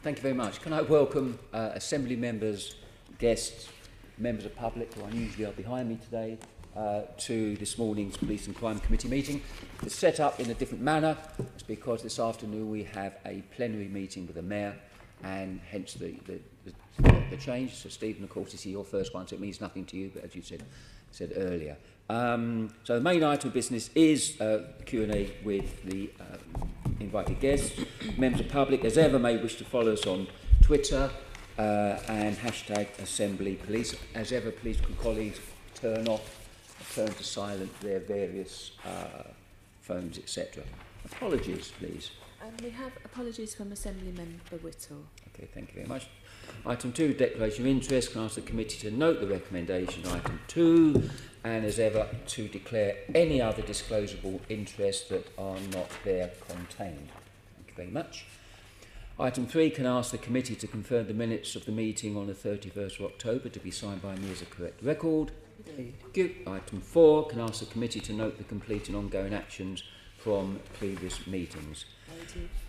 Thank you very much. Can I welcome Assembly members, guests, members of public who unusually are behind me today to this morning's Police and Crime Committee meeting. It's set up in a different manner. It's because this afternoon we have a plenary meeting with the Mayor, and hence the change. So Stephen, of course, is your first one, so it means nothing to you, but as you said earlier. So the main item of business is Q&A with the invited guests. Members of public, as ever, may wish to follow us on Twitter and hashtag Assembly Police. As ever, please, could colleagues turn to silent their various phones, etc. Apologies, please. We have apologies from Assembly Member Whittle. Okay, thank you very much. Item 2, declaration of interest. Can I ask the committee to note the recommendation item 2, and as ever to declare any other disclosable interests that are not there contained. Thank you very much. Item 3, can I ask the committee to confirm the minutes of the meeting on the 31st of October to be signed by me as a correct record. Thank you. Item 4, can I ask the committee to note the complete and ongoing actions from previous meetings.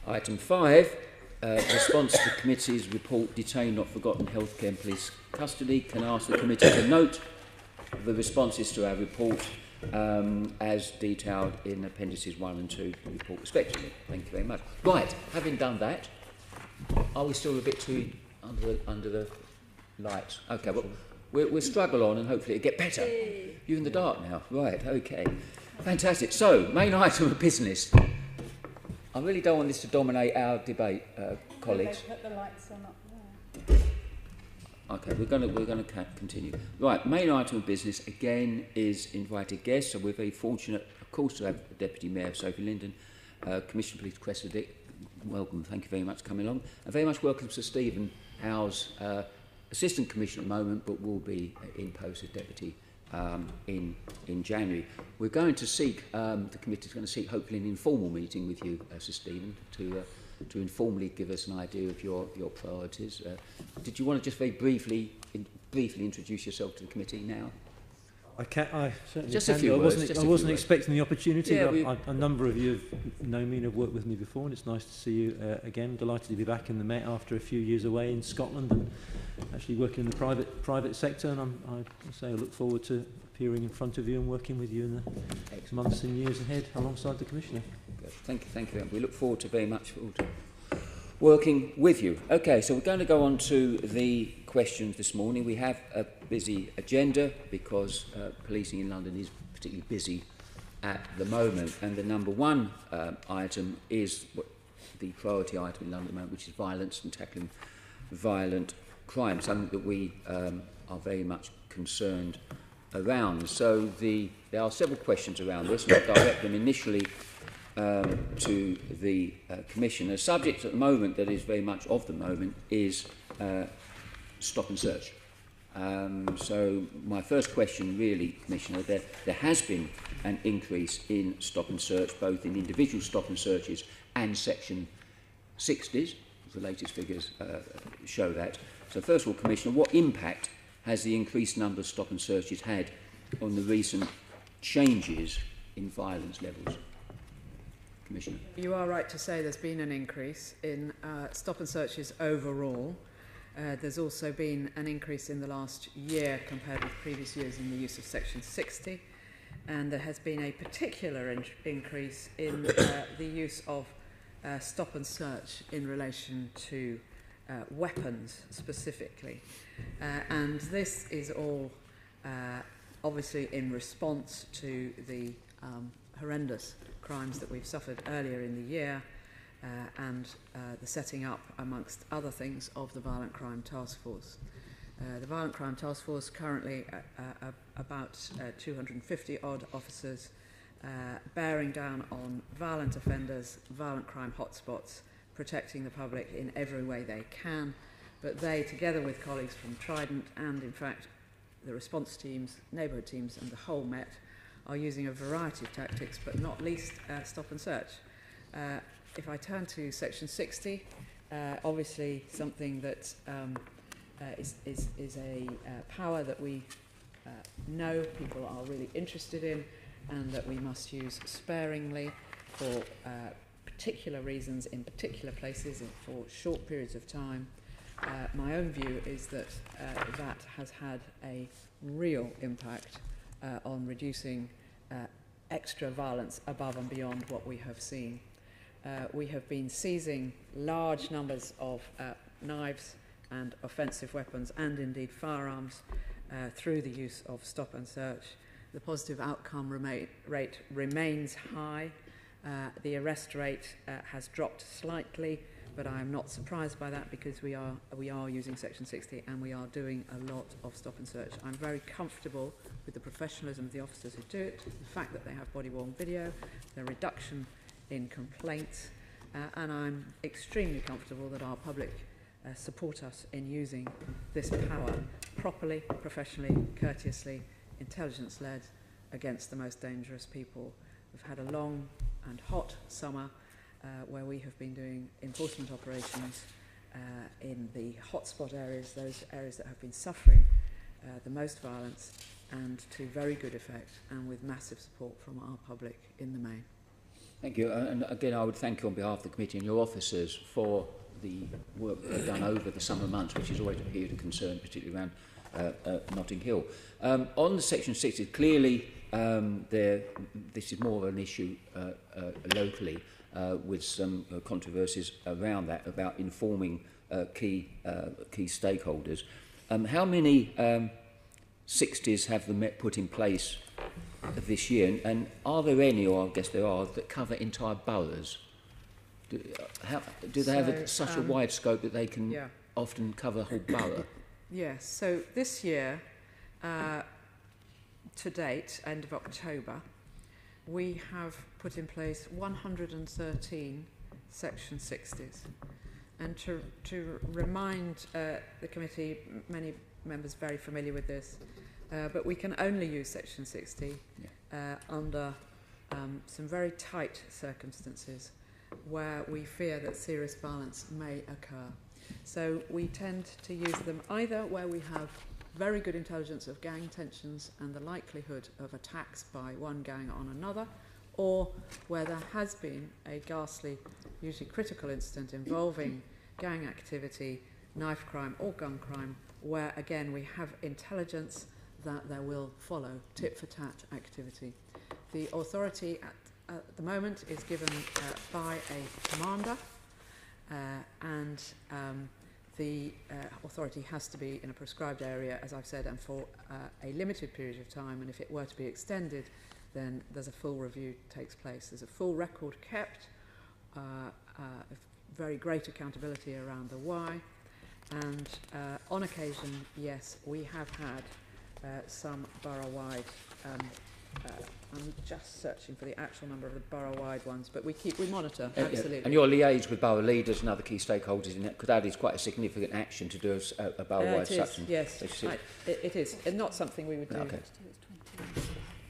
Item 5, response to the committee's report, Detained Not Forgotten Healthcare and Police Custody. Can I ask the committee to note the responses to our report as detailed in appendices 1 and 2 of the report respectively. Thank you very much. Right, having done that, are we still a bit too under the lights? Okay, well, we'll struggle on and hopefully it'll get better. You're in the dark now. Right, okay. Fantastic. So, main item of business. I really don't want this to dominate our debate, colleagues. Put the lights on up there. Okay, we're going to continue. Right, main item of business again is invited guests. So we're very fortunate, of course, to have the Deputy Mayor Sophie Linden, Commissioner Police Cressida. Welcome, thank you very much for coming along, and very much welcome to Stephen Howes, Assistant Commissioner at the moment, but will be in post as Deputy in January. We're going to seek, the committee is going to seek hopefully an informal meeting with you, Sir Stephen, to informally give us an idea of your priorities. Did you want to just very briefly introduce yourself to the committee now? I certainly just can. A few words. I wasn't expecting the opportunity. Yeah, a number of you have known me and have worked with me before, and it's nice to see you again. Delighted to be back in the Met after a few years away in Scotland and actually working in the private sector. And I look forward to appearing in front of you and working with you in the months and years ahead alongside the Commissioner. Good. Thank you. We look forward to very much working with you. Okay, so we're going to go on to the questions this morning. We have a busy agenda because policing in London is particularly busy at the moment, and the number one item is the priority item in London at the moment, which is violence and tackling violent crime, something that we are very much concerned around. So there are several questions around this, and I'll direct them initially to the Commission. A subject at the moment that is very much of the moment is stop and search. So my first question really, Commissioner, there has been an increase in stop and search, both in individual stop and searches and Section 60s. The latest figures show that. So first of all, Commissioner, what impact has the increased number of stop and searches had on the recent changes in violence levels? Commissioner. You are right to say there's been an increase in stop and searches overall. There's also been an increase in the last year compared with previous years in the use of Section 60, and there has been a particular increase in the use of stop and search in relation to weapons specifically. And this is all obviously in response to the horrendous crimes that we've suffered earlier in the year and the setting up, amongst other things, of the Violent Crime Task Force. The Violent Crime Task Force currently about 250 odd officers bearing down on violent offenders, violent crime hotspots, protecting the public in every way they can. But they, together with colleagues from Trident and, in fact, the response teams, neighbourhood teams and the whole Met, are using a variety of tactics, but not least stop and search. If I turn to Section 60, obviously something that is a power that we know people are really interested in and that we must use sparingly for particular reasons in particular places for short periods of time. My own view is that that has had a real impact on reducing extra violence above and beyond what we have seen. We have been seizing large numbers of knives and offensive weapons and indeed firearms through the use of stop and search. The positive outcome rate remains high. The arrest rate has dropped slightly, but I am not surprised by that because we are using Section 60 and we are doing a lot of stop and search. I'm very comfortable with the professionalism of the officers who do it, the fact that they have body-worn video, the reduction in complaints, and I'm extremely comfortable that our public support us in using this power properly, professionally, courteously, intelligence-led against the most dangerous people. We've had a long and hot summer where we have been doing enforcement operations in the hotspot areas, those areas that have been suffering the most violence, and to very good effect and with massive support from our public in the main. Thank you. And again, I would thank you on behalf of the committee and your officers for the work they've done over the summer months, which is always a period of concern, particularly around Notting Hill. On the Section 60, clearly this is more of an issue locally with some controversies around that, about informing key stakeholders. How many 60s have the Met put in place this year, and are there any, or I guess there are, that cover entire boroughs? Do they have such a wide scope that they can often cover a whole borough? Yes, so this year, to date, end of October, we have put in place 113 Section 60s. And to remind the committee, many members are very familiar with this, but we can only use Section 60 under some very tight circumstances where we fear that serious violence may occur. So we tend to use them either where we have very good intelligence of gang tensions and the likelihood of attacks by one gang on another, or where there has been a ghastly, usually critical incident involving gang activity, knife crime or gun crime, where again we have intelligence that there will follow tit-for-tat activity. The authority at the moment is given by a commander, and the authority has to be in a prescribed area, as I've said, and for a limited period of time, and if it were to be extended, then there's a full review takes place. There's a full record kept, very great accountability around the why, and on occasion, yes, we have had some borough-wide, I'm just searching for the actual number of the borough-wide ones, but we monitor, absolutely. And your liaise with borough leaders and other key stakeholders in that, because that is quite a significant action to do a borough-wide such. Yes, it is. And not something we would do. Okay.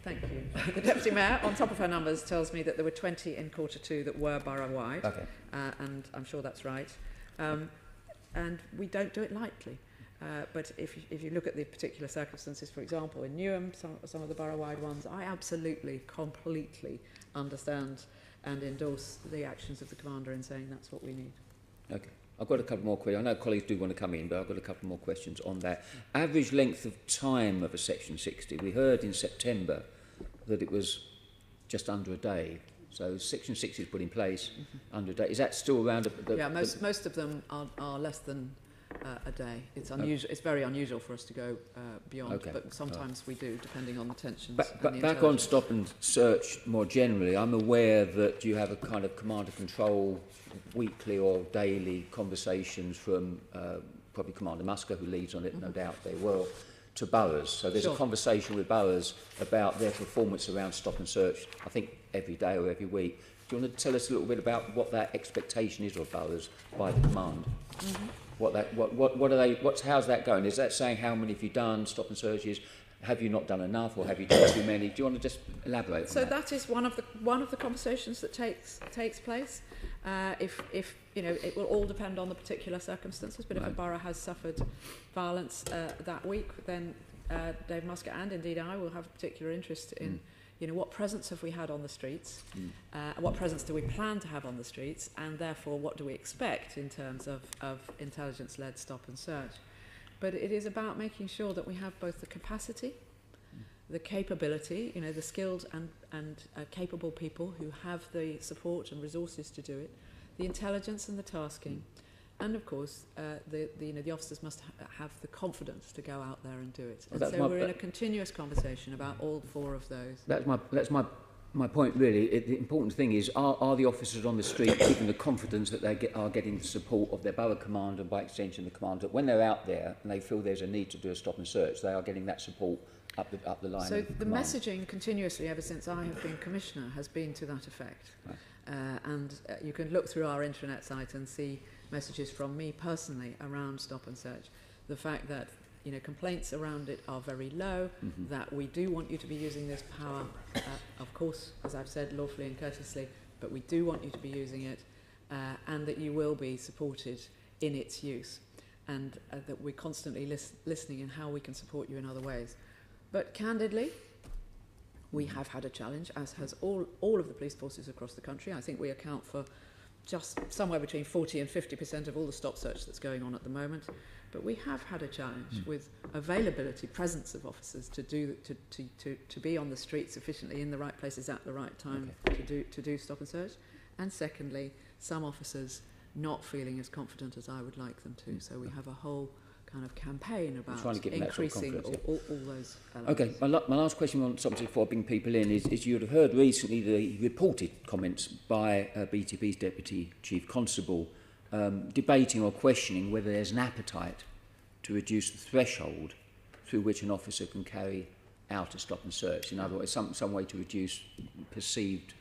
Thank you. The Deputy Mayor, on top of her numbers, tells me that there were 20 in Q2 that were borough-wide, and I'm sure that's right. And we don't do it lightly. But if you look at the particular circumstances, for example, in Newham, some of the borough-wide ones, I absolutely, completely understand and endorse the actions of the Commander in saying that's what we need. Okay. I've got a couple more questions. I know colleagues do want to come in, but I've got a couple more questions on that. Average length of time of a Section 60. We heard in September that it was just under a day. So Section 60 is put in place under a day. Is that still around? Most of them are less than a day. It's unusual. It's very unusual for us to go beyond, but sometimes we do, depending on the tensions. But back on stop and search more generally, I'm aware that you have a kind of command and control weekly or daily conversations from probably Commander Musker, who leads on it, no doubt they will, to boroughs. So there's a conversation with boroughs about their performance around stop and search, I think every day or every week. Do you want to tell us a little bit about what that expectation is of boroughs by the command? How's that going? Is that saying how many have you done stop and searches? Have you not done enough, or have you done too many? Do you want to just elaborate on that? So that is one of the conversations that takes place. If you know, it will all depend on the particular circumstances. But if a borough has suffered violence that week, then Dave Musker and indeed I will have a particular interest you know, what presence have we had on the streets? What presence do we plan to have on the streets? And therefore, what do we expect in terms of intelligence-led stop and search? But it is about making sure that we have both the capacity, the capability, you know, the skilled and capable people who have the support and resources to do it, the intelligence and the tasking, and of course, the officers must have the confidence to go out there and do it. And so we're in a continuous conversation about all four of those. That's my point, really. The important thing is, are the officers on the street given the confidence that they are getting the support of their borough commander, and by extension the commander, when they're out there and they feel there's a need to do a stop and search, they are getting that support up the line. So the messaging continuously ever since I have been commissioner has been to that effect. Right. And you can look through our intranet site and see messages from me personally around stop and search. The fact that, you know, complaints around it are very low, that we do want you to be using this power, of course, as I've said, lawfully and courteously, but we do want you to be using it, and that you will be supported in its use, and that we're constantly listening in how we can support you in other ways. But candidly, we have had a challenge, as has all of the police forces across the country. I think we account for just somewhere between 40 and 50% of all the stop search that's going on at the moment. But we have had a challenge with availability, presence of officers to be on the street sufficiently in the right places at the right time to do stop and search. And secondly, some officers not feeling as confident as I would like them to. So we have a whole kind of campaign about increasing all those elements. Okay, my last question on something before I bring people in is you'd have heard recently the reported comments by BTP's Deputy Chief Constable debating or questioning whether there's an appetite to reduce the threshold through which an officer can carry out a stop and search. In other words, some way to reduce perceived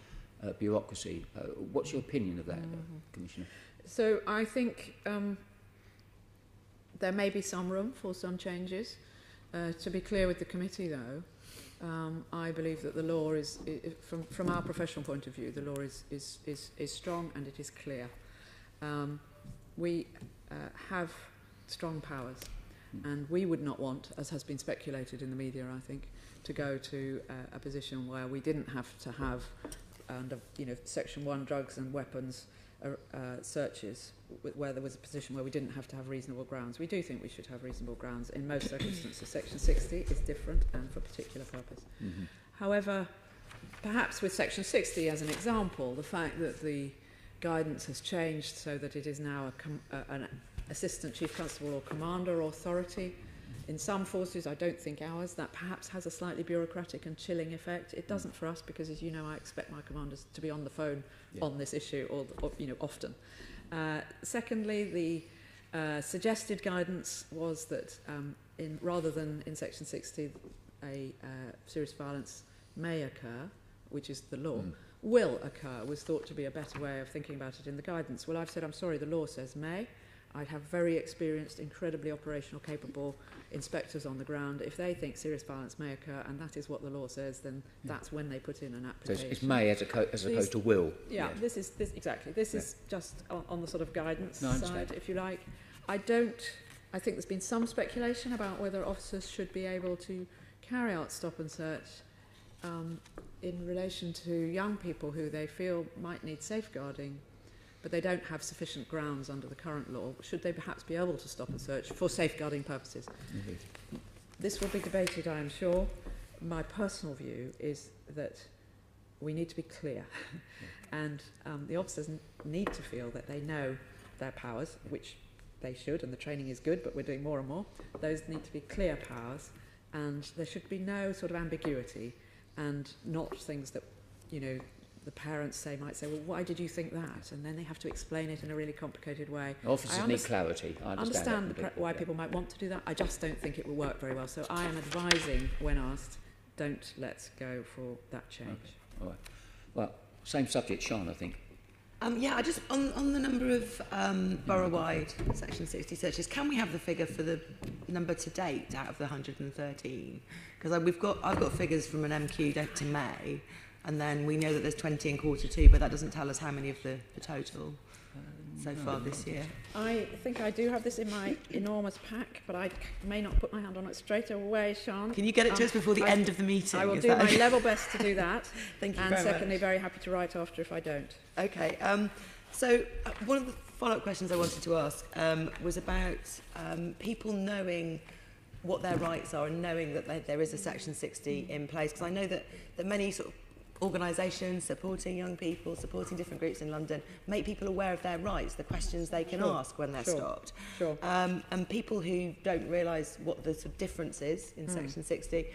bureaucracy. What's your opinion of that, Commissioner? So I think there may be some room for some changes. To be clear with the committee, though, I believe that the law is from our professional point of view, the law is strong and it is clear. We have strong powers, and we would not want, as has been speculated in the media, I think, to go to a position where we didn't have to have, under Section 1 drugs and weapons searches, where there was a position where we didn't have to have reasonable grounds. We do think we should have reasonable grounds. In most circumstances, Section 60 is different and for a particular purpose. However, perhaps with Section 60 as an example, the fact that the guidance has changed so that it is now an assistant chief constable or commander authority. In some forces, I don't think ours, that perhaps has a slightly bureaucratic and chilling effect. It doesn't for us because, as you know, I expect my commanders to be on the phone on this issue or often. Secondly, the suggested guidance was that rather than in Section 60, a serious violence may occur, which is the law, will occur, was thought to be a better way of thinking about it in the guidance. Well, I've said, I'm sorry, the law says may. I have very experienced, incredibly operational, capable inspectors on the ground. If they think serious violence may occur, and that is what the law says, then that's when they put in an application. So it's may as opposed to will. Yeah, this is just on the sort of guidance side, if you like. I think there's been some speculation about whether officers should be able to carry out stop and search in relation to young people who they feel might need safeguarding, but they don't have sufficient grounds under the current law. Should they perhaps be able to stop and search for safeguarding purposes? This will be debated, I am sure. My personal view is that we need to be clear, and the officers need to feel that they know their powers, which they should, and the training is good, but we're doing more and more. Those need to be clear powers, and there should be no sort of ambiguity, and not things that, the parents might say, well, why did you think that? And then they have to explain it in a really complicated way. Officers need clarity. I understand why people might want to do that. I just don't think it will work very well. So I am advising, when asked, don't let's go for that change. Okay. All right. Well, same subject, Sean, I think. I just on the number of borough-wide Section 60 searches, can we have the figure for the number to date out of the 113? Because I've got figures from an MQ to May, and then we know that there's 20 in Q2, but that doesn't tell us how many of the total. so far this year? I think I do have this in my enormous pack, but I may not put my hand on it straight away, Sean. Can you get it to us before the end of the meeting? I will do my level best to do that. Thank you and very much. secondly, very happy to write after if I don't. Okay. So one of the follow-up questions I wanted to ask was about people knowing what their rights are and knowing that there is a Section 60 in place. Because I know that many sort of organisations supporting young people, supporting different groups in London, make people aware of their rights, the questions they can ask when they're stopped. Sure. And people who don't realise what the sort of difference is in Section 60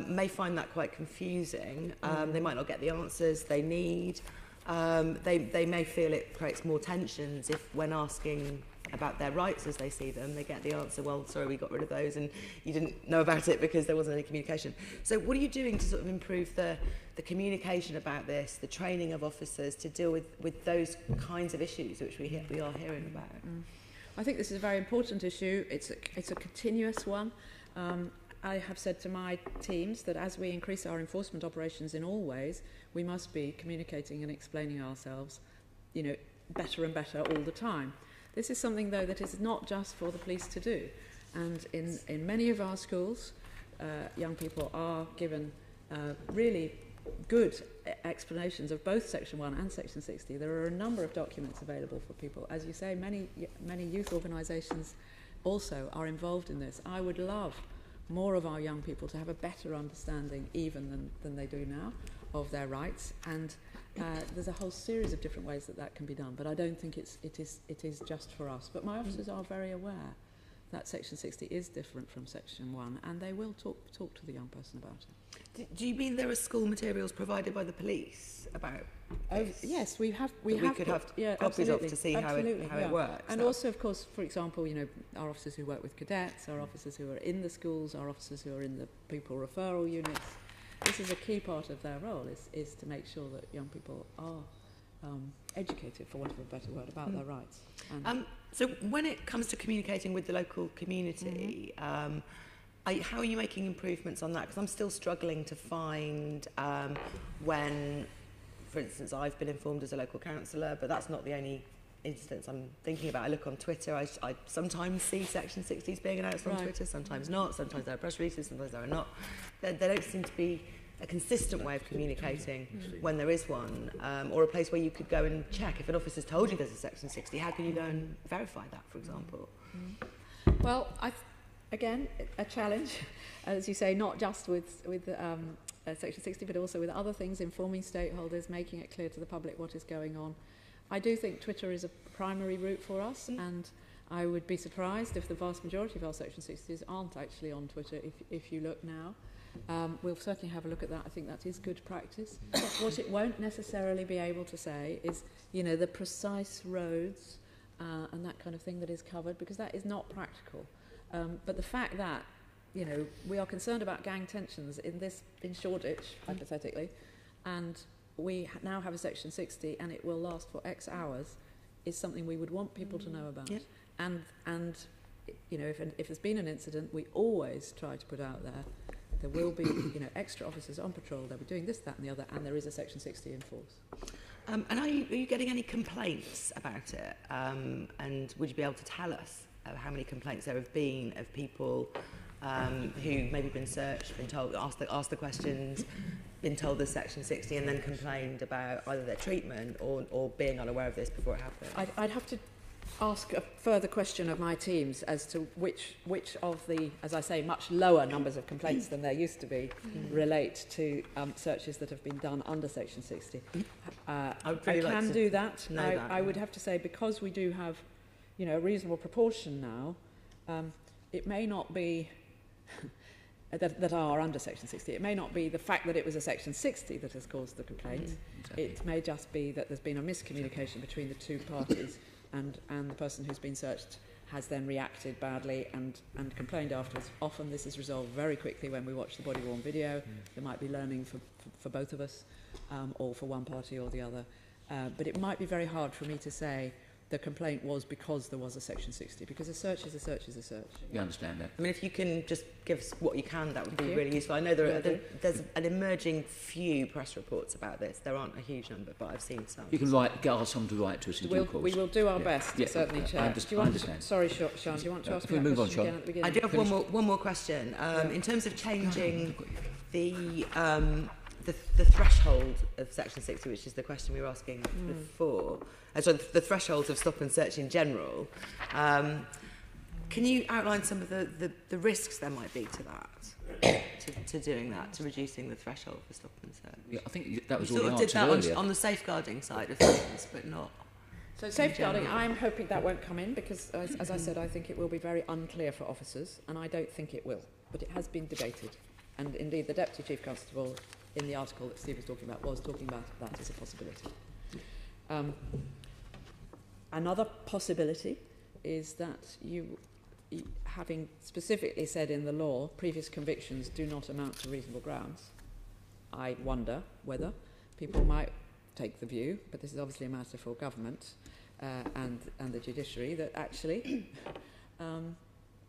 may find that quite confusing. They might not get the answers they need. They may feel it creates more tensions if, when asking about their rights as they see them, they get the answer, well, sorry, we got rid of those and you didn't know about it because there wasn't any communication. So what are you doing to sort of improve the communication about this, the training of officers to deal with those kinds of issues which we are hearing about? I think this is a very important issue. It's a continuous one. I have said to my teams that as we increase our enforcement operations in all ways, we must be communicating and explaining ourselves, better and better all the time. This is something, though, that is not just for the police to do. And in many of our schools, young people are given really good explanations of both Section 1 and Section 60. There are a number of documents available for people. As you say, many youth organisations also are involved in this. I would love more of our young people to have a better understanding even than they do now of their rights, and there's a whole series of different ways that can be done, but I don't think it is just for us. But my officers are very aware that Section 60 is different from Section 1, and they will talk to the young person about it. Do you mean there are school materials provided by the police about this? Yes, we have could have copies of to see how it works. And also, of course, for example, our officers who work with cadets, our officers who are in the schools, our officers who are in the pupil referral units. This is a key part of their role, is to make sure that young people are educated, for want of a better word, about their rights. So when it comes to communicating with the local community, how are you making improvements on that? Because I'm still struggling to find when, for instance, I've been informed as a local councillor, but that's not the only instance I'm thinking about. I look on Twitter, I sometimes see Section 60s being announced on Twitter, sometimes not, sometimes there are press releases, sometimes there are not. There don't seem to be a consistent way of communicating when there is one, or a place where you could go and check. If an officer's told you there's a Section 60, how can you go and verify that, for example? Well, again, a challenge, as you say, not just with Section 60, but also with other things, informing stakeholders, making it clear to the public what is going on. I do think Twitter is a primary route for us, and I would be surprised if the vast majority of our Section 60s aren't actually on Twitter if you look now. We'll certainly have a look at that. I think that is good practice. What it won't necessarily be able to say is, the precise roads and that kind of thing that is covered, because that is not practical. But the fact that, we are concerned about gang tensions in Shoreditch, hypothetically, and we now have a Section 60 and it will last for X hours, is something we would want people to know about. Yep. And if there's been an incident, we always try to put out there will be extra officers on patrol, they'll be doing this, that and the other, and there is a Section 60 in force. And are you getting any complaints about it? And would you be able to tell us how many complaints there have been of people who maybe been searched, been told, asked the questions, been told there's Section 60 and then complained about either their treatment or being unaware of this before it happened? I'd have to ask a further question of my teams as to which of the, as I say, much lower numbers of complaints than there used to be relate to searches that have been done under Section 60. I can do that. I would have to say, because we do have, a reasonable proportion now, it may not be that are under Section 60. It may not be the fact that it was a Section 60 that has caused the complaint. Exactly. It may just be that there's been a miscommunication between the two parties, and the person who's been searched has then reacted badly and complained afterwards. Often this is resolved very quickly when we watch the body-worn video. There might be learning for both of us, or for one party or the other. But it might be very hard for me to say the complaint was because there was a Section 60, because a search is a search is a search. You understand that? I mean, if you can just give us what you can, that would Thank be you. really useful. I know there's an emerging few press reports about this. There aren't a huge number, but I've seen some. You can ask someone to write to us in due course. We will do our best, certainly, Chair. I understand. Sorry, Sean, do you want to ask if we me that move on, question Sean. again at the beginning? I do have one more question. In terms of changing the threshold of Section 60, which is the question we were asking before, so the threshold of stop and search in general, can you outline some of the risks there might be to that, to doing that, to reducing the threshold for stop and search? Yeah, I think that was You all sort the of did answer that earlier. on the safeguarding side of things, but not. So safeguarding, I'm hoping that won't come in because, as I said, I think it will be very unclear for officers, and I don't think it will. But it has been debated. And indeed, the Deputy Chief Constable, in the article that Steve was talking about that as a possibility. Another possibility is that you, having specifically said in the law, previous convictions do not amount to reasonable grounds. I wonder whether people might take the view, but this is obviously a matter for government and the judiciary, that actually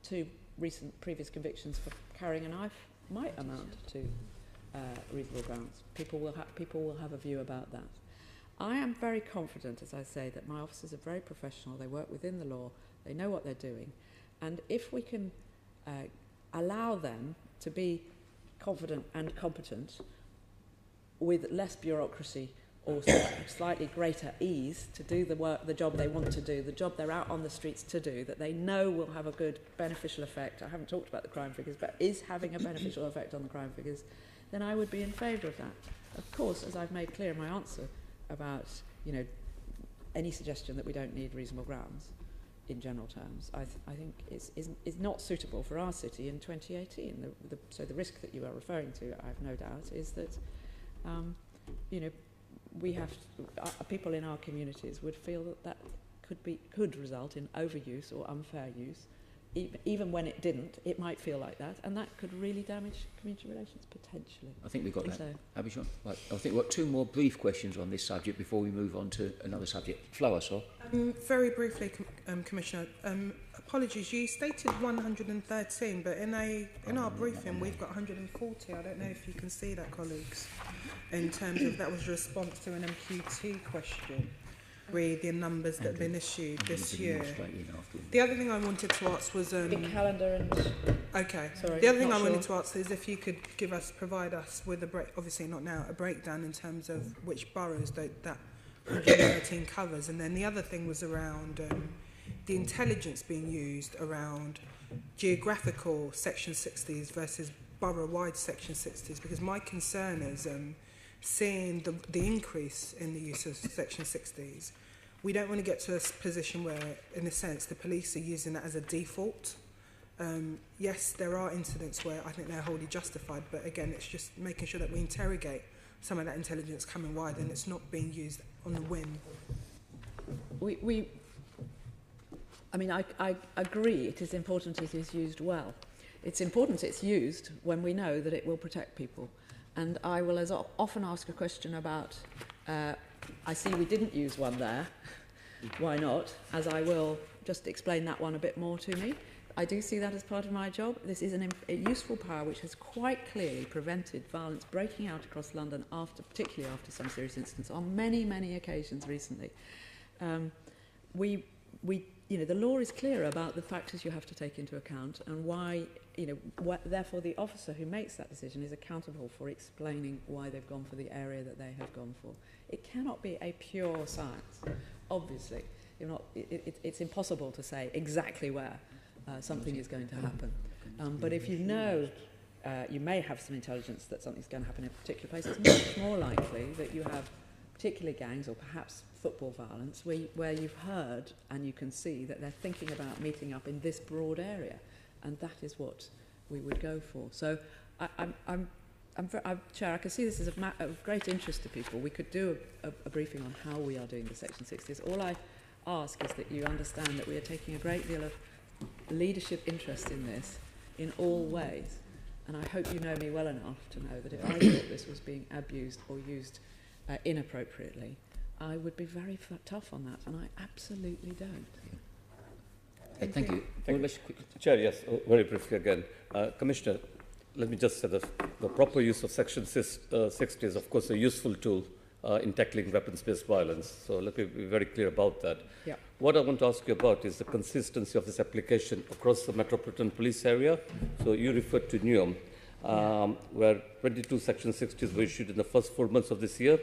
2 recent previous convictions for carrying a knife might amount to reasonable grounds. People will have a view about that. I am very confident, as I say, that my officers are very professional. They work within the law. They know what they're doing, and if we can allow them to be confident and competent with less bureaucracy or slightly greater ease to do the job they want to do, the job they're out on the streets to do, that they know will have a good beneficial effect. I haven't talked about the crime figures, but is having a beneficial effect on the crime figures, then I would be in favour of that. Of course, as I've made clear in my answer about, any suggestion that we don't need reasonable grounds in general terms, I think is not suitable for our city in 2018. So the risk that you are referring to, I have no doubt, is that, we have people in our communities would feel that could result in overuse or unfair use. Even when it didn't, it might feel like that, and that could really damage community relations potentially. I think we've got that. So, Have we, Sean? Right. I think we've got 2 more brief questions on this subject before we move on to another subject. Flo, I saw. Very briefly, Commissioner, apologies, you stated 113, but in our briefing we've got 140. I don't know if you can see that, colleagues, in terms of that was a response to an MQT question. Read the numbers that have been issued this year. The other thing I wanted to ask was big calendar and okay. Sorry, the other thing I wanted to ask is if you could provide us with obviously not now, a breakdown in terms of which boroughs that 113 covers, and then the other thing was around the intelligence being used around geographical Section 60s versus borough-wide Section 60s, because my concern is seeing the increase in the use of Section 60s, we don't want to get to a position where, in a sense, the police are using that as a default. Yes, there are incidents where I think they're wholly justified, but again, it's just making sure that we interrogate some of that intelligence coming wide and it's not being used on the whim. I agree it is important it is used well. It's important it's used when we know that it will protect people. And I will as often ask a question about, I see we didn't use one there, why not? As I will just explain that one a bit more to me. I do see that as part of my job. This is a useful power which has quite clearly prevented violence breaking out across London, particularly after some serious incidents, on many, many occasions recently. The law is clear about the factors you have to take into account and why, therefore the officer who makes that decision is accountable for explaining why they've gone for the area that they have gone for. It cannot be a pure science, obviously. It's impossible to say exactly where something is going to happen. But if you know, you may have some intelligence that something's going to happen in a particular place, it's much more likely that you have particular gangs or perhaps football violence where you've heard and you can see that they're thinking about meeting up in this broad area, and that is what we would go for. So Chair, I can see this is of great interest to people. We could do a briefing on how we are doing the Section 60s. All I ask is that you understand that we are taking a great deal of leadership interest in this in all ways, and I hope you know me well enough to know that if I thought this was being abused or used inappropriately, I would be very tough on that, and I absolutely don't. Okay, thank you. Chair, yes, very briefly again. Commissioner, let me just say that the proper use of Section 60 is, of course, a useful tool in tackling weapons-based violence. So let me be very clear about that. Yeah. What I want to ask you about is the consistency of this application across the Metropolitan Police area. So you referred to Newham, where 22 Section 60s were issued in the first 4 months of this year,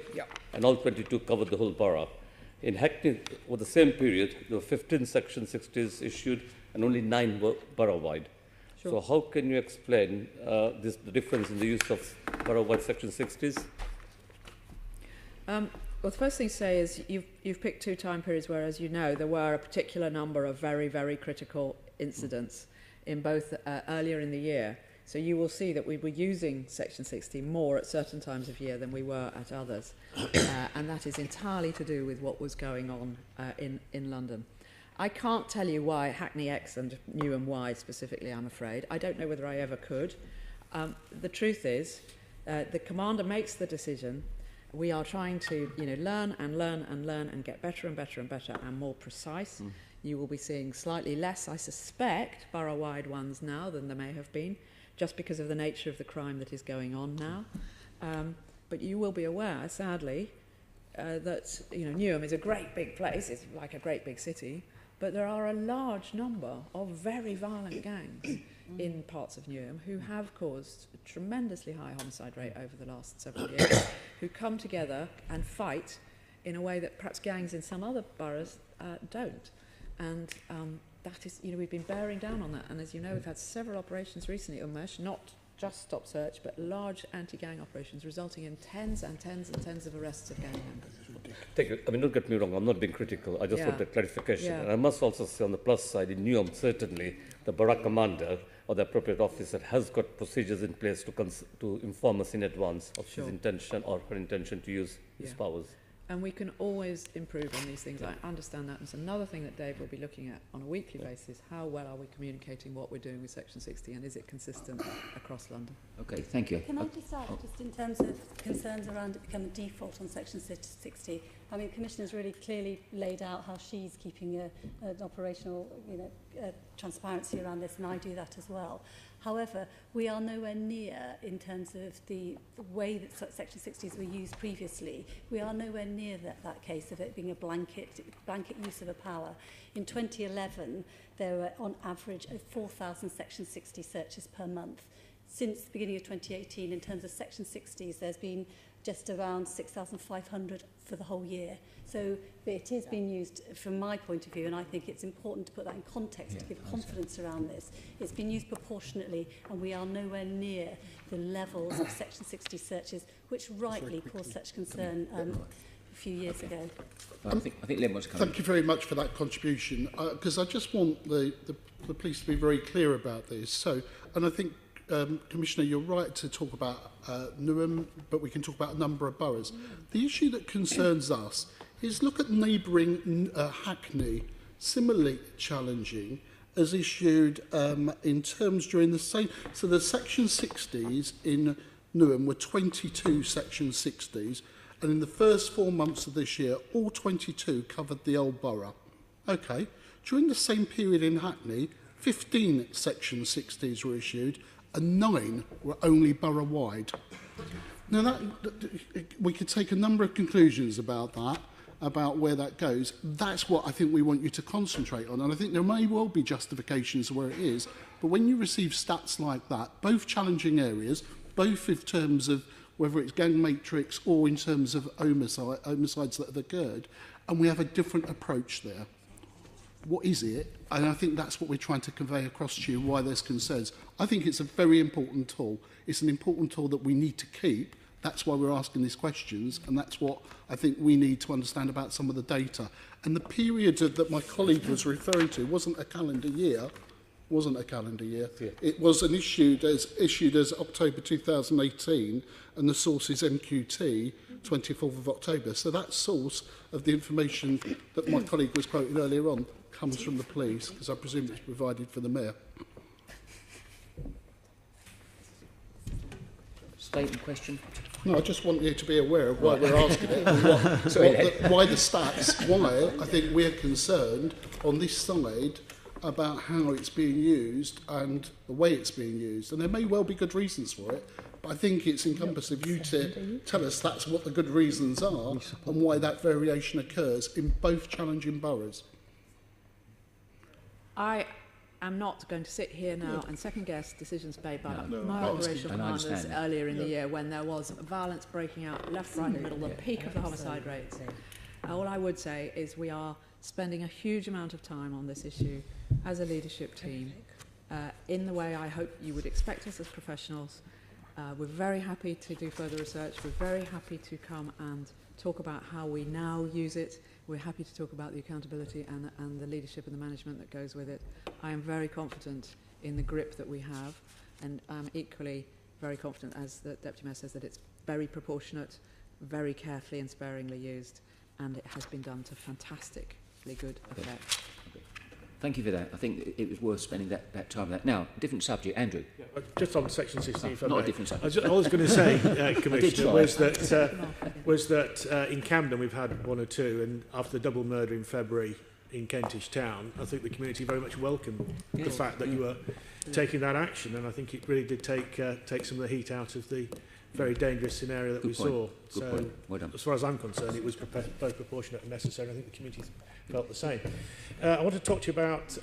and all 22 covered the whole borough. In Hackney, over the same period, there were 15 Section 60s issued, and only 9 were borough-wide. Sure. So how can you explain the difference in the use of borough-wide Section 60s? Well, the first thing to say is you've picked 2 time periods where, as you know, there were a particular number of very, very critical incidents in both earlier in the year. So you will see that we were using Section 60 more at certain times of year than we were at others. And that is entirely to do with what was going on in London. I can't tell you why Hackney X and Newham Y specifically, I'm afraid. I don't know whether I ever could. The truth is, the commander makes the decision. We are trying to learn and get better and better and better and more precise. You will be seeing slightly less, I suspect, borough-wide ones now than there may have been, just because of the nature of the crime that is going on now. But you will be aware, sadly, that Newham is a great big place. It's like a great big city. But there are a large number of very violent gangs in parts of Newham who have caused a tremendously high homicide rate over the last several years, who come together and fight in a way that perhaps gangs in some other boroughs don't. And that is, we've been bearing down on that. And as you know, we've had several operations recently, Umesh, not just stop search, but large anti-gang operations resulting in tens and tens and tens of arrests of gang members. Thank you. I mean, don't get me wrong, I'm not being critical. I just want a clarification. And I must also say on the plus side, in Newham, certainly, the borough commander or the appropriate officer has got procedures in place to inform us in advance of his intention or her intention to use his powers. And we can always improve on these things. I understand that. And it's another thing that Dave will be looking at on a weekly basis. How well are we communicating what we're doing with Section 60, and is it consistent across London? Okay, thank you. Can I just add, just in terms of concerns around it becoming default on Section 60, I mean, the Commissioner's really clearly laid out how she's keeping an operational, transparency around this, and I do that as well. However, we are nowhere near, in terms of the way that Section 60s were used previously, we are nowhere near that case of it being a blanket use of a power. In 2011, there were on average 4,000 Section 60 searches per month. Since the beginning of 2018, in terms of Section 60s, there's been just around 6,500 for the whole year. So it is being used from my point of view, and I think it's important to put that in context to give confidence around this. It's been used proportionately, and we are nowhere near the levels of Section 60 searches, which rightly caused such concern a few years ago. I think Linden wants to come in. Thank you very much for that contribution, because I just want the police to be very clear about this. So, and I think, Commissioner, you're right to talk about Newham, but we can talk about a number of boroughs. The issue that concerns us is look at neighbouring Hackney, similarly challenging, as issued in terms during the same... So the Section 60s in Newham were 22 Section 60s, and in the first 4 months of this year, all 22 covered the old borough. Okay. During the same period in Hackney, 15 Section 60s were issued, and 9 were only borough-wide. Now, we could take a number of conclusions about that, about where that goes. That's what I think we want you to concentrate on, and I think there may well be justifications where it is, but when you receive stats like that, both challenging areas, both in terms of whether it's gang matrix or in terms of homicides that have occurred, and we have a different approach there. What is it? And I think that's what we're trying to convey across to you, why there's concerns. I think it's a very important tool. It's an important tool that we need to keep. That's why we're asking these questions, and that's what I think we need to understand about some of the data. And the period that my colleague was referring to wasn't a calendar year. It was issued as October 2018, and the source is MQT, 24th of October. So that source of the information that my colleague was quoting earlier on comes from the police, because I presume it's provided for the Mayor. Statement question? No, I just want you to be aware of why we're asking it, and why the stats, why I think we're concerned on this side about how it's being used and the way it's being used. And there may well be good reasons for it, but I think it's incumbent of you to tell us that's what the good reasons are and why that variation occurs in both challenging boroughs. I am not going to sit here now and second-guess decisions made by my operational commanders earlier in the year when there was violence breaking out left, right and middle, the peak of the homicide rates. All I would say is we are spending a huge amount of time on this issue as a leadership team in the way I hope you would expect us as professionals. We're very happy to do further research. We're very happy to come and talk about how we now use it. We're happy to talk about the accountability and the leadership and the management that goes with it. I am very confident in the grip that we have, and I'm equally very confident, as the Deputy Mayor says, that it's very proportionate, very carefully and sparingly used, and it has been done to fantastically good effect. Thank you for that. I think it was worth spending that time on that. Now, different subject. Andrew. Yeah, just on Section 60, if I not may. a different subject. I was going to say, Commissioner, was that in Camden we've had one or two, and after the double murder in February in Kentish Town, I think the community very much welcomed the fact that you were taking that action, and I think it really did take some of the heat out of the very dangerous scenario that we saw. So, as far as I'm concerned, it was both proportionate and necessary. I think the community felt the same. I want to talk to you about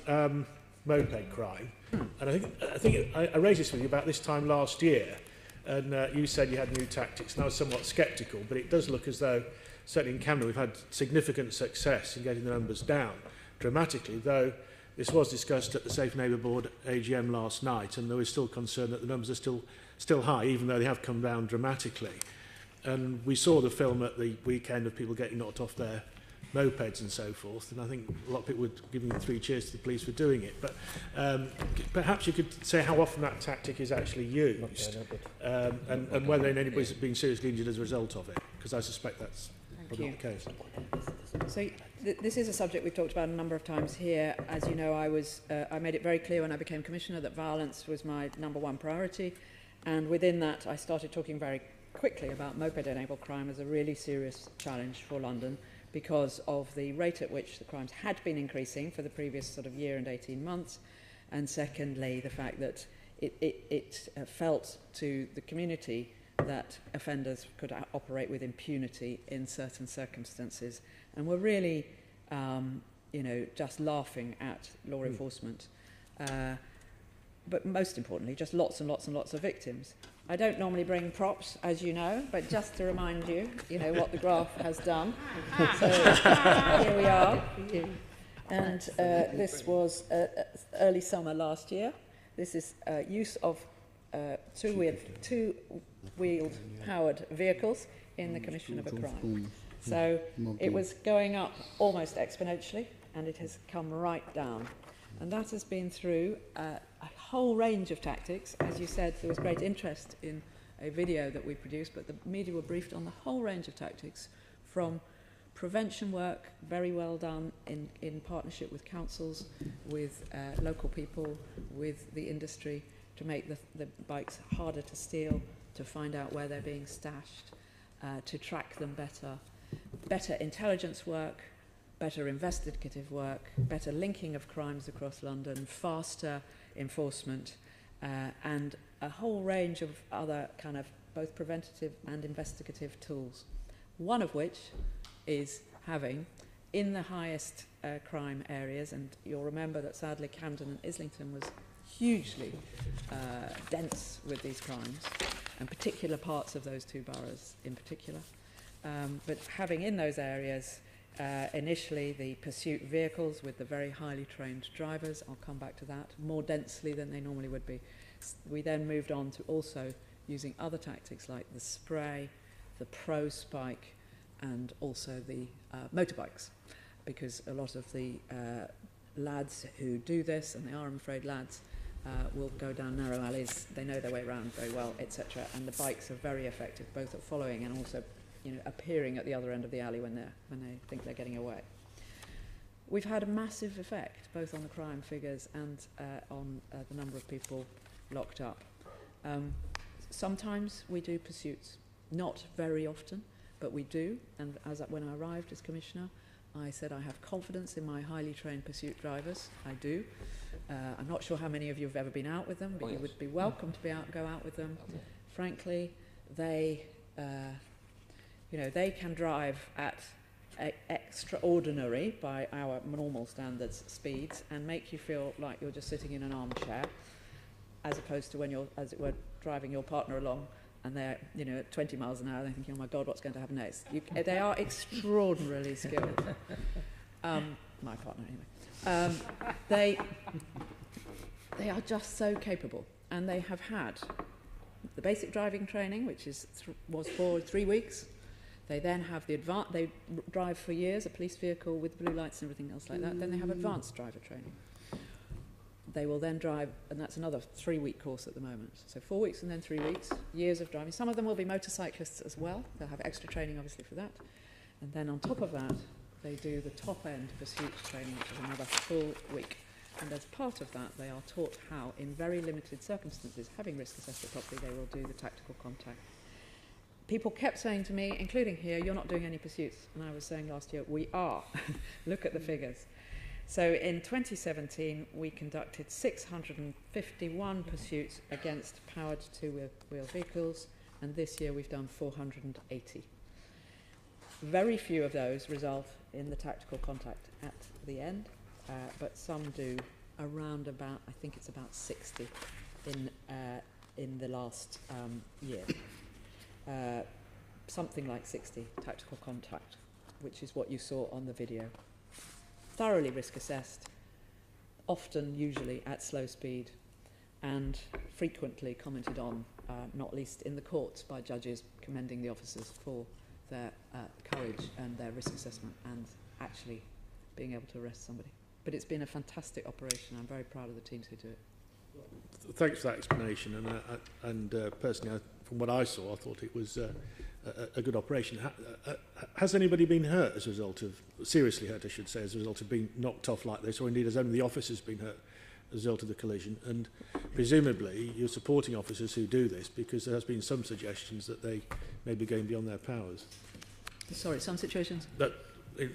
moped crime, and I think I raised this with you about this time last year, and you said you had new tactics, and I was somewhat sceptical, but it does look as though, certainly in Camden, we've had significant success in getting the numbers down dramatically, though this was discussed at the Safe Neighbour Board AGM last night, and there was still concern that the numbers are still high, even though they have come down dramatically. And we saw the film at the weekend of people getting knocked off their mopeds and so forth, and I think a lot of people were giving 3 cheers to the police for doing it. But perhaps you could say how often that tactic is actually used, and whether anybody's been seriously injured as a result of it, because I suspect that's probably not the case. So this is a subject we've talked about a number of times here. As you know, I made it very clear when I became Commissioner that violence was my #1 priority, and within that I started talking very quickly about moped-enabled crime as a really serious challenge for London, because of the rate at which the crimes had been increasing for the previous sort of year and 18 months, and secondly, the fact that it felt to the community that offenders could operate with impunity in certain circumstances, and were really, just laughing at law enforcement. But most importantly, just lots and lots and lots of victims. I don't normally bring props, as you know, but just to remind you, what the graph has done. So here we are. And this was early summer last year. This is use of two-wheeled powered vehicles in the commission of a crime. So it was going up almost exponentially, and it has come right down. And that has been through a whole range of tactics. As you said, there was great interest in a video that we produced, but the media were briefed on the whole range of tactics, from prevention work, very well done in partnership with councils, with local people, with the industry, to make the bikes harder to steal, to find out where they're being stashed, to track them better intelligence work, better investigative work, better linking of crimes across London, faster enforcement, and a whole range of other kind of both preventative and investigative tools. One of which is having, in the highest crime areas, and you'll remember that sadly Camden and Islington was hugely dense with these crimes, and particular parts of those two boroughs in particular. But having in those areas initially the pursuit vehicles with the very highly trained drivers, I'll come back to that, more densely than they normally would be. We then moved on to also using other tactics like the spray, the pro spike, and also the motorbikes, because a lot of the lads who do this, and they are, I'm afraid, lads, will go down narrow alleys, they know their way around very well, etc. And the bikes are very effective, both at following and also appearing at the other end of the alley when they think they're getting away. We've had a massive effect, both on the crime figures and on the number of people locked up. Sometimes we do pursuits Not very often, but we do. And when I arrived as Commissioner, I said I have confidence in my highly trained pursuit drivers. I do. I'm not sure how many of you have ever been out with them, but you would be welcome to go out with them. Frankly, they can drive at extraordinary, by our normal standards, speeds, and make you feel like you're just sitting in an armchair, as opposed to when you're, as it were, driving your partner along and they're, at 20 miles an hour, they're thinking, oh my God, what's going to happen next? They are extraordinarily skilled. My partner, anyway. They are just so capable, and they have had the basic driving training, which was for 3 weeks. They then have they drive for years, a police vehicle with blue lights and everything else like that. Then they have advanced driver training. They will then drive, and that's another 3-week course at the moment. So 4 weeks and then 3 weeks, years of driving. Some of them will be motorcyclists as well. They'll have extra training, obviously, for that. And then on top of that, they do the top-end pursuit training, which is another full week. And as part of that, they are taught how, in very limited circumstances, having risk assessed it properly, they will do the tactical contact. People kept saying to me, including here, you're not doing any pursuits. And I was saying last year, we are. Look at the figures. So in 2017, we conducted 651 pursuits against powered two-wheel vehicles, and this year we've done 480. Very few of those result in the tactical contact at the end, but some do, around about, I think it's about 60 in the last year. Something like 60 tactical contact, which is what you saw on the video. Thoroughly risk assessed, often, usually at slow speed, and frequently commented on, not least in the courts, by judges commending the officers for their courage and their risk assessment and actually being able to arrest somebody. But it's been a fantastic operation. I'm very proud of the teams who do it. Thanks for that explanation. And personally, from what I saw, I thought it was a good operation. Has anybody been hurt as a result of, seriously hurt I should say, as a result of being knocked off like this, or indeed has only the officers been hurt as a result of the collision? And presumably you're supporting officers who do this because there has been some suggestions that they may be going beyond their powers. Sorry, some situations? That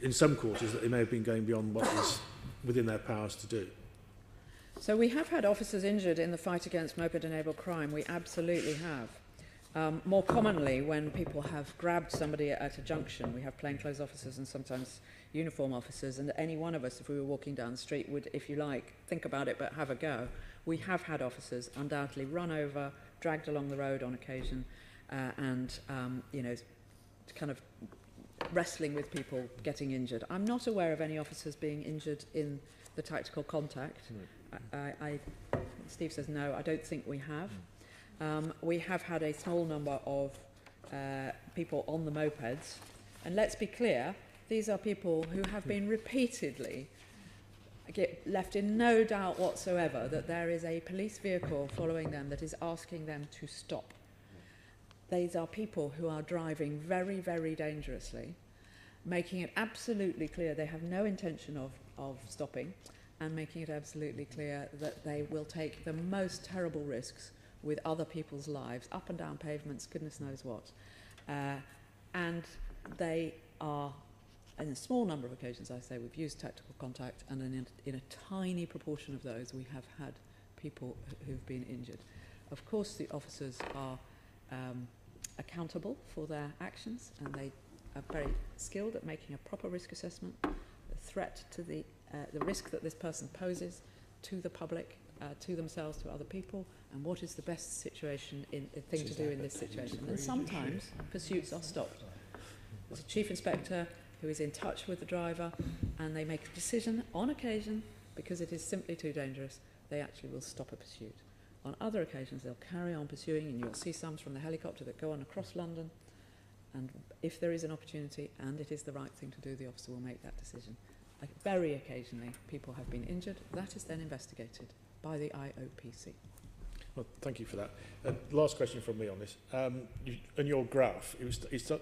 in some quarters that they may have been going beyond what is within their powers to do. So we have had officers injured in the fight against moped-enabled crime. We absolutely have. More commonly, when people have grabbed somebody at a junction, we have plainclothes officers and sometimes uniform officers, and any one of us, if we were walking down the street, would, if you like, think about it but have a go. We have had officers undoubtedly run over, dragged along the road on occasion, and kind of wrestling with people getting injured. I'm not aware of any officers being injured in the tactical contact. Steve says no, I don't think we have. We have had a small number of people on the mopeds, and let's be clear, these are people who have been repeatedly left in no doubt whatsoever that there is a police vehicle following them that is asking them to stop. These are people who are driving very, very dangerously, making it absolutely clear they have no intention of stopping, and making it absolutely clear that they will take the most terrible risks with other people's lives, up and down pavements, goodness knows what. And they are, in a small number of occasions, I say, we've used tactical contact, and in a tiny proportion of those, we have had people who've been injured. Of course, the officers are accountable for their actions, and they are very skilled at making a proper risk assessment, the threat to the risk that this person poses to the public, to themselves, to other people, and what is the best thing to do in this situation. And sometimes pursuits are stopped. There's a chief inspector who is in touch with the driver, and they make a decision on occasion, because it is simply too dangerous, they actually will stop a pursuit. On other occasions, they'll carry on pursuing, and you'll see some from the helicopter that go on across London, and if there is an opportunity and it is the right thing to do, the officer will make that decision. Like, very occasionally, people have been injured. That is then investigated by the IOPC. Well, thank you for that. Last question from me on this. In your graph, it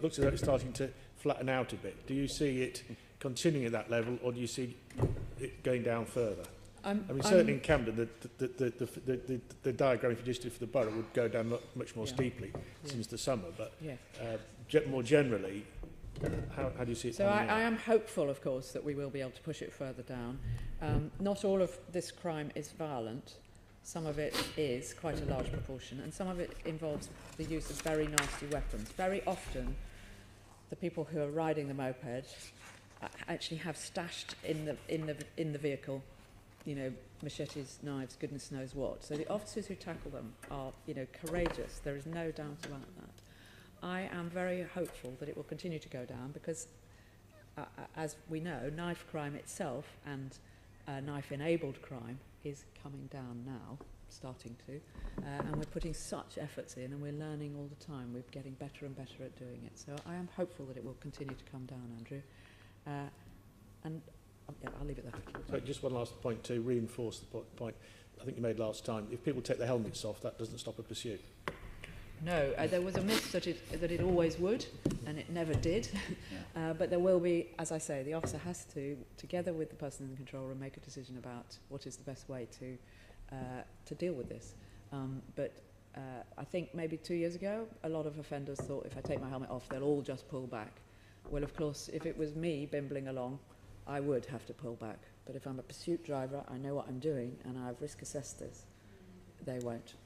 looks as though it's starting to flatten out a bit. Do you see it continuing at that level, or do you see it going down further? certainly in Camden, the diagram, if you just did for the borough, would go down much more steeply since the summer. But more generally, how do you see it? So I am hopeful, of course, that we will be able to push it further down. Not all of this crime is violent. Some of it is, quite a large proportion, and some of it involves the use of very nasty weapons. Very often, the people who are riding the moped actually have stashed in the vehicle, you know, machetes, knives, goodness knows what. So the officers who tackle them are, you know, courageous. There is no doubt about that. I am very hopeful that it will continue to go down because, as we know, knife crime itself and knife-enabled crime is coming down now, starting to, and we're putting such efforts in and we're learning all the time. We're getting better and better at doing it. So I am hopeful that it will continue to come down, Andrew. I'll leave it there. So just one last point to reinforce the point I think you made last time. If people take their helmets off, that doesn't stop a pursuit. No, there was a myth that it always would, and it never did. But there will be, as I say, the officer has to, together with the person in the control room, make a decision about what is the best way to deal with this. But I think maybe 2 years ago, a lot of offenders thought if I take my helmet off, they'll all just pull back. Well, of course, if it was me bimbling along, I would have to pull back. But if I'm a pursuit driver, I know what I'm doing, and I've risk assessed this. They won't.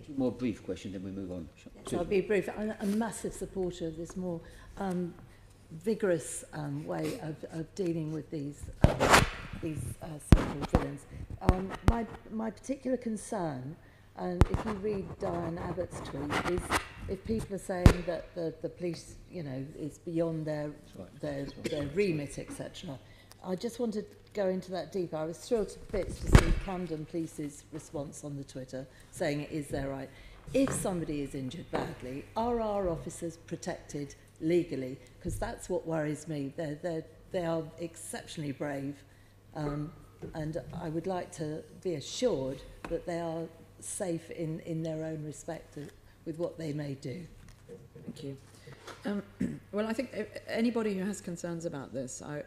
Two more brief question, then we move on. Yes, I'll be brief. I'm a massive supporter of this more vigorous way of dealing with these so-called villains. My particular concern, and if you read Diane Abbott's tweet, is if people are saying that the police, you know, is beyond their remit, etc. I just want to go into that deeper. I was thrilled to bits to see Camden Police's response on the Twitter saying it is their right. If somebody is injured badly, are our officers protected legally? Because that's what worries me. They are exceptionally brave, and I would like to be assured that they are safe in their own respect with what they may do. Thank you. Well, I think anybody who has concerns about this, I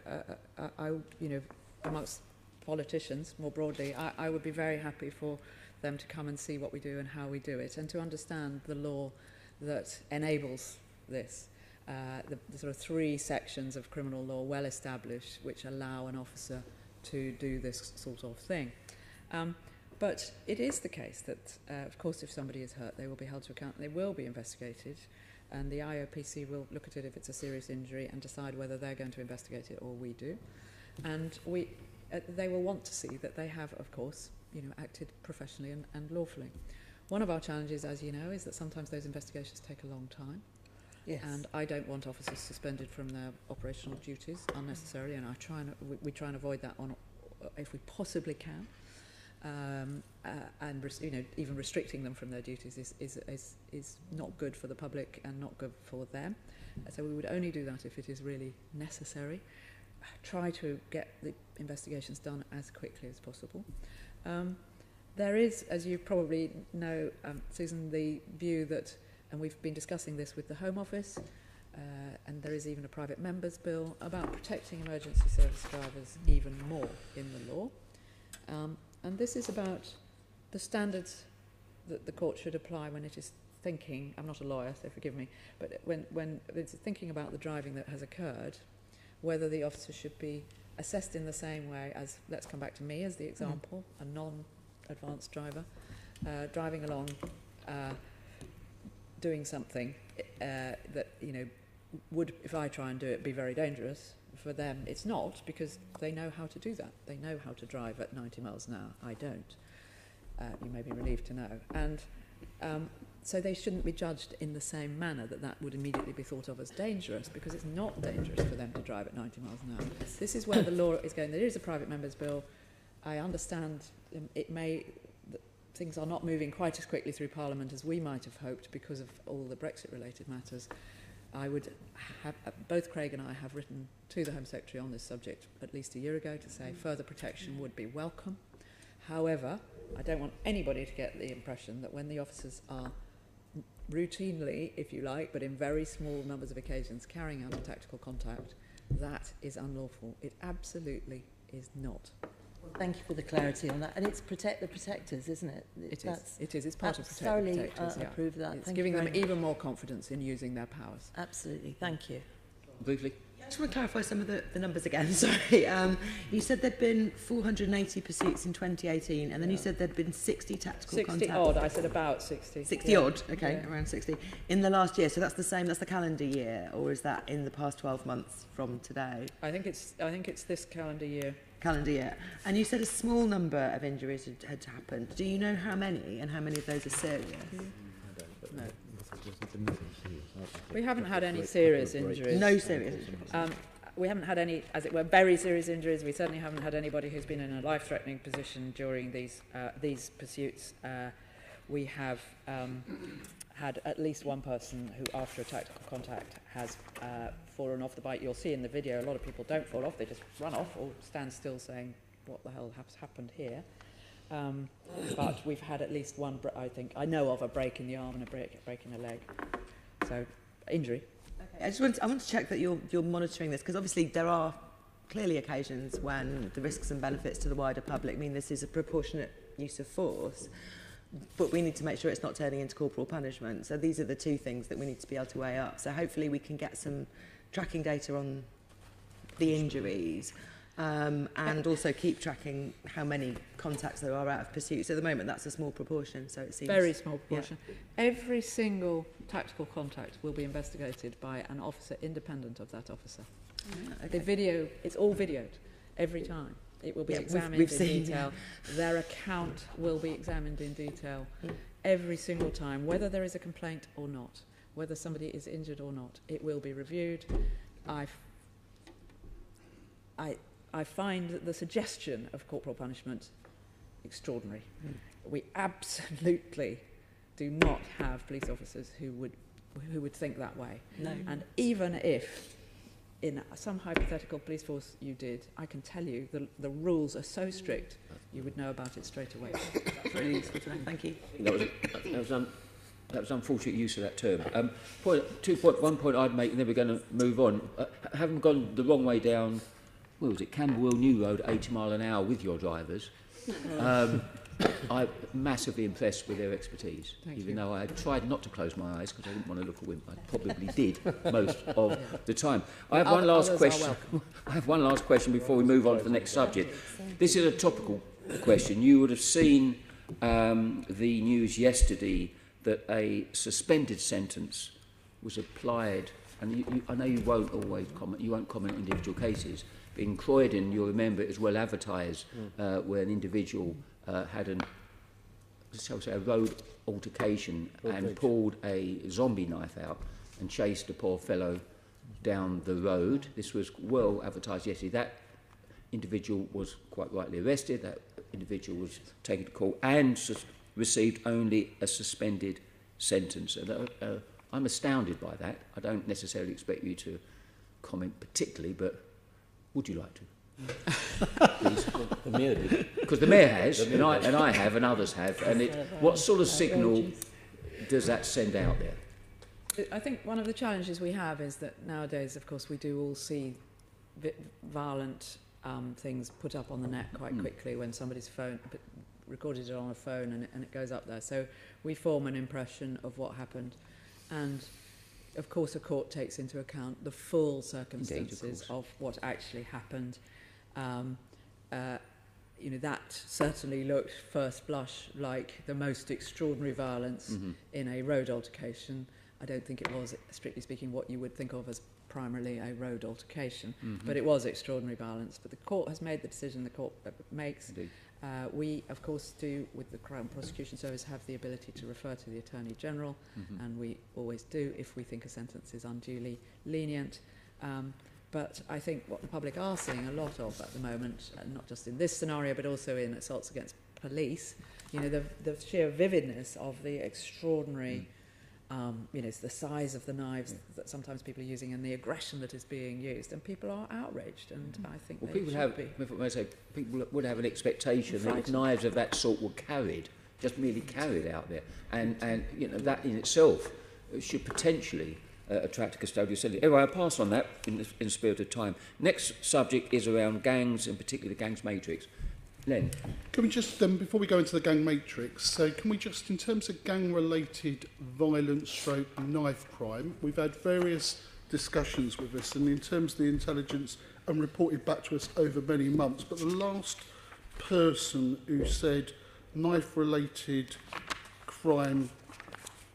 you know, amongst politicians more broadly, I would be very happy for them to come and see what we do and how we do it, and to understand the law that enables this. The sort of 3 sections of criminal law well established which allow an officer to do this sort of thing. But it is the case that, of course, if somebody is hurt, they will be held to account, they will be investigated, and the IOPC will look at it if it's a serious injury and decide whether they're going to investigate it or we do. And they will want to see that they have, of course, you know, acted professionally and lawfully. One of our challenges, as you know, is that sometimes those investigations take a long time. Yes. And I don't want officers suspended from their operational duties unnecessarily, and we try and avoid that if we possibly can. And you know, even restricting them from their duties is not good for the public and not good for them. So we would only do that if it is really necessary. Try to get the investigations done as quickly as possible. There is, as you probably know, Susan, the view that, and we've been discussing this with the Home Office, and there is even a private member's bill about protecting emergency service drivers even more in the law. And this is about the standards that the court should apply when it is thinking, I'm not a lawyer, so forgive me, but when it's thinking about the driving that has occurred, whether the officer should be assessed in the same way as, let's come back to me as the example, a non-advanced driver, driving along, doing something that, you know, would, if I try and do it, be very dangerous. For them, it's not, because they know how to do that. They know how to drive at 90 miles an hour. I don't. You may be relieved to know. And so they shouldn't be judged in the same manner that would immediately be thought of as dangerous, because it's not dangerous for them to drive at 90 miles an hour. This is where the law is going. There is a private member's bill. I understand things are not moving quite as quickly through Parliament as we might have hoped because of all the Brexit-related matters. I would have, both Craig and I have written to the Home Secretary on this subject at least a year ago to say further protection would be welcome. However, I don't want anybody to get the impression that when the officers are routinely, if you like, but in very small numbers of occasions, carrying out a tactical contact, that is unlawful. It absolutely is not. Thank you for the clarity on that. And it's protect the protectors, isn't it? It is. It's part of protect the protectors. Yeah. Approve that. It's giving them even more confidence in using their powers. Absolutely. Thank you. Briefly. I just want to clarify some of the numbers again. Sorry. You said there'd been 480 pursuits in 2018, and then you said there'd been 60 tactical 60 contacts. odd. I said about 60. 60 odd. Okay, around 60 in the last year. So that's the same. That's the calendar year, or is that in the past 12 months from today? I think it's this calendar year. Calendar year. And you said a small number of injuries had happened. Do you know how many, and how many of those are serious? No. We haven't had any serious injuries. No serious injuries. We haven't had any, as it were, very serious injuries. We certainly haven't had anybody who's been in a life-threatening position during these pursuits. We have had at least one person who, after a tactical contact, has fallen off the bike. You'll see in the video a lot of people don't fall off. They just run off or stand still saying, what the hell has happened here? But we've had at least one, I think, I know of a break in the arm and a break in the leg. So, injury. Okay. I want to check that you're monitoring this, because obviously there are clearly occasions when the risks and benefits to the wider public mean this is a proportionate use of force, but we need to make sure it's not turning into corporal punishment. So these are the two things that we need to be able to weigh up. So hopefully we can get some tracking data on the injuries, and also keep tracking how many contacts there are out of pursuit. So at the moment that's a small proportion, so it seems... Very small proportion. Yeah. Every single tactical contact will be investigated by an officer independent of that officer. Okay. The video, it's all videoed every time. It will be examined we've in seen, detail. Yeah. Their account will be examined in detail every single time, whether there is a complaint or not, whether somebody is injured or not. It will be reviewed. I find the suggestion of corporal punishment extraordinary. We absolutely do not have police officers who would think that way. No. And even if in some hypothetical police force you did, I can tell you the rules are so strict you would know about it straight away. That's really useful to know. Thank you. That was unfortunate use of that term. One point I'd make, and then we're going to move on. Having gone the wrong way down, where was it, Camberwell New Road, 80 mile an hour with your drivers, I'm massively impressed with their expertise. Even though I tried not to close my eyes because I didn't want to look a wimp. I probably did most of the time. I have one last question. I have one last question before we move on to the next subject. This is a topical question. You would have seen the news yesterday that a suspended sentence was applied, and I know you won't always comment. You won't comment on individual cases. But in Croydon, you'll remember it was well advertised where an individual had a road altercation and pulled a zombie knife out and chased a poor fellow down the road. This was well advertised yesterday. That individual was quite rightly arrested. That individual was taken to court and received only a suspended sentence. I'm astounded by that. I don't necessarily expect you to comment particularly, but would you like to? The Mayor did. Because the Mayor has, and I have, and others have. And what sort of signal does that send out there? I think one of the challenges we have is that nowadays, of course, we do all see violent things put up on the net quite quickly when somebody's phone recorded it on a phone and it goes up there. So we form an impression of what happened, and of course a court takes into account the full circumstances of what actually happened. You know, that certainly looked first blush like the most extraordinary violence in a road altercation. I don't think it was, strictly speaking, what you would think of as primarily a road altercation, but it was extraordinary violence. But the court has made the decision the court makes. We, of course, do, with the Crown Prosecution Service, have the ability to refer to the Attorney General, and we always do if we think a sentence is unduly lenient. But I think what the public are seeing a lot of at the moment, not just in this scenario, but also in assaults against police, you know, the sheer vividness of the extraordinary, you know, the size of the knives that sometimes people are using and the aggression that is being used, and people are outraged, and I think well, they people should have, be. if I may say, people would have an expectation that if knives of that sort were carried, just merely carried out there, and you know, that in itself should potentially attract a custodial sentence. Anyway, I'll pass on that in the spirit of time. Next subject is around gangs, and particularly the gangs matrix. Len. Can we just, before we go into the gang matrix, so can we just, in terms of gang-related violence stroke knife crime, we've had various discussions with this, and in terms of the intelligence and reported back to us over many months, but the last person who said knife-related crime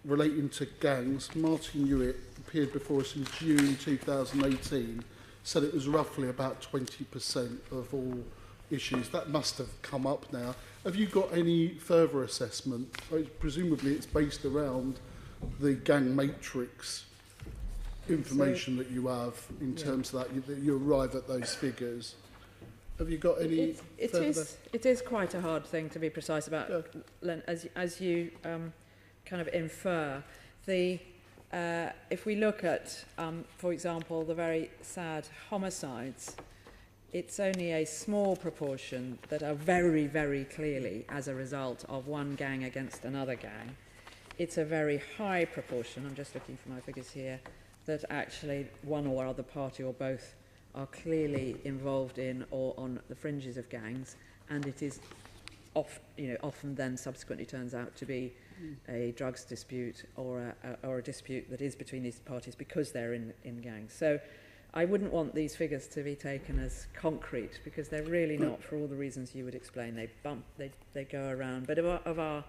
relating to gangs, Martin Hewitt, appeared before us in June 2018, said it was roughly about 20% of all issues. That must have come up now. Have you got any further assessment? Presumably it's based around the gang matrix information that you have in terms of that you arrive at those figures. Have you got any it is quite a hard thing to be precise about, Len, as you kind of infer. If we look at, for example, the very sad homicides, it's only a small proportion that are very, very clearly as a result of one gang against another gang. It's a very high proportion, I'm just looking for my figures here, that actually one or other party or both are clearly involved in or on the fringes of gangs, and it is often then subsequently turns out to be a drugs dispute or a dispute that is between these parties because they're in gangs. So I wouldn't want these figures to be taken as concrete, because they're really not, for all the reasons you would explain. They go around. But of our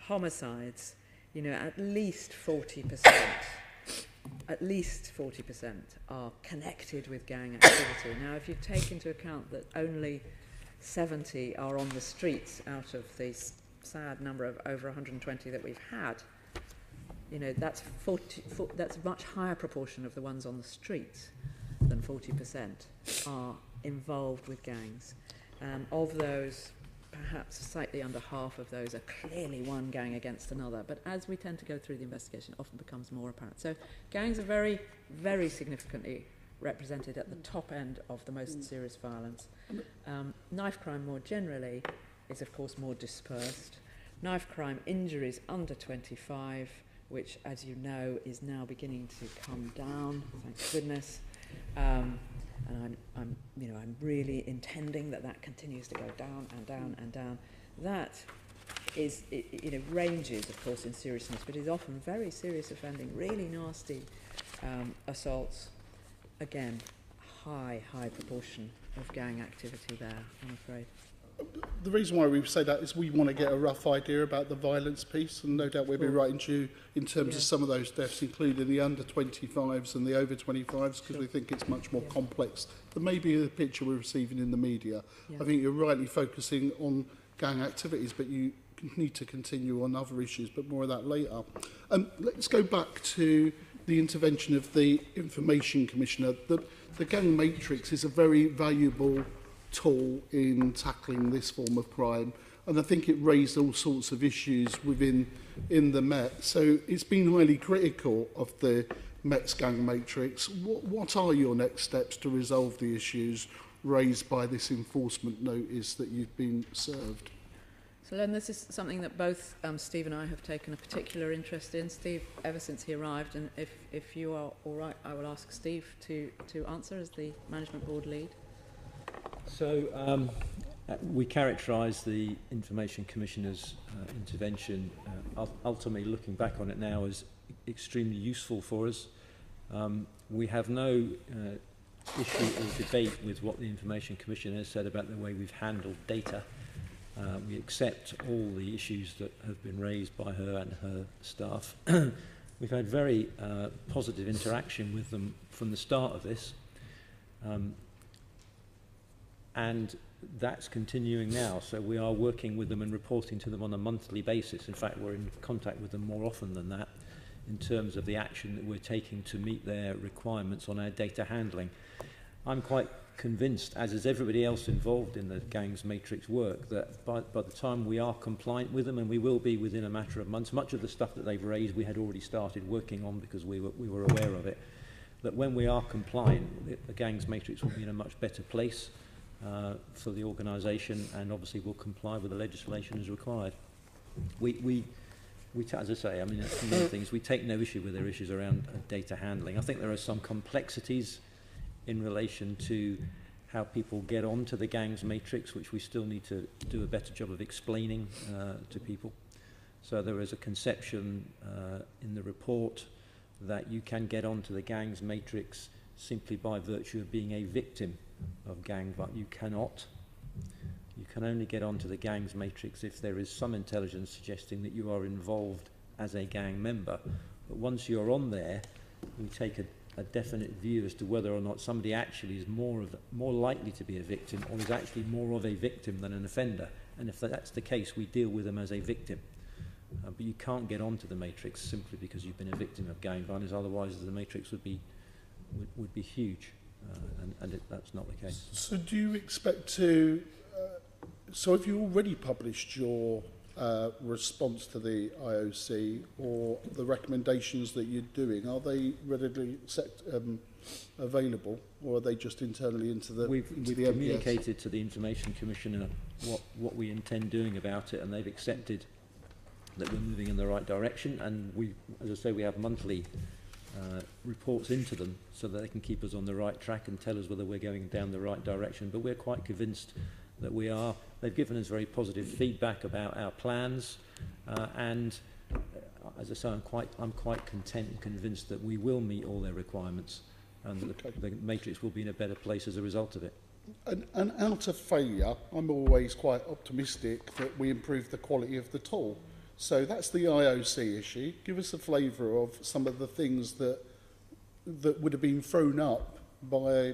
homicides, at least 40%, are connected with gang activity. Now, if you take into account that only 70 are on the streets out of the sad number of over 120 that we've had, that's a much higher proportion of the ones on the streets than 40% are involved with gangs. Of those, perhaps slightly under half of those are clearly one gang against another. But as we tend to go through the investigation, it often becomes more apparent. So gangs are very, very significantly represented at the top end of the most serious violence. Knife crime more generally is, of course, more dispersed. Knife crime injuries under 25, which, as you know, is now beginning to come down, thank goodness. And I'm really intending that continues to go down and down and down. That is, ranges, of course, in seriousness, but is often very serious offending, really nasty assaults. Again, high proportion of gang activity there, I'm afraid. The reason why we say that is we want to get a rough idea about the violence piece, and no doubt we'll be writing to you in terms of some of those deaths, including the under 25s and the over 25s, because we think it's much more complex than maybe the picture we're receiving in the media. I think you're rightly focusing on gang activities, but you need to continue on other issues, but more of that later. Let's go back to the intervention of the Information Commissioner. The gang matrix is a very valuable tool in tackling this form of crime, and I think it raised all sorts of issues in the Met. So it's been highly critical of the Met's gang matrix. What are your next steps to resolve the issues raised by this enforcement notice that you've been served? So Len, this is something that both Steve and I have taken a particular interest in. Steve, ever since he arrived, and if you are all right, I will ask Steve to answer as the Management Board lead. So we characterise the Information Commissioner's intervention, ultimately looking back on it now, as extremely useful for us. We have no issue or debate with what the Information Commissioner has said about the way we've handled data. We accept all the issues that have been raised by her and her staff. We've had very positive interaction with them from the start of this. And that's continuing now. So we are working with them and reporting to them on a monthly basis. In fact, we're in contact with them more often than that in terms of the action that we're taking to meet their requirements on our data handling. I'm quite convinced, as is everybody else involved in the gangs matrix work, that by the time we are compliant with them, and we will be within a matter of months, much of the stuff that they've raised we had already started working on because we were aware of it, that when we are compliant, the gangs matrix will be in a much better place for the organisation, and obviously will comply with the legislation as required. We as I say, I mean, it's one of the things, we take no issue with their issues around data handling. I think there are some complexities in relation to how people get onto the gangs matrix, which we still need to do a better job of explaining to people. So there is a conception in the report that you can get onto the gangs matrix simply by virtue of being a victim of gang violence. You cannot. You can only get onto the gangs matrix if there is some intelligence suggesting that you are involved as a gang member. But once you're on there, we take a definite view as to whether or not somebody actually is more likely to be a victim, or is actually more of a victim than an offender. And if that's the case, we deal with them as a victim. But you can't get onto the matrix simply because you've been a victim of gang violence. Otherwise, the matrix would be huge, and that's not the case. So, do you expect to? So, have you already published your response to the IOC, or the recommendations that you're doing? Are they readily available, or are they just internally into the? We've communicated to the Information Commissioner what we intend doing about it, and they've accepted that we're moving in the right direction. And we, as I say, we have monthly reports into them so that they can keep us on the right track and tell us whether we're going down the right direction. But we're quite convinced that we are. They've given us very positive feedback about our plans, and as I say, I'm quite content and convinced that we will meet all their requirements, and that the matrix will be in a better place as a result of it. And out of failure, I'm always quite optimistic that we improve the quality of the tool. So that's the IOC issue. Give us a flavour of some of the things that would have been thrown up by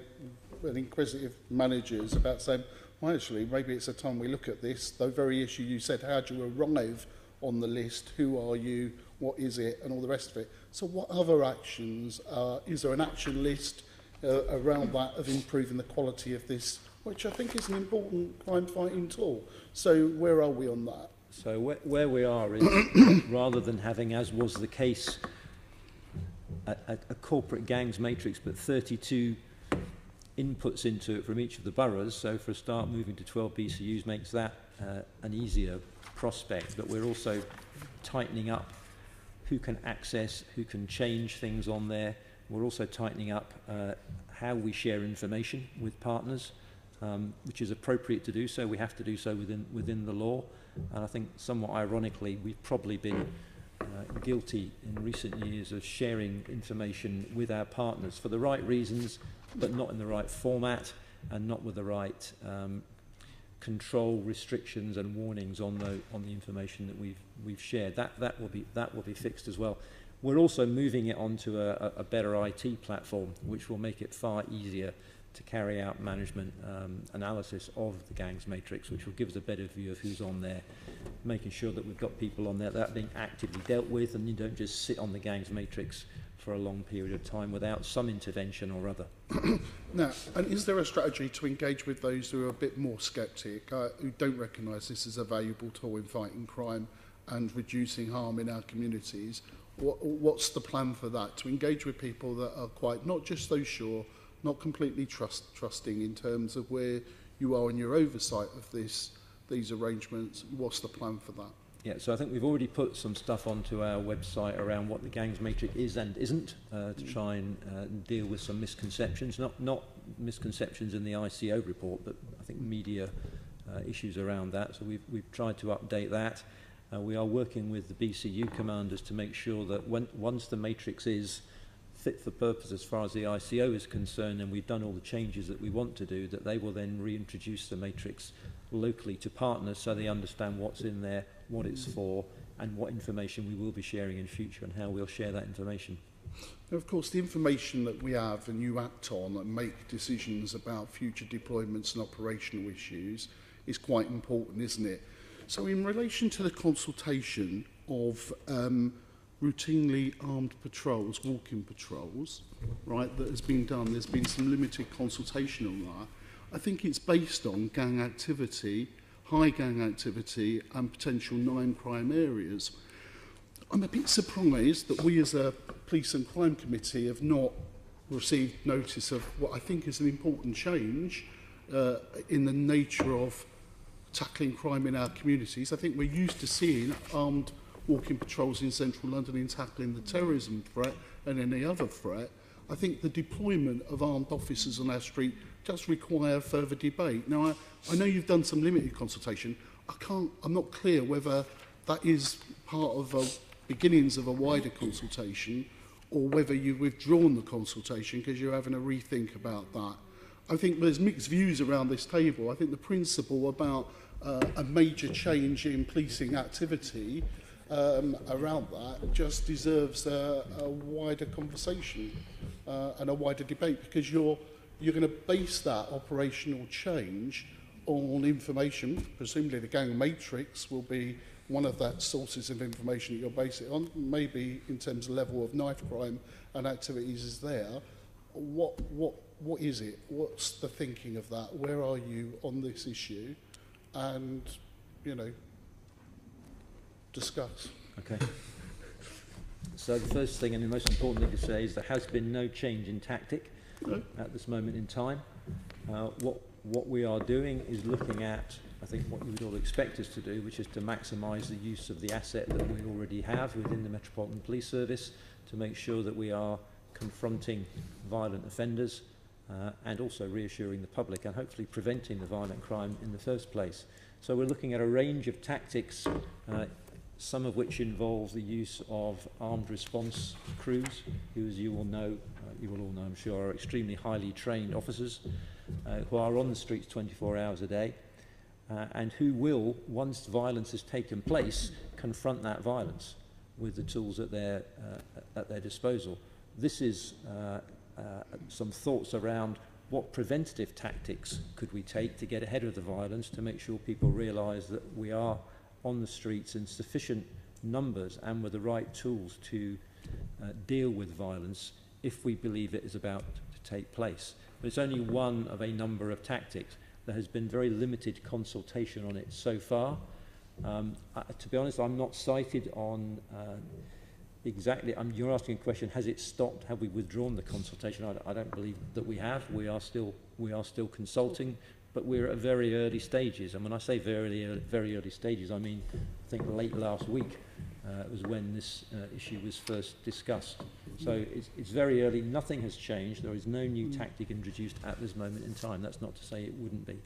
inquisitive managers about saying, well, actually, maybe it's a time we look at this. The very issue you said, how do you arrive on the list? Who are you? What is it? And all the rest of it. So what other actions, is there an action list around that of improving the quality of this, which I think is an important crime-fighting tool? So where are we on that? So where we are is, rather than having, as was the case, a corporate gangs matrix, but 32 inputs into it from each of the boroughs. So for a start, moving to 12 BCUs makes that an easier prospect. But we're also tightening up who can access, who can change things on there. We're also tightening up how we share information with partners, which is appropriate to do so. We have to do so within the law. And I think, somewhat ironically, we've probably been guilty in recent years of sharing information with our partners for the right reasons, but not in the right format, and not with the right control, restrictions, and warnings on the information that we've shared. That will be fixed as well. We're also moving it onto a better IT platform, which will make it far easier to carry out management analysis of the gangs matrix, which will give us a better view of who's on there, making sure that we've got people on there that are being actively dealt with, and you don't just sit on the gangs matrix for a long period of time without some intervention or other. Now, and is there a strategy to engage with those who are a bit more sceptic, who don't recognise this as a valuable tool in fighting crime and reducing harm in our communities? What's the plan for that? To engage with people that are quite, not just those sure, not completely trusting in terms of where you are in your oversight of these arrangements. What's the plan for that? Yeah, so I think we've already put some stuff onto our website around what the gangs matrix is and isn't, to try and deal with some misconceptions, not misconceptions in the ICO report, but I think media issues around that. So we've tried to update that. We are working with the BCU commanders to make sure that once the matrix is fit for purpose as far as the ICO is concerned, and we've done all the changes that we want to do, that they will then reintroduce the matrix locally to partners so they understand what's in there, what it's for, and what information we will be sharing in future and how we'll share that information. Now, of course, the information that we have and you act on and make decisions about future deployments and operational issues is quite important, isn't it? So in relation to the consultation of routinely armed patrols, walking patrols, right, that has been done, there's been some limited consultation on that. I think it's based on gang activity, high gang activity, and potential 9 crime areas. I'm a bit surprised that we as a Police and Crime Committee have not received notice of what I think is an important change in the nature of tackling crime in our communities. I think we're used to seeing armed walking patrols in central London in tackling the terrorism threat and any other threat. I think the deployment of armed officers on our street does require further debate. Now, I know you've done some limited consultation. I'm not clear whether that is part of beginnings of a wider consultation or whether you've withdrawn the consultation because you're having a rethink about that. I think there's mixed views around this table. I think the principle about a major change in policing activity around that just deserves a wider conversation and a wider debate, because you're going to base that operational change on information. Presumably the gang matrix will be one of that sources of information that you'll base it on. Maybe in terms of level of knife crime and activities is there. What is it? What's the thinking of that? Where are you on this issue? And, you know, discuss. Okay. So the first thing and the most important thing to say is there has been no change in tactic at this moment in time. What we are doing is looking at, I think, what you would all expect us to do, which is to maximise the use of the asset that we already have within the Metropolitan Police Service to make sure that we are confronting violent offenders and also reassuring the public and hopefully preventing the violent crime in the first place. So we're looking at a range of tactics, some of which involve the use of armed response crews, who, as you will know, I'm sure, are extremely highly trained officers who are on the streets 24 hours a day and who will, once violence has taken place, confront that violence with the tools at their disposal. This is some thoughts around what preventative tactics could we take to get ahead of the violence, to make sure people realise that we are on the streets in sufficient numbers and with the right tools to deal with violence if we believe it is about to take place. But it's only one of a number of tactics. There has been very limited consultation on it so far. To be honest, I'm not cited on exactly. You're asking a question: has it stopped? Have we withdrawn the consultation? I don't believe that we have. We are still consulting, but we're at very early stages. And when I say very early stages, I mean I think late last week was when this issue was first discussed. So it's very early. Nothing has changed. There is no new tactic introduced at this moment in time. That's not to say it wouldn't be.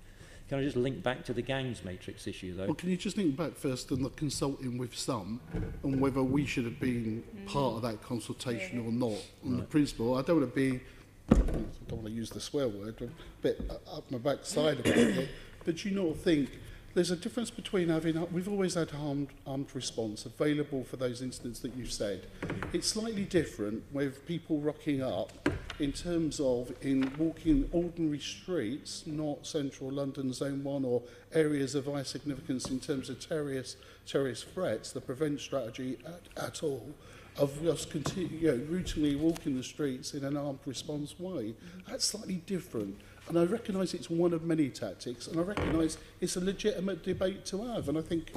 Can I just link back to the gangs matrix issue, though? Well, can you just link back first on the consulting with some and whether we should have been part of that consultation or not on the principle? I don't want to use the swear word, a bit up my backside about it, but do you not think there's a difference between we've always had armed response available for those incidents that you've said. It's slightly different with people rocking up in terms of walking ordinary streets, not central London Zone 1 or areas of high significance in terms of terrorist threats, the prevent strategy at all, of just routinely walking the streets in an armed response way. That's slightly different. And I recognise it's one of many tactics, and I recognise it's a legitimate debate to have. And I think,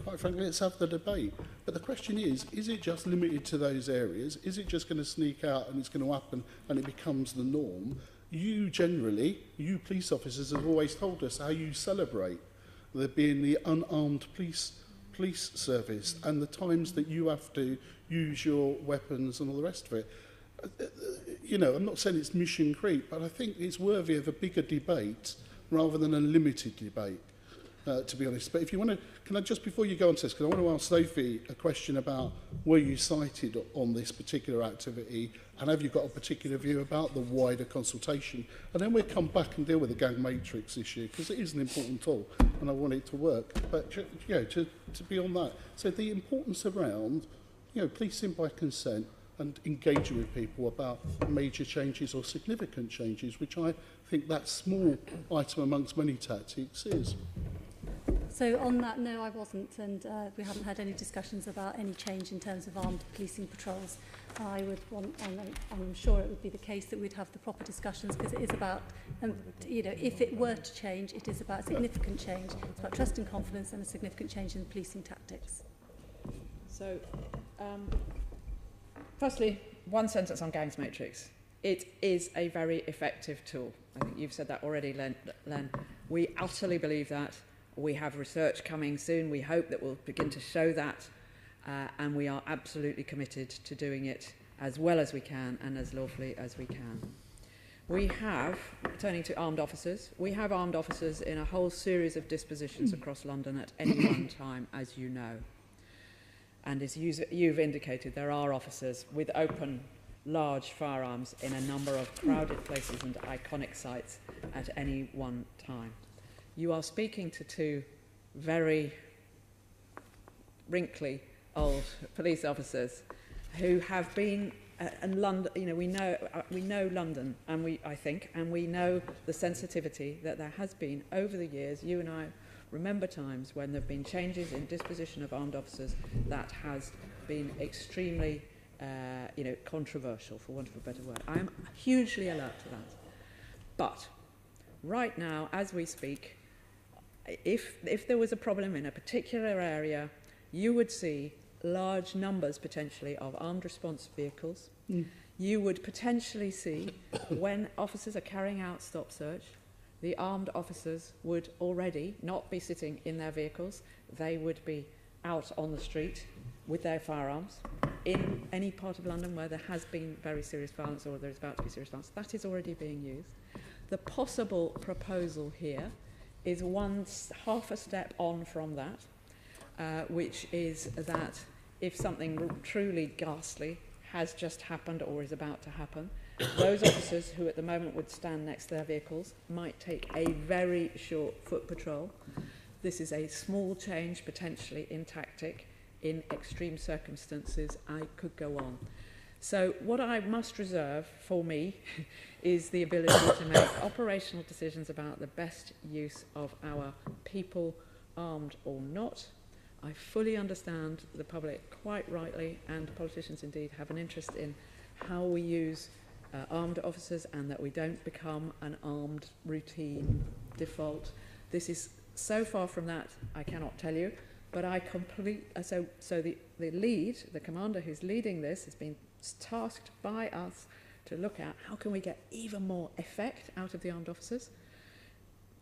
quite frankly, let's have the debate. But the question is it just limited to those areas? Is it just going to sneak out and it's going to happen and it becomes the norm? You police officers have always told us how you celebrate there being the unarmed police service and the times that you have to use your weapons and all the rest of it. I'm not saying it's mission creep, but I think it's worthy of a bigger debate rather than a limited debate, to be honest. But if you want to, can I just, before you go on to this, because I want to ask Sophie a question about were you cited on this particular activity, and have you got a particular view about the wider consultation? And then we'll come back and deal with the gang matrix issue, because it is an important tool, and I want it to work. But, to be on that. So the importance around, policing by consent, and engaging with people about major changes or significant changes, which I think that small item amongst many tactics is. So on that, no, I wasn't, and we haven't had any discussions about any change in terms of armed policing patrols. I would want, and I'm sure it would be the case that we'd have the proper discussions, because it is about, if it were to change, it is about significant change. It's about trust and confidence and a significant change in policing tactics. So, firstly, one sentence on gangs matrix. It is a very effective tool. I think you've said that already, Len. We utterly believe that. We have research coming soon. We hope that we'll begin to show that. And we are absolutely committed to doing it as well as we can and as lawfully as we can. We have, turning to armed officers, we have armed officers in a whole series of dispositions across London at any one time, as you know. And as you've indicated, there are officers with open, large firearms in a number of crowded places and iconic sites at any one time. You are speaking to two very wrinkly old police officers who have been and London, you know, we know London, and we know the sensitivity that there has been over the years. You and I remember times when there have been changes in disposition of armed officers that has been extremely, controversial, for want of a better word. I am hugely alert to that. But right now, as we speak, if there was a problem in a particular area, you would see large numbers potentially of armed response vehicles. You would potentially see when officers are carrying out stop search, the armed officers would already not be sitting in their vehicles. They would be out on the street with their firearms in any part of London where there has been very serious violence or there is about to be serious violence. That is already being used. The possible proposal here is half a step on from that, which is that if something truly ghastly has just happened or is about to happen, those officers who at the moment would stand next to their vehicles might take a very short foot patrol. This is a small change potentially in tactic. In extreme circumstances, I could go on. So what I must reserve for me is the ability to make operational decisions about the best use of our people, armed or not. I fully understand the public quite rightly, and politicians indeed have an interest in how we use armed officers and that we don't become an armed routine default. This is so far from that, I cannot tell you, but so the commander who's leading this has been tasked by us to look at how can we get even more effect out of the armed officers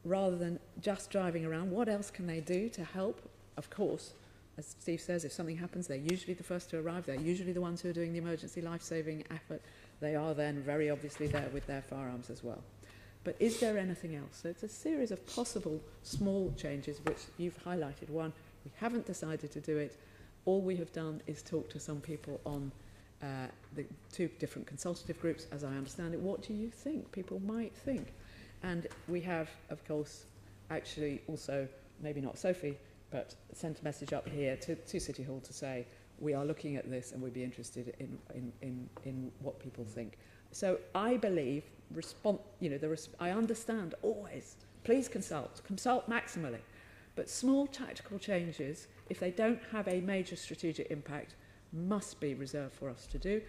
rather than just driving around. What else can they do to help? Of course, as Steve says, if something happens, they're usually the first to arrive. They're usually the ones who are doing the emergency life-saving effort. They are then very obviously there with their firearms as well. But is there anything else? So it's a series of possible small changes, which you've highlighted. One, we haven't decided to do it. All we have done is talk to some people on the two different consultative groups, as I understand it. What do you think people might think? And we have, of course, actually also, maybe not Sophie, but sent a message up here to City Hall to say, we are looking at this and we'd be interested in what people think. So I believe, I understand always, please consult maximally, but small tactical changes, if they don't have a major strategic impact, must be reserved for us to do,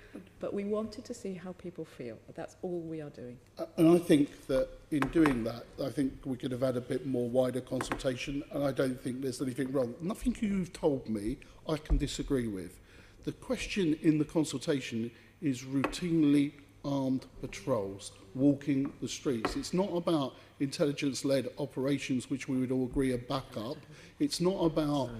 but we wanted to see how people feel. That's all we are doing. And I think that in doing that, I think we could have had a bit more wider consultation, and I don't think there's anything wrong. Nothing you've told me I can disagree with. The question in the consultation is routinely armed patrols walking the streets. It's not about intelligence-led operations, which we would all agree are backup. It's not about,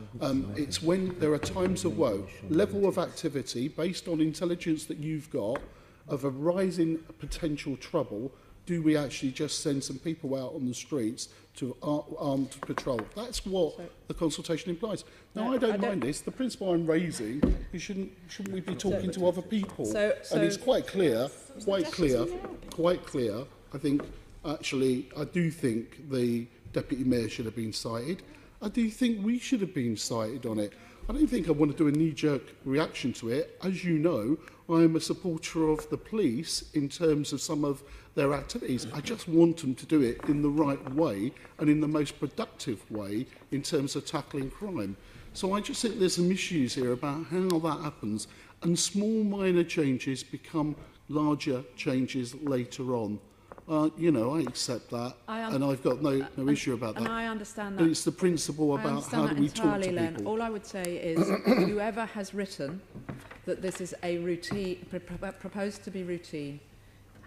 it's when there are times of woe, level of activity based on intelligence that you've got of a rising potential trouble. Do we actually just send some people out on the streets to armed patrol? That's what the consultation implies. Now, I don't mind this. The principle I'm raising is shouldn't we be talking to other people? And it's quite clear. I think, actually, I do think the Deputy Mayor should have been cited. I do think we should have been cited on it. I don't think I want to do a knee-jerk reaction to it. As you know, I am a supporter of the police in terms of some of their activities. I just want them to do it in the right way and in the most productive way in terms of tackling crime. So I just think there's some issues here about how that happens, and small minor changes become larger changes later on. I accept that, and I've got no issue about that. And I understand that. But it's the principle about how do we talk to people. All I would say is whoever has written that this is a routine, proposed to be routine,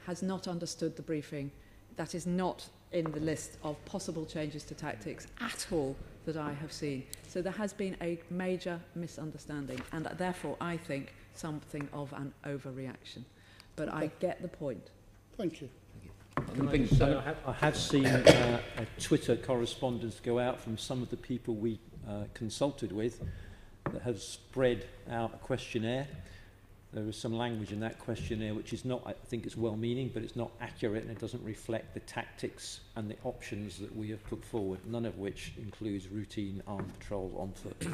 has not understood the briefing. That is not in the list of possible changes to tactics at all that I have seen. So there has been a major misunderstanding, and therefore I think something of an overreaction. But I get the point. Thank you. I have seen a Twitter correspondence go out from some of the people we consulted with that have spread out a questionnaire. There is some language in that questionnaire which is not, I think it's well-meaning, but it's not accurate, and it doesn't reflect the tactics and the options that we have put forward, none of which includes routine armed patrols on foot.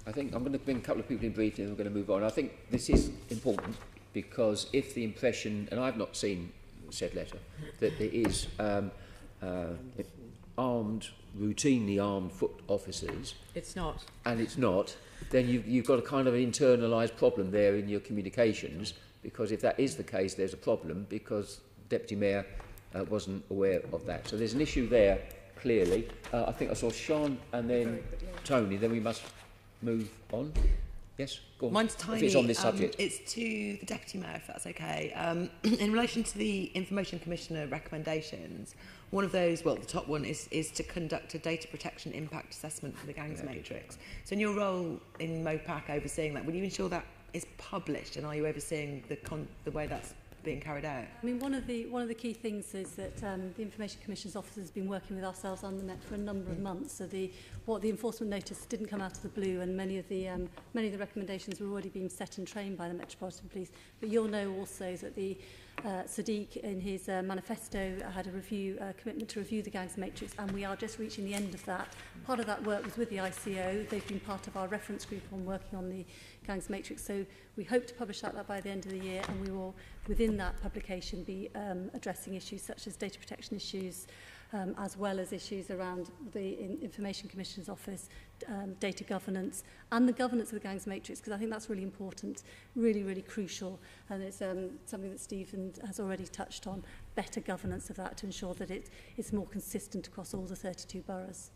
I think I'm going to bring a couple of people in briefly and we're going to move on. I think this is important because if the impression, and I've not seen said letter, that there is routinely armed foot officers. It's not. And it's not, then you've got a kind of an internalised problem there in your communications, because if that is the case, there's a problem, because Deputy Mayor wasn't aware of that. So there's an issue there, clearly. I think I saw Sean and then Tony, then we must move on. Yes, go on. Mine's tiny. If it's on this subject. It's to the Deputy Mayor, if that's okay. In relation to the Information Commissioner recommendations, one of those, well, the top one is to conduct a data protection impact assessment for the gangs matrix. So in your role in MOPAC overseeing that, will you ensure that is published, and are you overseeing the way that's being carried out? I mean, one of the key things is that the Information Commission's Office has been working with ourselves and the Met for a number of months. So the enforcement notice didn't come out of the blue, and many of the recommendations were already being set and trained by the Metropolitan Police. But you'll know also that the Sadiq in his manifesto had a commitment to review the gangs matrix, and we are just reaching the end of that. Part of that work was with the ICO. They've been part of our reference group on working on the gangs matrix, so we hope to publish that by the end of the year, and we will, within that publication, be addressing issues such as data protection issues, as well as issues around the Information Commissioner's Office, data governance, and the governance of the gangs matrix, because I think that's really important, really, really crucial, and it's something that Stephen has already touched on, better governance of that to ensure that it's more consistent across all the 32 boroughs.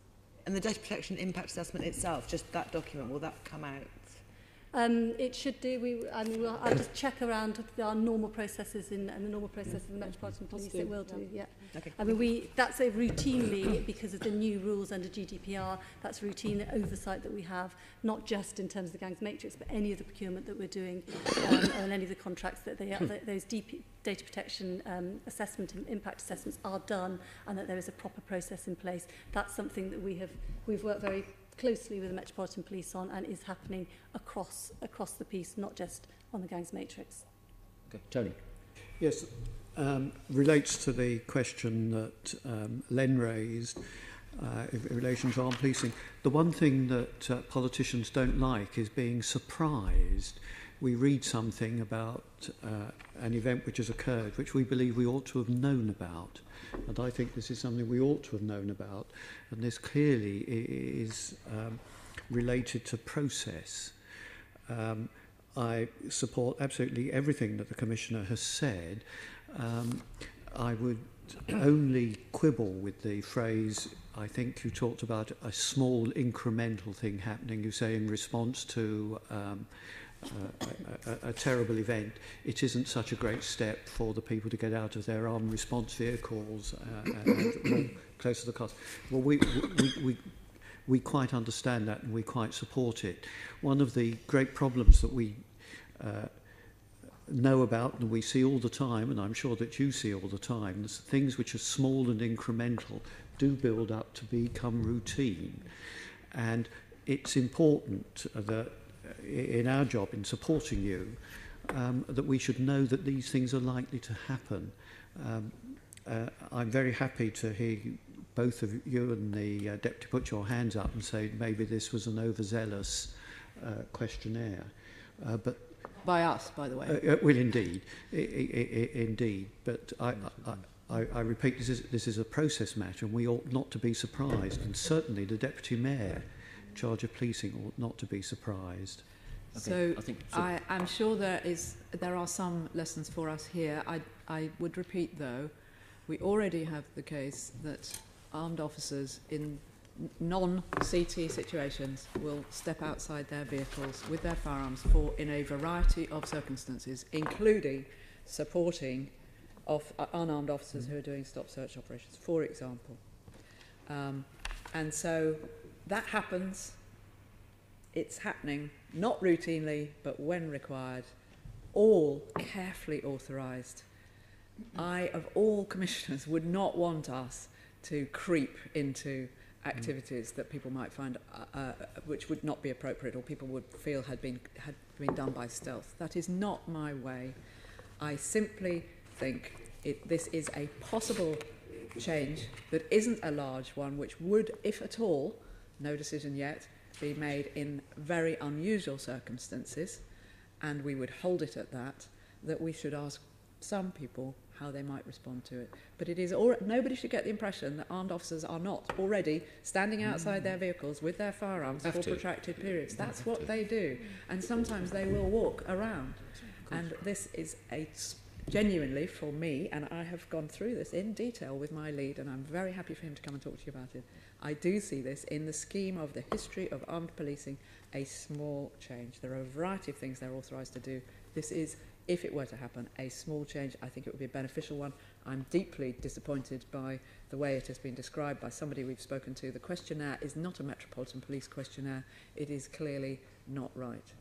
And the data protection impact assessment itself, just that document, will that come out? It should do. I'll just check around our normal processes and the normal processes of the Metropolitan Police. It will do, yeah. Okay. I mean, that's a routinely, because of the new rules under GDPR, that's routine oversight that we have, not just in terms of the gangs matrix, but any of the procurement that we're doing and any of the contracts that those data protection assessment and impact assessments are done, and that there is a proper process in place. That's something that we've worked very closely with the Metropolitan Police on, and is happening across the piece, not just on the gangs matrix. Okay, Tony. Yes, relates to the question that Len raised in relation to armed policing. The one thing that politicians don't like is being surprised. We read something about an event which has occurred, which we believe we ought to have known about. And I think this is something we ought to have known about. And this clearly is related to process. I support absolutely everything that the Commissioner has said. I would only quibble with the phrase, I think you talked about a small incremental thing happening. You say in response to a terrible event, it isn't such a great step for the people to get out of their armed response vehicles and more close to the cost. Well, we quite understand that, and we quite support it. One of the great problems that we know about and we see all the time, and I'm sure that you see all the time, is things which are small and incremental do build up to become routine. And it's important that in our job in supporting you, that we should know that these things are likely to happen. I'm very happy to hear both of you and the Deputy put your hands up and say maybe this was an overzealous questionnaire. But by us, by the way. Well, indeed, indeed. But I repeat, this is a process matter, and we ought not to be surprised. And certainly the Deputy Mayor in charge of policing ought not to be surprised. Okay. So I'm sure there are some lessons for us here. I would repeat, though, we already have the case that armed officers in non-CT situations will step outside their vehicles with their firearms in a variety of circumstances, including supporting unarmed officers who are doing stop search operations, for example. And so that happens. It's happening, not routinely, but when required, all carefully authorised. I, of all commissioners, would not want us to creep into activities that people might find which would not be appropriate or people would feel had been done by stealth. That is not my way. I simply think this is a possible change that isn't a large one, which would, if at all, no decision yet, be made in very unusual circumstances, and we would hold it at that we should ask some people how they might respond to it. But it is nobody should get the impression that armed officers are not already standing outside their vehicles with their firearms for protracted periods. That's what they do. And sometimes they will walk around. And this is genuinely, for me, and I have gone through this in detail with my lead, and I'm very happy for him to come and talk to you about it. I do see this in the scheme of the history of armed policing, a small change. There are a variety of things they're authorised to do. This is, if it were to happen, a small change. I think it would be a beneficial one. I'm deeply disappointed by the way it has been described by somebody we've spoken to. The questionnaire is not a Metropolitan Police questionnaire. It is clearly not right.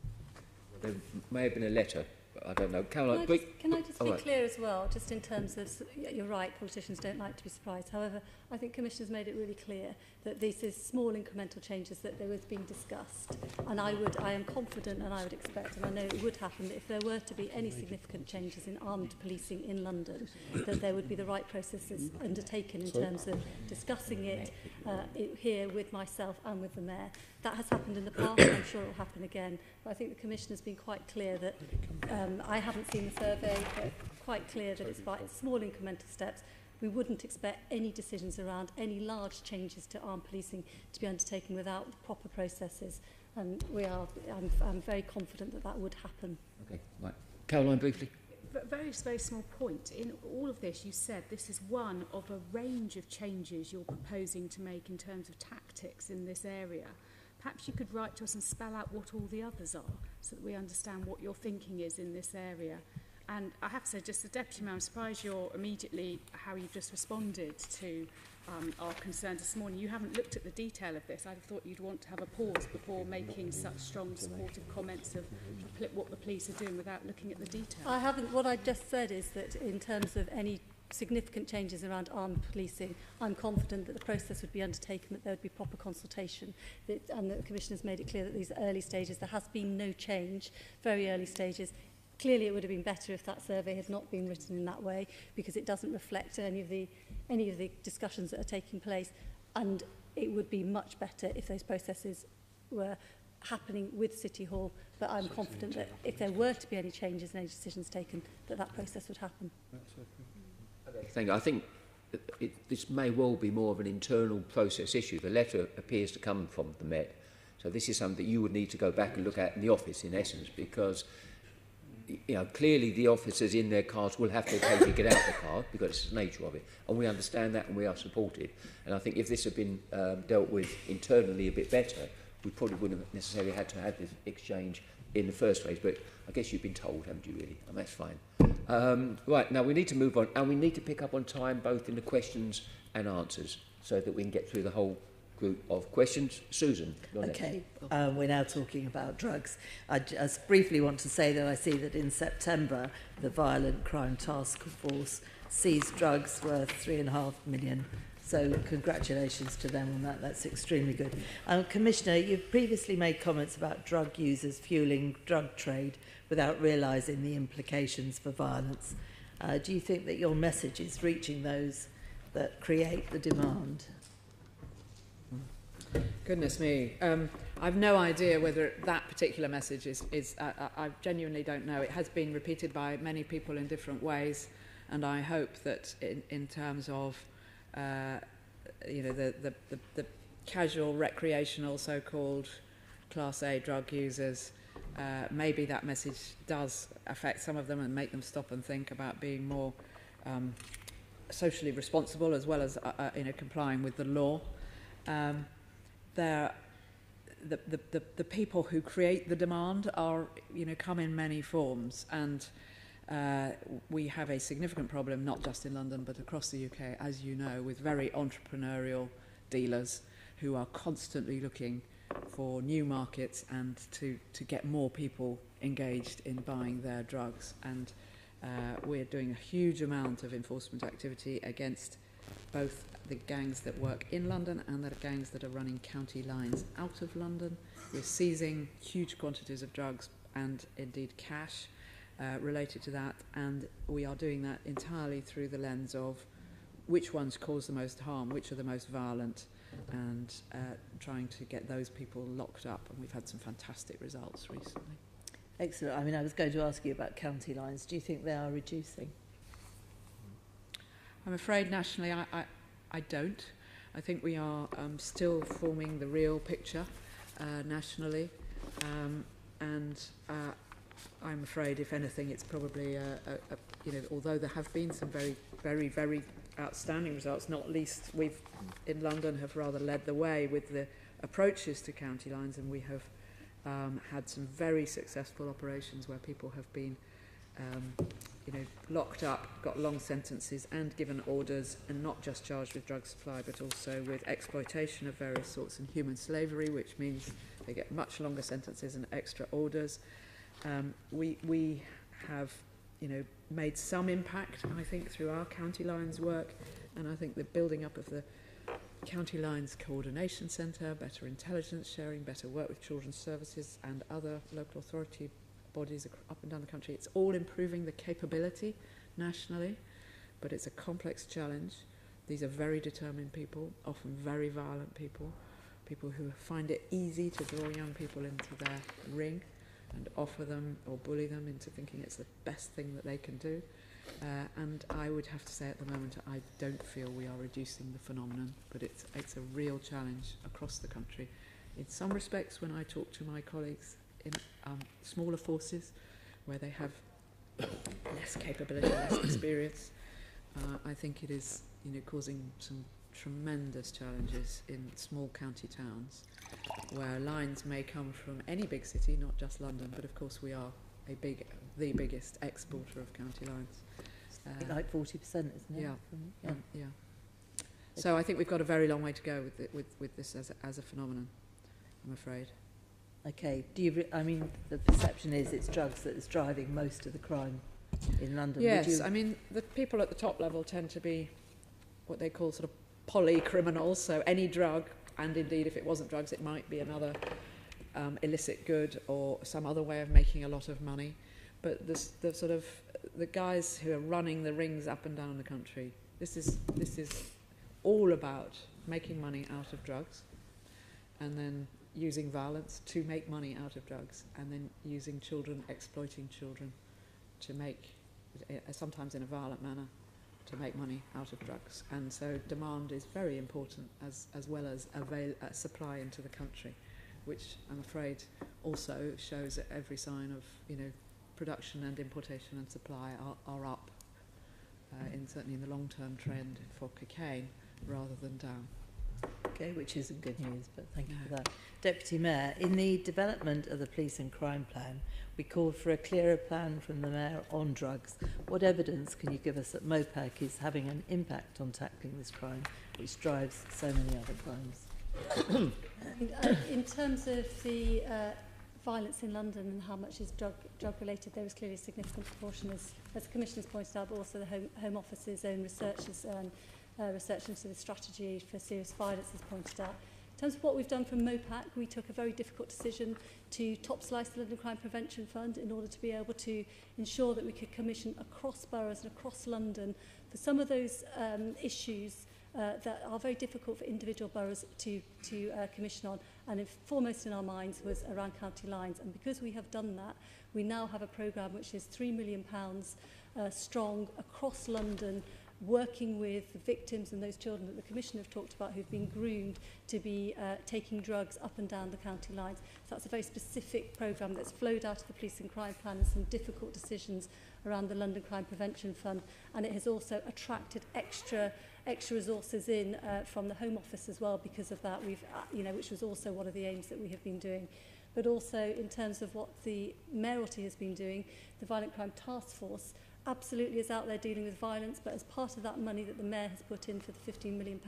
There may have been a letter, but I don't know. Caroline, can I just be clear as well, just in terms of, you're right, politicians don't like to be surprised. However, I think Commissioner's made it really clear that this is small incremental changes that there was being discussed. And I am confident and I would expect, and I know it would happen, that if there were to be any significant changes in armed policing in London, that there would be the right processes undertaken in terms of discussing it here with myself and with the Mayor. That has happened in the past, and I'm sure it will happen again. But I think the Commissioner's been quite clear that, I haven't seen the survey, but quite clear that it's by small incremental steps. We wouldn't expect any decisions around any large changes to armed policing to be undertaken without proper processes. And I'm very confident that that would happen. Okay, right. Caroline, briefly. Very small point. In all of this, you said this is one of a range of changes you're proposing to make in terms of tactics in this area. Perhaps you could write to us and spell out what all the others are so that we understand what your thinking is in this area. And I have to say, just the Deputy Mayor, I'm surprised you're immediately how you've just responded to our concerns this morning. You haven't looked at the detail of this. I'd have thought you'd want to have a pause before making such strong supportive comments of what the police are doing without looking at the detail. I haven't. What I just said is that in terms of any significant changes around armed policing, I'm confident that the process would be undertaken, that there would be proper consultation, and that the Commission has made it clear that these early stages, there has been no change, very early stages. Clearly it would have been better if that survey had not been written in that way, because it doesn't reflect any of the discussions that are taking place, and it would be much better if those processes were happening with City Hall. But I'm confident that if there were to be any changes and any decisions taken, that process would happen. Thank you. I think this may well be more of an internal process issue. The letter appears to come from the Met, so this is something that you would need to go back and look at in the office, in essence, because clearly the officers in their cars will have to occasionally get out of the car because it's the nature of it, and we understand that and we are supported. And I think if this had been dealt with internally a bit better, we probably wouldn't have necessarily had to have this exchange in the first place. But I guess you've been told, haven't you, really? And that's fine. Right, now we need to move on, and we need to pick up on time both in the questions and answers so that we can get through the whole group of questions. Susan. Okay, we're now talking about drugs. I just briefly want to say that I see that in September the Violent Crime Task Force seized drugs worth £3.5 million. So congratulations to them on that. That's extremely good. Commissioner, you've previously made comments about drug users fueling drug trade without realising the implications for violence. Do you think that your message is reaching those that create the demand? Goodness me. I've no idea whether that particular message is I genuinely don't know. It has been repeated by many people in different ways, and I hope that in terms of the casual, recreational, so-called Class A drug users, maybe that message does affect some of them and make them stop and think about being more socially responsible as well as complying with the law. The people who create the demand are, come in many forms, and we have a significant problem, not just in London, but across the UK, as you know, with very entrepreneurial dealers who are constantly looking for new markets and to get more people engaged in buying their drugs. And we're doing a huge amount of enforcement activity against both the gangs that work in London and the gangs that are running county lines out of London. We're seizing huge quantities of drugs and indeed cash related to that, and we are doing that entirely through the lens of which ones cause the most harm, which are the most violent, and trying to get those people locked up. And we've had some fantastic results recently. Excellent. I mean, I was going to ask you about county lines. Do you think they are reducing? I'm afraid nationally I don't. I think we are still forming the real picture nationally, and I'm afraid, if anything, it's probably you know, although there have been some very, very, very outstanding results, not least we've in London have rather led the way with the approaches to county lines, and we have had some very successful operations where people have been you know, locked up, got long sentences and given orders, and not just charged with drug supply but also with exploitation of various sorts and human slavery, which means they get much longer sentences and extra orders. We have, you know, made some impact, I think, through our county lines work, and I think the building up of the County Lines Coordination Centre, better intelligence sharing, better work with children's services and other local authority bodies up and down the country. It's all improving the capability nationally, but it's a complex challenge. These are very determined people, often very violent people, people who find it easy to draw young people into their ring and offer them or bully them into thinking it's the best thing that they can do. And I would have to say at the moment I don't feel we are reducing the phenomenon, but it's a real challenge across the country. In some respects, when I talk to my colleagues in smaller forces where they have less capability, less experience, I think it is, you know, causing some tremendous challenges in small county towns where lines may come from any big city, not just London, but of course we are the biggest exporter of county lines. Like 40%, isn't it? Yeah. Yeah. So I think we've got a very long way to go with this as a phenomenon, I'm afraid. Okay. Do you? I mean, the perception is it's drugs that is driving most of the crime in London. Yes, I mean the people at the top level tend to be what they call sort of poly-criminals. So any drug, and indeed if it wasn't drugs, it might be another illicit good or some other way of making a lot of money. But the sort of the guys who are running the rings up and down the country, this is all about making money out of drugs, and then using violence to make money out of drugs, and then using children, exploiting children to make, sometimes in a violent manner, to make money out of drugs. And so demand is very important as well as supply into the country, which I'm afraid also shows that every sign of, you know, production and importation and supply are up, certainly in the long-term trend for cocaine rather than down. Okay, which isn't good news, but thank you for that. Deputy Mayor, in the development of the police and crime plan, we called for a clearer plan from the Mayor on drugs. What evidence can you give us that MOPAC is having an impact on tackling this crime, which drives so many other crimes? In terms of the violence in London and how much is drug-related, there is clearly a significant proportion, as the Commissioner's pointed out, but also the Home Office's own researchers research into the strategy for serious violence has pointed out. In terms of what we've done from MOPAC, we took a very difficult decision to top-slice the London Crime Prevention Fund in order to be able to ensure that we could commission across boroughs and across London for some of those issues that are very difficult for individual boroughs to commission on, and foremost in our minds was around county lines. And because we have done that, we now have a programme which is £3 million strong across London, working with the victims and those children that the Commissioner have talked about who've been groomed to be taking drugs up and down the county lines. So that's a very specific programme that's flowed out of the Police and Crime Plan and some difficult decisions around the London Crime Prevention Fund, and it has also attracted extra resources in from the Home Office as well because of that, which was also one of the aims that we have been doing. But also in terms of what the Mayoralty has been doing, the Violent Crime Task Force absolutely is out there dealing with violence, but as part of that money that the Mayor has put in for the £15 million,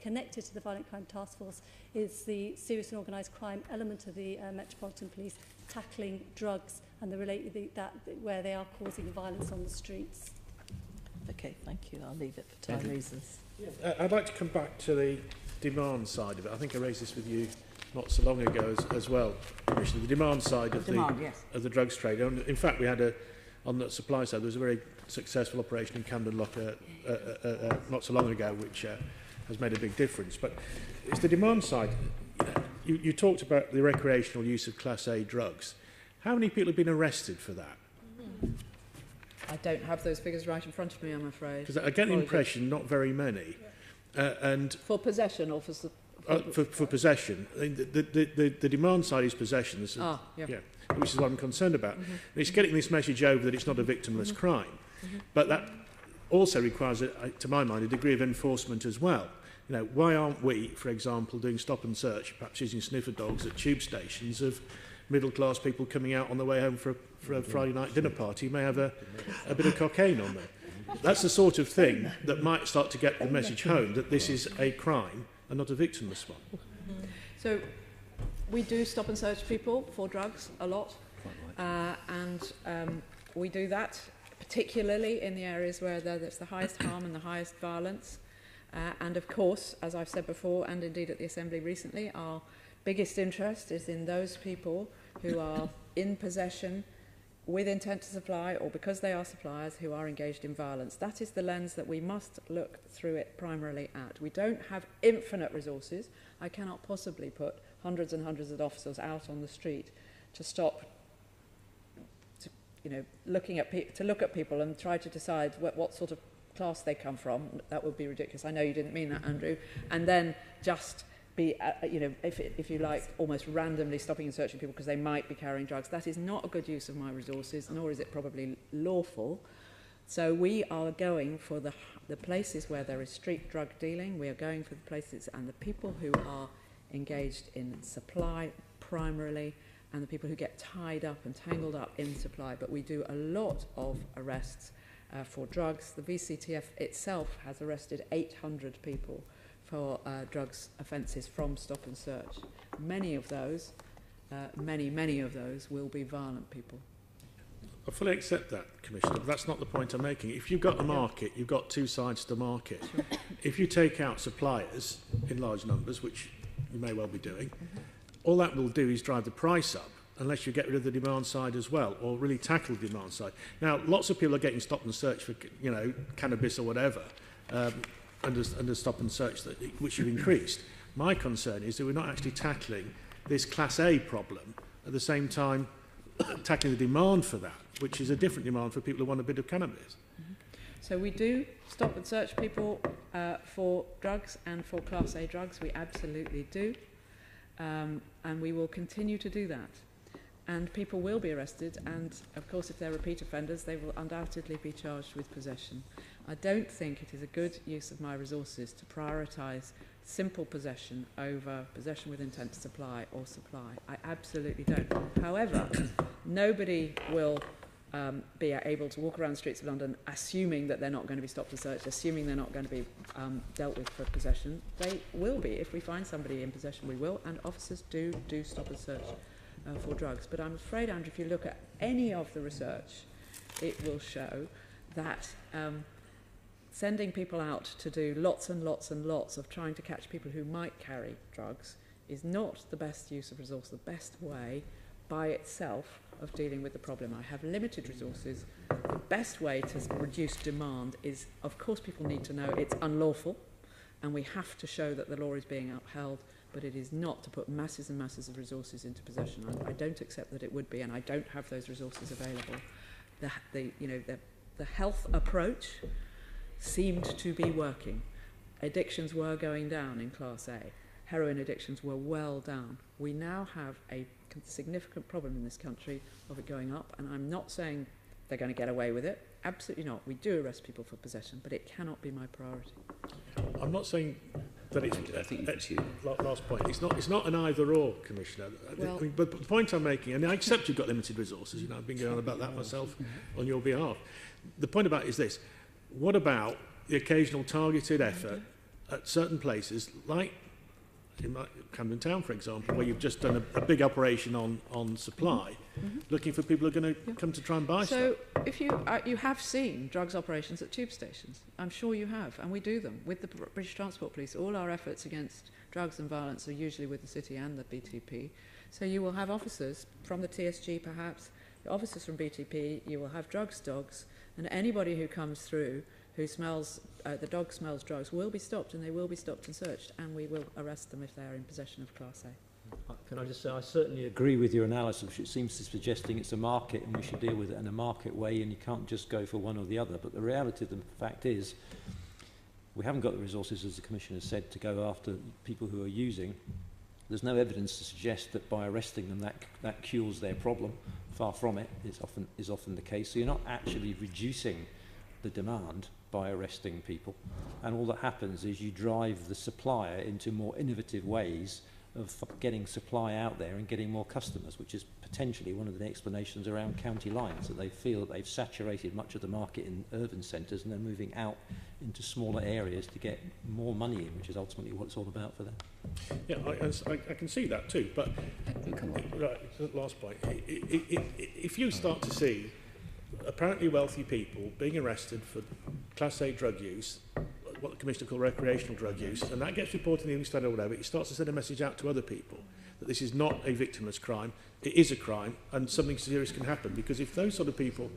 connected to the Violent Crime Task Force is the serious and organised crime element of the Metropolitan Police, tackling drugs and where they are causing violence on the streets. Okay, thank you. I'll leave it for time reasons. I'd like to come back to the demand side of it. I think I raised this with you not so long ago as well, Commissioner. The demand side of the drugs trade. And in fact, we had on the supply side, there was a very successful operation in Camden Lock not so long ago, which has made a big difference. But it's the demand side. You talked about the recreational use of Class A drugs. How many people have been arrested for that? I don't have those figures right in front of me, I'm afraid. Because I get the impression not very many. And for possession or for possession. The demand side is possession. Which is what I'm concerned about. And it's getting this message over that it's not a victimless crime. But that also requires, to my mind, a degree of enforcement as well. You know, why aren't we, for example, doing stop and search, perhaps using sniffer dogs at tube stations of middle-class people coming out on the way home for a Friday night dinner party who may have a bit of cocaine on them? That's the sort of thing that might start to get the message home that this is a crime and not a victimless one. So we do stop and search people for drugs a lot, and we do that particularly in the areas where there's the highest harm and the highest violence. And of course, as I've said before, and indeed at the Assembly recently, our biggest interest is in those people who are in possession with intent to supply or because they are suppliers who are engaged in violence. That is the lens that we must look through it primarily at. We don't have infinite resources. I cannot possibly put hundreds and hundreds of officers out on the street to stop, look at people and try to decide what sort of class they come from. That would be ridiculous. I know you didn't mean that, Andrew. And then just be, if you like, almost randomly stopping and searching people because they might be carrying drugs. That is not a good use of my resources, nor is it probably lawful. So we are going for the places where there is street drug dealing. We are going for the places and the people who are engaged in supply primarily, and the people who get tied up and tangled up in supply. But we do a lot of arrests for drugs. The VCTF itself has arrested 800 people for drugs offences from stop and search. Many of those, many of those will be violent people. I fully accept that, Commissioner, but that's not the point I'm making. If you've got a market, you've got two sides to the market. Sure. If you take out suppliers in large numbers, which you may well be doing, all that will do is drive the price up unless you get rid of the demand side as well, or really tackle the demand side. Now, lots of people are getting stop and search for, cannabis or whatever, under stop and search, which you've increased. My concern is that we're not actually tackling this Class A problem at the same time tackling the demand for that, which is a different demand for people who want a bit of cannabis. So we do stop and search people for drugs and for Class A drugs. We absolutely do. And we will continue to do that. And people will be arrested, and of course if they're repeat offenders they will undoubtedly be charged with possession. I don't think it is a good use of my resources to prioritise simple possession over possession with intent to supply or supply. I absolutely don't. However, nobody will be able to walk around the streets of London assuming that they're not going to be stopped and searched, assuming they're not going to be dealt with for possession. They will be. If we find somebody in possession, we will, and officers do stop and search for drugs. But I'm afraid, Andrew, if you look at any of the research, it will show that sending people out to do lots and lots and lots of trying to catch people who might carry drugs is not the best use of resource, the best way by itself of dealing with the problem. I have limited resources. The best way to reduce demand is, of course, people need to know it's unlawful, and we have to show that the law is being upheld, but it is not to put masses and masses of resources into possession. I don't accept that it would be, and I don't have those resources available. The health approach seemed to be working. Addictions were going down in Class A. Heroin addictions were well down. We now have a significant problem in this country of it going up, and I'm not saying they're going to get away with it. Absolutely not. We do arrest people for possession, but it cannot be my priority. I'm not saying that it's... I think it's you. Last point. It's not an either-or, Commissioner. Well, but the point I'm making, and I accept you've got limited resources, I've been going on about that myself on your behalf. The point about it is this. What about the occasional targeted effort at certain places, like in Camden Town, for example, where you've just done a big operation on supply, looking for people who are going to come to try and buy stuff. So if you have seen drugs operations at tube stations, I'm sure you have, and we do them with the British Transport Police. All our efforts against drugs and violence are usually with the city and the BTP. So you will have officers from the TSG perhaps, officers from BTP, you will have drugs dogs, and anybody who comes through who smells, the dog smells drugs, will be stopped, and they will be stopped and searched, and we will arrest them if they are in possession of Class A. Can I just say, I certainly agree with your analysis, which it seems to be suggesting it's a market and we should deal with it in a market way, and you can't just go for one or the other. But the reality of the fact is, we haven't got the resources, as the Commissioner said, to go after people who are using. There's no evidence to suggest that by arresting them that cures their problem. Far from it, is often the case. So you're not actually reducing the demand by arresting people, and all that happens is you drive the supplier into more innovative ways of getting supply out there and getting more customers, which is potentially one of the explanations around county lines, that they feel that they've saturated much of the market in urban centres and they're moving out into smaller areas to get more money in, which is ultimately what it's all about for them. Yeah, I can see that too, but right, last point. If you start to see apparently wealthy people being arrested for Class A drug use, what the Commissioner called recreational drug use, and that gets reported in the Evening Standard or whatever, it starts to send a message out to other people that this is not a victimless crime, it is a crime, and something serious can happen. Because if those sort of people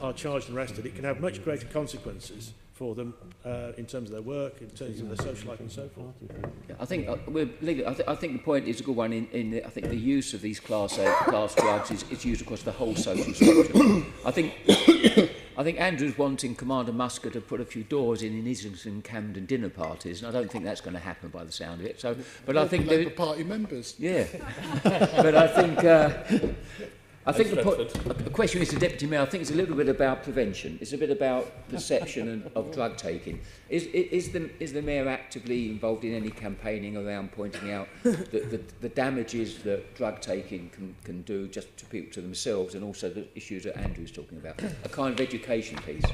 are charged and arrested, it can have much greater consequences for them in terms of their work, in terms of their social life and so forth. Yeah, I think I think the point is a good one. I think the use of these class drugs is used across the whole social structure. I think Andrew's wanting Commander Musker to put a few doors in Islington Camden dinner parties, and I don't think that's going to happen by the sound of it. So, but I think Labour Party members. Yeah, but I think the question is to Deputy Mayor. I think it's a little bit about prevention. It's a bit about perception of drug taking. Is the Mayor actively involved in any campaigning around pointing out the damages that drug taking can do just to people, to themselves, and also the issues that Andrew's talking about? A kind of education piece.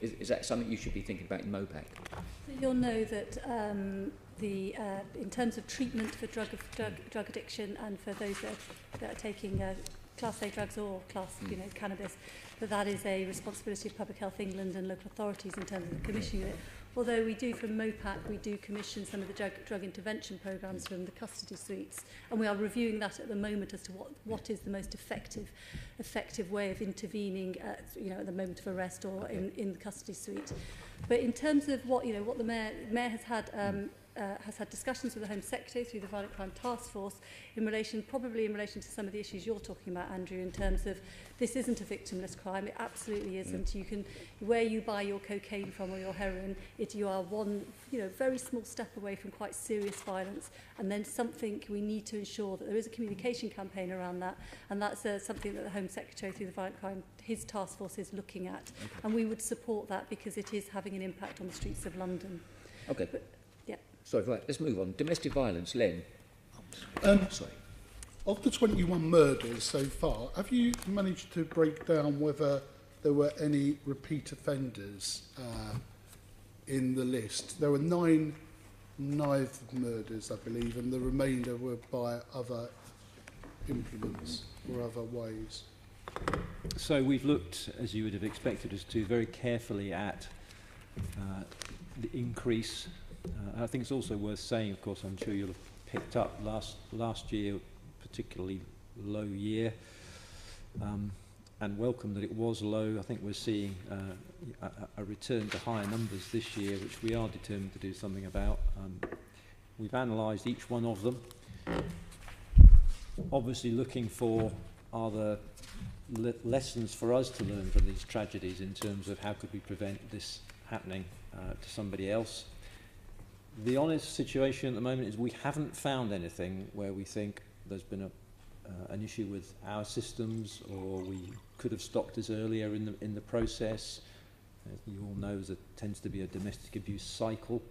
Is that something you should be thinking about in MOPAC? You'll know that in terms of treatment for drug addiction and for those that are taking Class A drugs or cannabis, that is a responsibility of Public Health England and local authorities in terms of commissioning it. Although we do from MOPAC, we do commission some of the drug intervention programmes from the custody suites, and we are reviewing that at the moment as to what is the most effective way of intervening at the moment of arrest or in the custody suite. But in terms of what the Mayor has had discussions with the Home Secretary through the Violent Crime Task Force probably in relation to some of the issues you're talking about, Andrew, in terms of this isn't a victimless crime. It absolutely isn't. You can, where you buy your cocaine from or your heroin, you are one very small step away from quite serious violence, and then something we need to ensure that there is a communication campaign around that, and that's something that the Home Secretary through the Violent Crime, his task force is looking at, and we would support that because it is having an impact on the streets of London. Okay. But, yeah. Sorry, right, let's move on. Domestic violence, Len. Sorry. Of the 21 murders so far, have you managed to break down whether there were any repeat offenders in the list? There were 9 knife murders, I believe, and the remainder were by other implements or other ways. So we've looked, as you would have expected us to, very carefully at the increase. I think it's also worth saying, of course, I'm sure you'll have picked up last year, particularly low year, and welcome that it was low. I think we're seeing a return to higher numbers this year, which we are determined to do something about. We've analysed each one of them, obviously looking for are there lessons for us to learn from these tragedies in terms of how could we prevent this happening to somebody else. The honest situation at the moment is we haven't found anything where we think there's been an issue with our systems, or we could have stopped this earlier in the process. As you all know, there tends to be a domestic abuse cycle.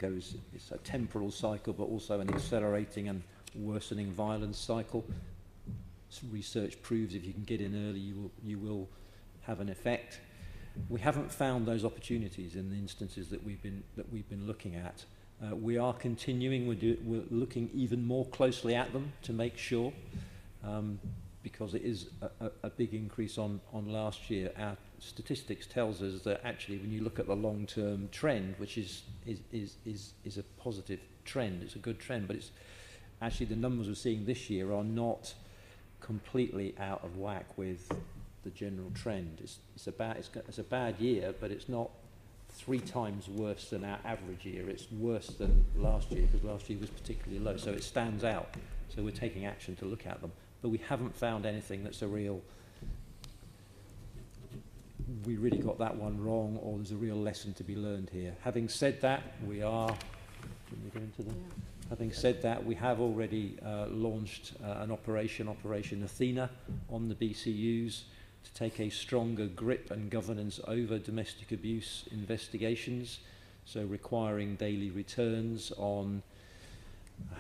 It's a temporal cycle, but also an accelerating and worsening violence cycle. Research proves if you can get in early, you will have an effect. We haven't found those opportunities in the instances that we've been looking at, We are continuing, we're looking even more closely at them to make sure, because it is a big increase on last year. Our statistics tells us that actually when you look at the long-term trend, which is a positive trend, it's a good trend, but it's actually the numbers we're seeing this year are not completely out of whack with the general trend. It's a bad year, but it's not 3 times worse than our average year. It's worse than last year, because last year was particularly low, so it stands out. So we're taking action to look at them, but we haven't found anything that's a real, we really got that one wrong, or there's a real lesson to be learned here. Having said that, we are, can we go into the, having said that, we have already launched an Operation Athena, on the BCUs to take a stronger grip and governance over domestic abuse investigations, so requiring daily returns on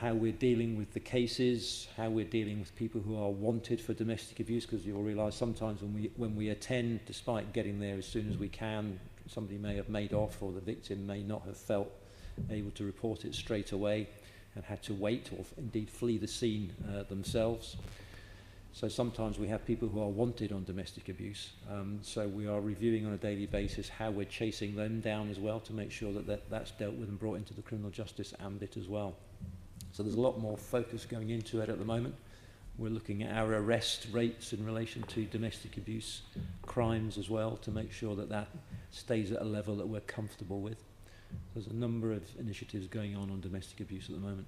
how we're dealing with the cases, how we're dealing with people who are wanted for domestic abuse, because you'll realise sometimes when we attend, despite getting there as soon as we can, somebody may have made off, or the victim may not have felt able to report it straight away and had to wait or indeed flee the scene themselves. So sometimes we have people who are wanted on domestic abuse, so we are reviewing on a daily basis how we're chasing them down as well, to make sure that that's dealt with and brought into the criminal justice ambit as well. So there's a lot more focus going into it at the moment. We're looking at our arrest rates in relation to domestic abuse crimes as well, to make sure that that stays at a level that we're comfortable with. There's a number of initiatives going on domestic abuse at the moment.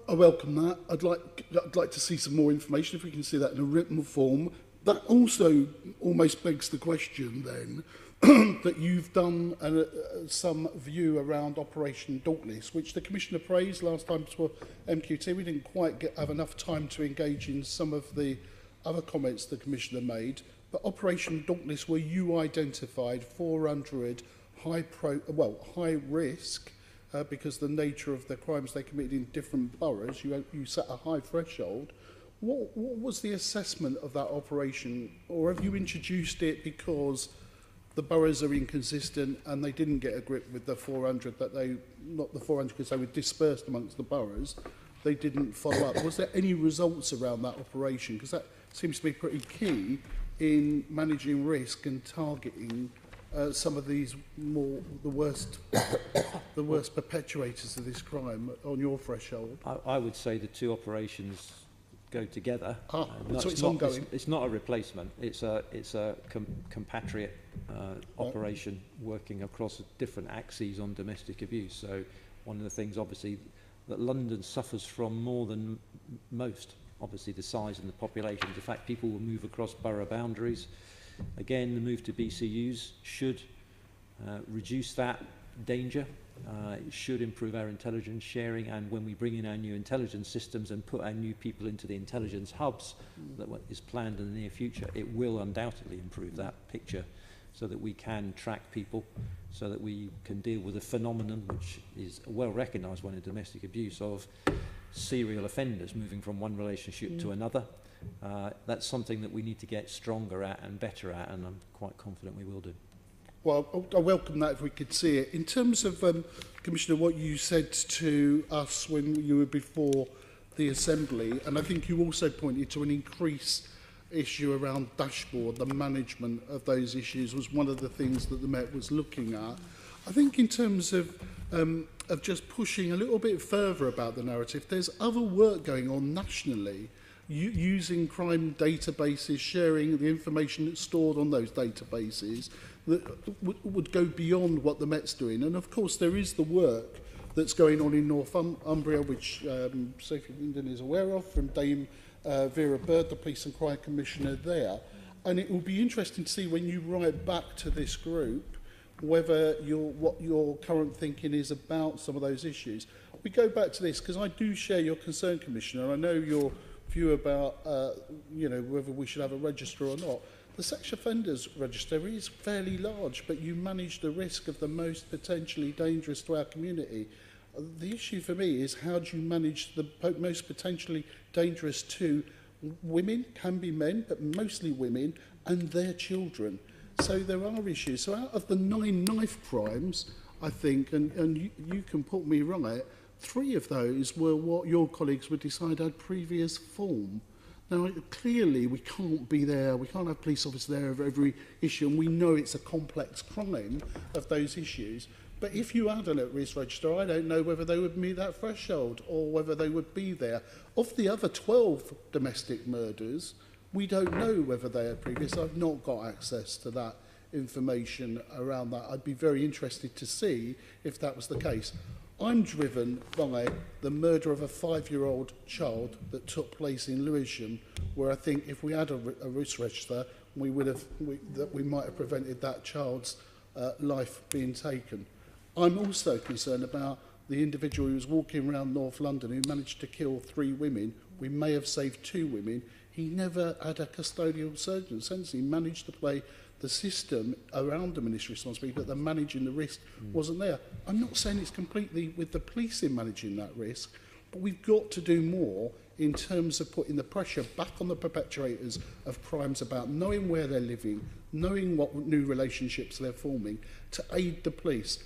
I welcome that. I'd like to see some more information, if we can see that in a written form. That also almost begs the question then that you've done some view around Operation Dauntless, which the Commissioner praised last time for MQT. We didn't quite have enough time to engage in some of the other comments the Commissioner made. But Operation Dauntless, where you identified 400 high risk, because the nature of the crimes they committed in different boroughs, you set a high threshold. What was the assessment of that operation? Or have you introduced it because the boroughs are inconsistent and they didn't get a grip with the 400 not the 400 because they were dispersed amongst the boroughs, they didn't follow up? Was there any results around that operation? Because that seems to be pretty key in managing risk and targeting some of these the worst perpetuators of this crime on your threshold. I would say the two operations go together. So it's ongoing. It's not a replacement. It's a compatriot operation working across different axes on domestic abuse. So one of the things, obviously, that London suffers from more than most, obviously, the size and the population. In fact, people will move across borough boundaries. Again, the move to BCUs should reduce that danger. It should improve our intelligence sharing, and when we bring in our new intelligence systems and put our new people into the intelligence hubs that is planned in the near future, it will undoubtedly improve that picture, so that we can track people, so that we can deal with a phenomenon which is a well recognised one in domestic abuse, of serial offenders moving from one relationship to another. That's something that we need to get stronger at and better at, and I'm quite confident we will do. Well, I welcome that if we could see it. In terms of, Commissioner, what you said to us when you were before the Assembly, and I think you also pointed to an increased issue around dashboard, the management of those issues was one of the things that the Met was looking at. I think in terms of just pushing a little bit further about the narrative, there's other work going on nationally, using crime databases, sharing the information that's stored on those databases that would go beyond what the Met's doing. And of course there is the work that's going on in Northumbria, which Sophie Linden is aware of, from Dame Vera Bird, the Police and Crime Commissioner there. And it will be interesting to see when you write back to this group whether what your current thinking is about some of those issues. We go back to this because I do share your concern, Commissioner. I know your view about whether we should have a register or not. The sex offenders register is fairly large, but you manage the risk of the most potentially dangerous to our community. The issue for me is how do you manage the most potentially dangerous to women, can be men, but mostly women, and their children. So there are issues. So out of the 9 knife crimes, I think, and you can put me right, 3 of those were what your colleagues would decide had previous form. Now, clearly, we can't be there, we can't have police officers there of every issue, and we know it's a complex crime of those issues. But if you had an at-risk register, I don't know whether they would meet that threshold or whether they would be there. Of the other 12 domestic murders, we don't know whether they are previous. I've not got access to that information around that. I'd be very interested to see if that was the case. I'm driven by the murder of a 5-year-old child that took place in Lewisham, where I think if we had a risk register, we might have prevented that child's life being taken. I'm also concerned about the individual who was walking around North London who managed to kill 3 women. We may have saved 2 women. He never had a custodial surgeon. Since he managed to play the system around him in this responsibility, but the managing the risk wasn't there. I'm not saying it's completely with the police in managing that risk, but we've got to do more in terms of putting the pressure back on the perpetrators of crimes about knowing where they're living, knowing what new relationships they're forming, to aid the police.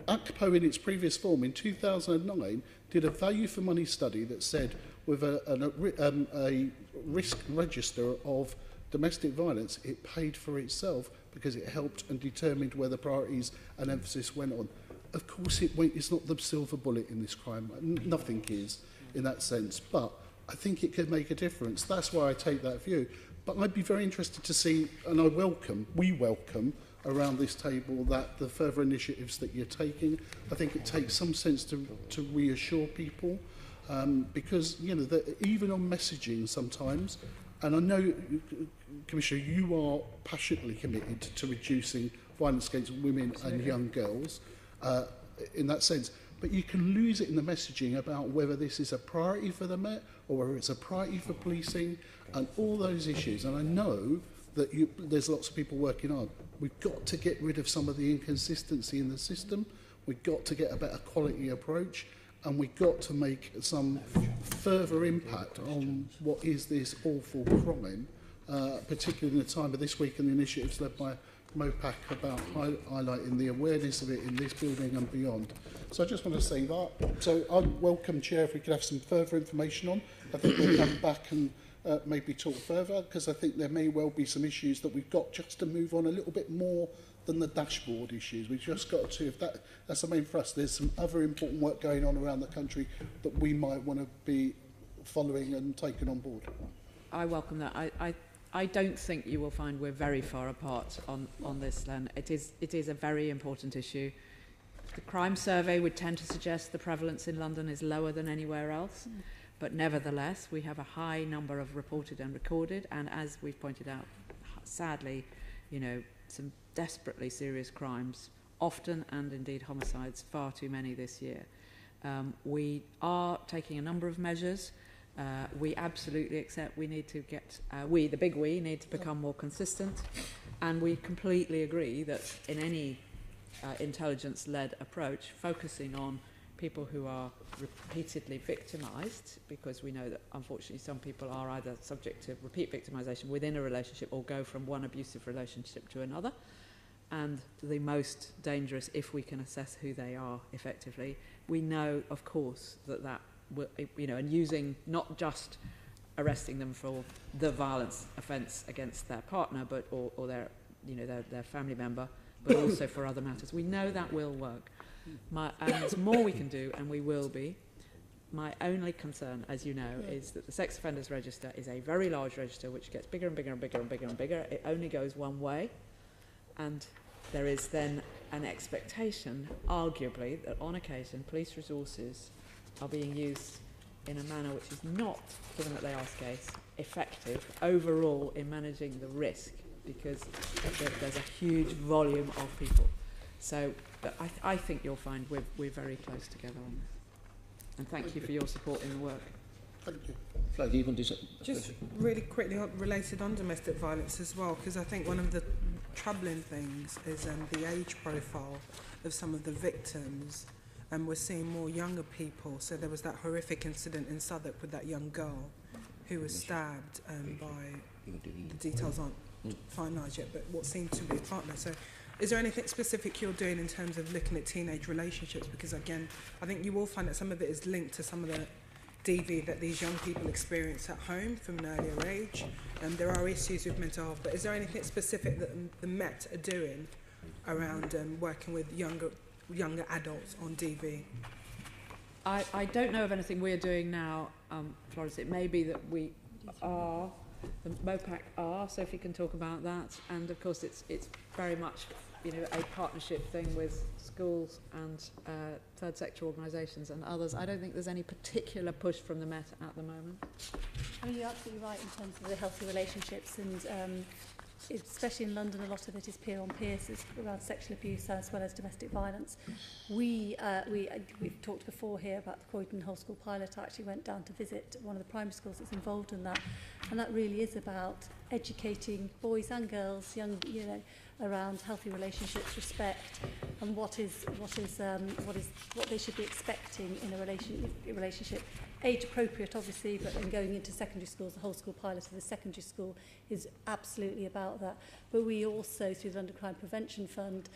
ACPO in its previous form in 2009 did a value for money study that said with a risk register of domestic violence, it paid for itself because it helped and determined where the priorities and emphasis went on. Of course, it's not the silver bullet in this crime. Nothing is in that sense, but I think it could make a difference. That's why I take that view. But I'd be very interested to see, and we welcome around this table that the further initiatives that you're taking. I think it takes some sense to reassure people because, you know, even on messaging sometimes, and I know, Commissioner, you are passionately committed to reducing violence against women and young girls in that sense. But you can lose it in the messaging about whether this is a priority for the Met or whether it's a priority for policing and all those issues. And I know that there's lots of people working on. We've got to get rid of some of the inconsistency in the system. We've got to get a better quality approach. And we've got to make some further impact on what is this awful crime, particularly in the time of this week and the initiatives led by MOPAC about highlighting the awareness of it in this building and beyond. So I just want to say that. So I'd welcome, Chair, if we could have some further information on. I think we'll come back and maybe talk further, because I think there may well be some issues that we've got just to move on a little bit more than the dashboard issues. We've just got to, that's the main thrust. There's some other important work going on around the country that we might want to be following and taking on board. I welcome that. I don't think you will find we're very far apart on this, Len. It is a very important issue. The crime survey would tend to suggest the prevalence in London is lower than anywhere else, but nevertheless we have a high number of reported and recorded, and as we've pointed out, sadly, you know, some desperately serious crimes, often, and indeed homicides, far too many this year. We are taking a number of measures. We absolutely accept we need to get, the big we, need to become more consistent, and we completely agree that in any intelligence-led approach, focusing on people who are repeatedly victimised, because we know that unfortunately some people are either subject to repeat victimisation within a relationship or go from one abusive relationship to another, and the most dangerous, if we can assess who they are effectively. We know, of course, that will, you know, and using not just arresting them for the violence offence against their partner, but or their, you know, their family member, but also for other matters. We know that will work. And there's more we can do, and we will be. My only concern, as you know, is that the Sex Offenders Register is a very large register which gets bigger and bigger and bigger and bigger and bigger. It only goes one way, and there is then an expectation, arguably, that on occasion police resources are being used in a manner which is not, given that they are scarce, effective overall in managing the risk, because there's a huge volume of people. So I think you'll find we're very close together on this. And thank you for your support in the work. Thank you. Flag, even just really quickly related on domestic violence as well, because I think one of the troubling things is the age profile of some of the victims, and we're seeing more younger people. So there was that horrific incident in Southwark with that young girl who was stabbed by, the details aren't finalised yet, but what seemed to be a partner. So Is there anything specific you're doing in terms of looking at teenage relationships? Because again, I think you will find that some of it is linked to some of the DV that these young people experience at home from an earlier age. There are issues with mental health, but is there anything specific that the Met are doing around working with younger adults on DV? I don't know of anything we're doing now, Florence. It may be that we are, the MOPAC are, Sophie can talk about that, and of course it's very much, you know, a partnership thing with schools and third sector organisations and others. I don't think there's any particular push from the Met at the moment. I mean, you're absolutely right in terms of the healthy relationships, and especially in London, a lot of it is peer-on-peer, so it's around sexual abuse as well as domestic violence. We've talked before here about the Croydon Whole School Pilot. I actually went down to visit one of the primary schools that's involved in that, and that really is about educating boys and girls, young, you know, around healthy relationships, respect, and what they should be expecting in a relationship. Age appropriate, obviously, but then going into secondary schools, the whole school pilot of the secondary school is absolutely about that. But we also, through the London Crime Prevention Fund,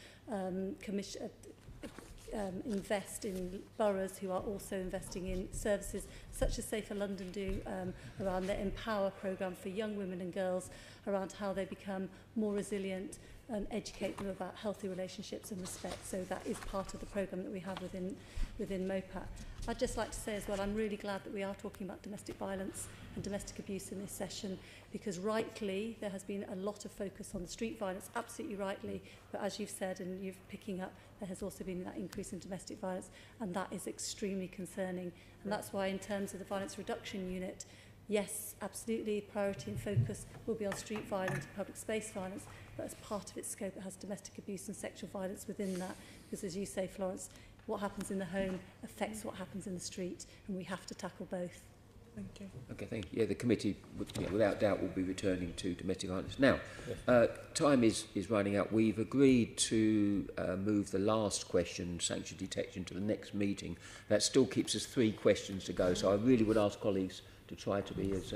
invest in boroughs who are also investing in services such as Safer London do around their Empower programme for young women and girls, around how they become more resilient and educate them about healthy relationships and respect. So that is part of the programme that we have within MOPAC. I'd just like to say as well, I'm really glad that we are talking about domestic violence and domestic abuse in this session, because rightly there has been a lot of focus on the street violence, absolutely rightly, but as you've said and you're picking up, there has also been that increase in domestic violence, and that is extremely concerning. And that's why in terms of the violence reduction unit, yes, absolutely, priority and focus will be on street violence and public space violence, but as part of its scope it has domestic abuse and sexual violence within that, because as you say, Florence, what happens in the home affects what happens in the street, and we have to tackle both. Thank you. Okay, thank you. Yeah, the committee, without doubt, will be returning to domestic violence. Now, time is running out. We've agreed to move the last question, sanction detection, to the next meeting. That still keeps us 3 questions to go, so I really would ask colleagues to try to be as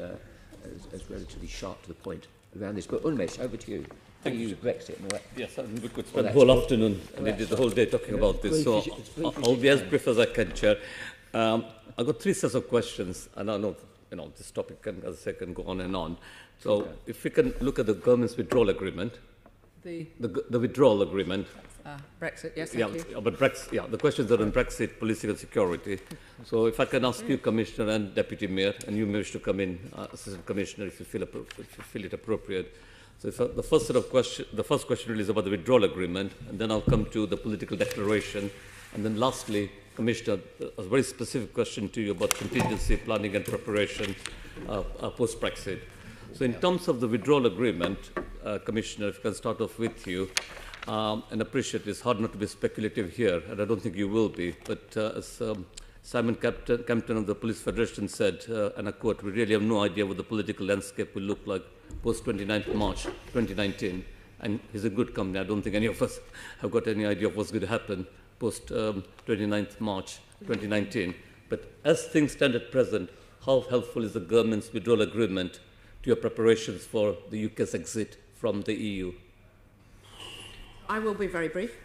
relatively sharp to the point around this. But Unmesh, over to you. Thank you. Brexit and all that. Yes, we could spend the whole afternoon and we did the whole day talking about this. So I'll be as brief as I can, Chair. I've got 3 sets of questions, and I know, you know, this topic can, as I say, can go on and on. So if we can look at the government's withdrawal agreement, the withdrawal agreement. Brexit, yes, thank you. But Brexit, yeah, the questions are on Brexit, policing and security. So if I can ask you, Commissioner and Deputy Mayor, and you may wish to come in, Assistant Commissioner, if you feel it appropriate. So if the first question really is about the withdrawal agreement, and then I'll come to the political declaration, and then lastly, Commissioner, a very specific question to you about contingency planning and preparation post-Brexit. So in terms of the withdrawal agreement, Commissioner, if I can start off with you, and appreciate it's hard not to be speculative here, and I don't think you will be, but as Simon Campton of the Police Federation said, and I quote, "We really have no idea what the political landscape will look like post 29th March 2019. And he's a good company. I don't think any of us have got any idea of what's going to happen post 29th March 2019. But as things stand at present, how helpful is the government's withdrawal agreement to your preparations for the UK's exit from the EU? I will be very brief.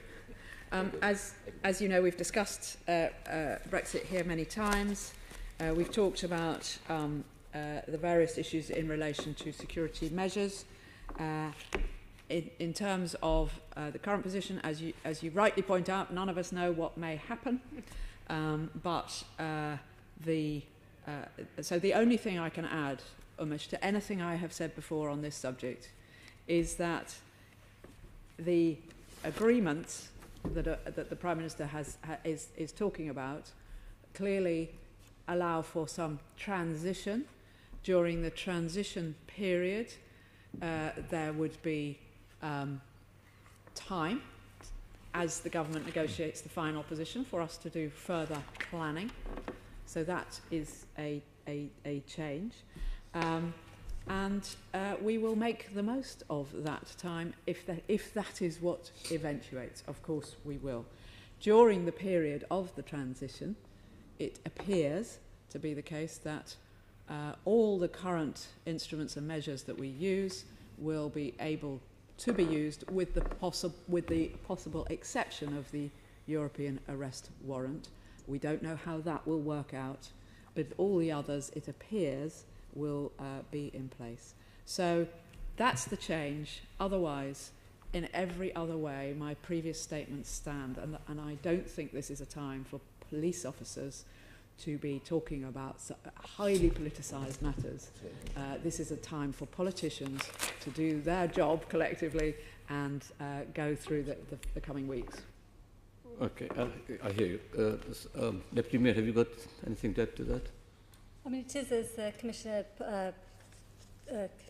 As you know, we've discussed Brexit here many times. We've talked about the various issues in relation to security measures. In terms of the current position, as you rightly point out, none of us know what may happen. So the only thing I can add, Umesh, to anything I have said before on this subject is that the agreements that the Prime Minister is talking about clearly allow for some transition. During the transition period, there would be time as the government negotiates the final position for us to do further planning. So that is a change. And we will make the most of that time if that is what eventuates. Of course we will. During the period of the transition, it appears to be the case that all the current instruments and measures that we use will be able to be used with the possible exception of the European arrest warrant. We don't know how that will work out, but all the others, it appears, will be in place. So that's the change. Otherwise, in every other way, my previous statements stand, and I don't think this is a time for police officers to be talking about highly politicised matters. This is a time for politicians to do their job collectively and go through the coming weeks. Okay, I hear you. Deputy Mayor, have you got anything to add to that? I mean, it is, as Commissioner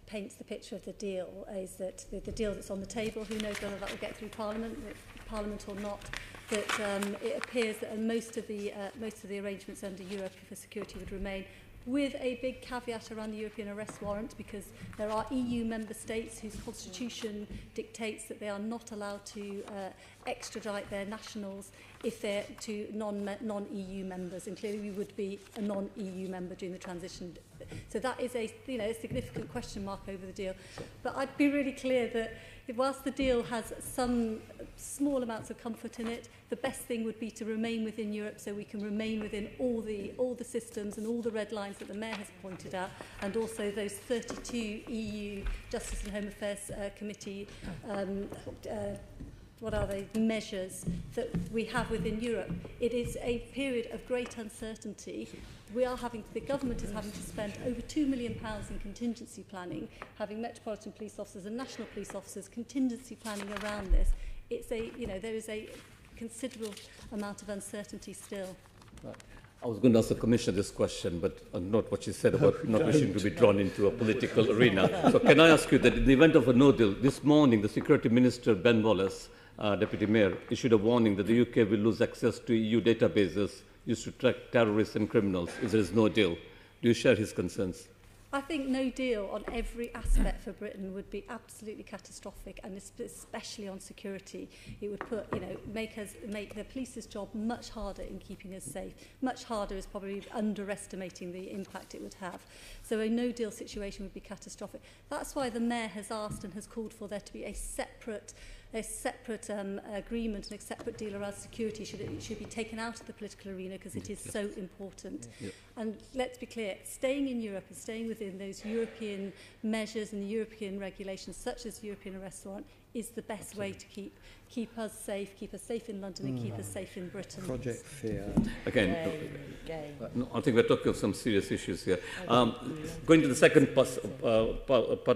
paints the picture of the deal, is that the deal that's on the table, who knows whether that will get through Parliament or not, that it appears that most of the arrangements under Europe for security would remain, with a big caveat around the European arrest warrant, because there are EU member states whose constitution dictates that they are not allowed to extradite their nationals if they're to non-EU members, and clearly we would be a non-EU member during the transition. So that is a significant question mark over the deal. But I'd be really clear that whilst the deal has some small amounts of comfort in it, the best thing would be to remain within Europe, so we can remain within all the systems and all the red lines that the Mayor has pointed out, and also those 32 EU Justice and Home Affairs Committee measures that we have within Europe. It is a period of great uncertainty. The government is having to spend over £2 million in contingency planning, having Metropolitan police officers and national police officers contingency planning around this. There is a considerable amount of uncertainty still. Right. I was going to ask the Commissioner this question, but not what she said about not wishing to be drawn into a political arena. So can I ask you that in the event of a no deal, this morning the Security Minister, Ben Wallace, Deputy Mayor, issued a warning that the UK will lose access to EU databases used to track terrorists and criminals if there is no deal. Do you share his concerns? I think no deal on every aspect for Britain would be absolutely catastrophic, and especially on security. It would make the police's job much harder in keeping us safe. Much harder is probably underestimating the impact it would have. So a no deal situation would be catastrophic. That's why the Mayor has asked and has called for there to be a separate agreement and a separate deal around security. It should be taken out of the political arena, because it is so important. Yep. And let's be clear, staying in Europe and staying within those European measures and the European regulations, such as the European arrest warrant, is the best way to keep us safe in London and keep us safe in Britain. Project Fear. Again, no, I think we're talking of some serious issues here. Going to the second part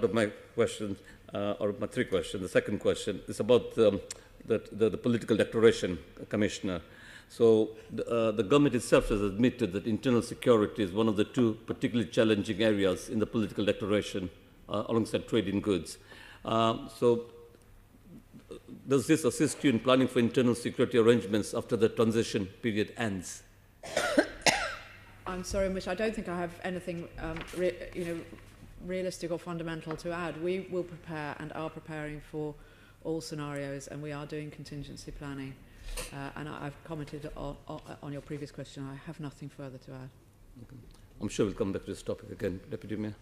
of my question, or my three questions. The second question is about the political declaration, Commissioner. So the government itself has admitted that internal security is one of the two particularly challenging areas in the political declaration, alongside trade in goods. So does this assist you in planning for internal security arrangements after the transition period ends? I'm sorry, Mitch, I don't think I have anything realistic or fundamental to add. We will prepare and are preparing for all scenarios, and we are doing contingency planning. And I've commented on your previous question. I have nothing further to add. Okay. I'm sure we'll come back to this topic again, Deputy Mayor.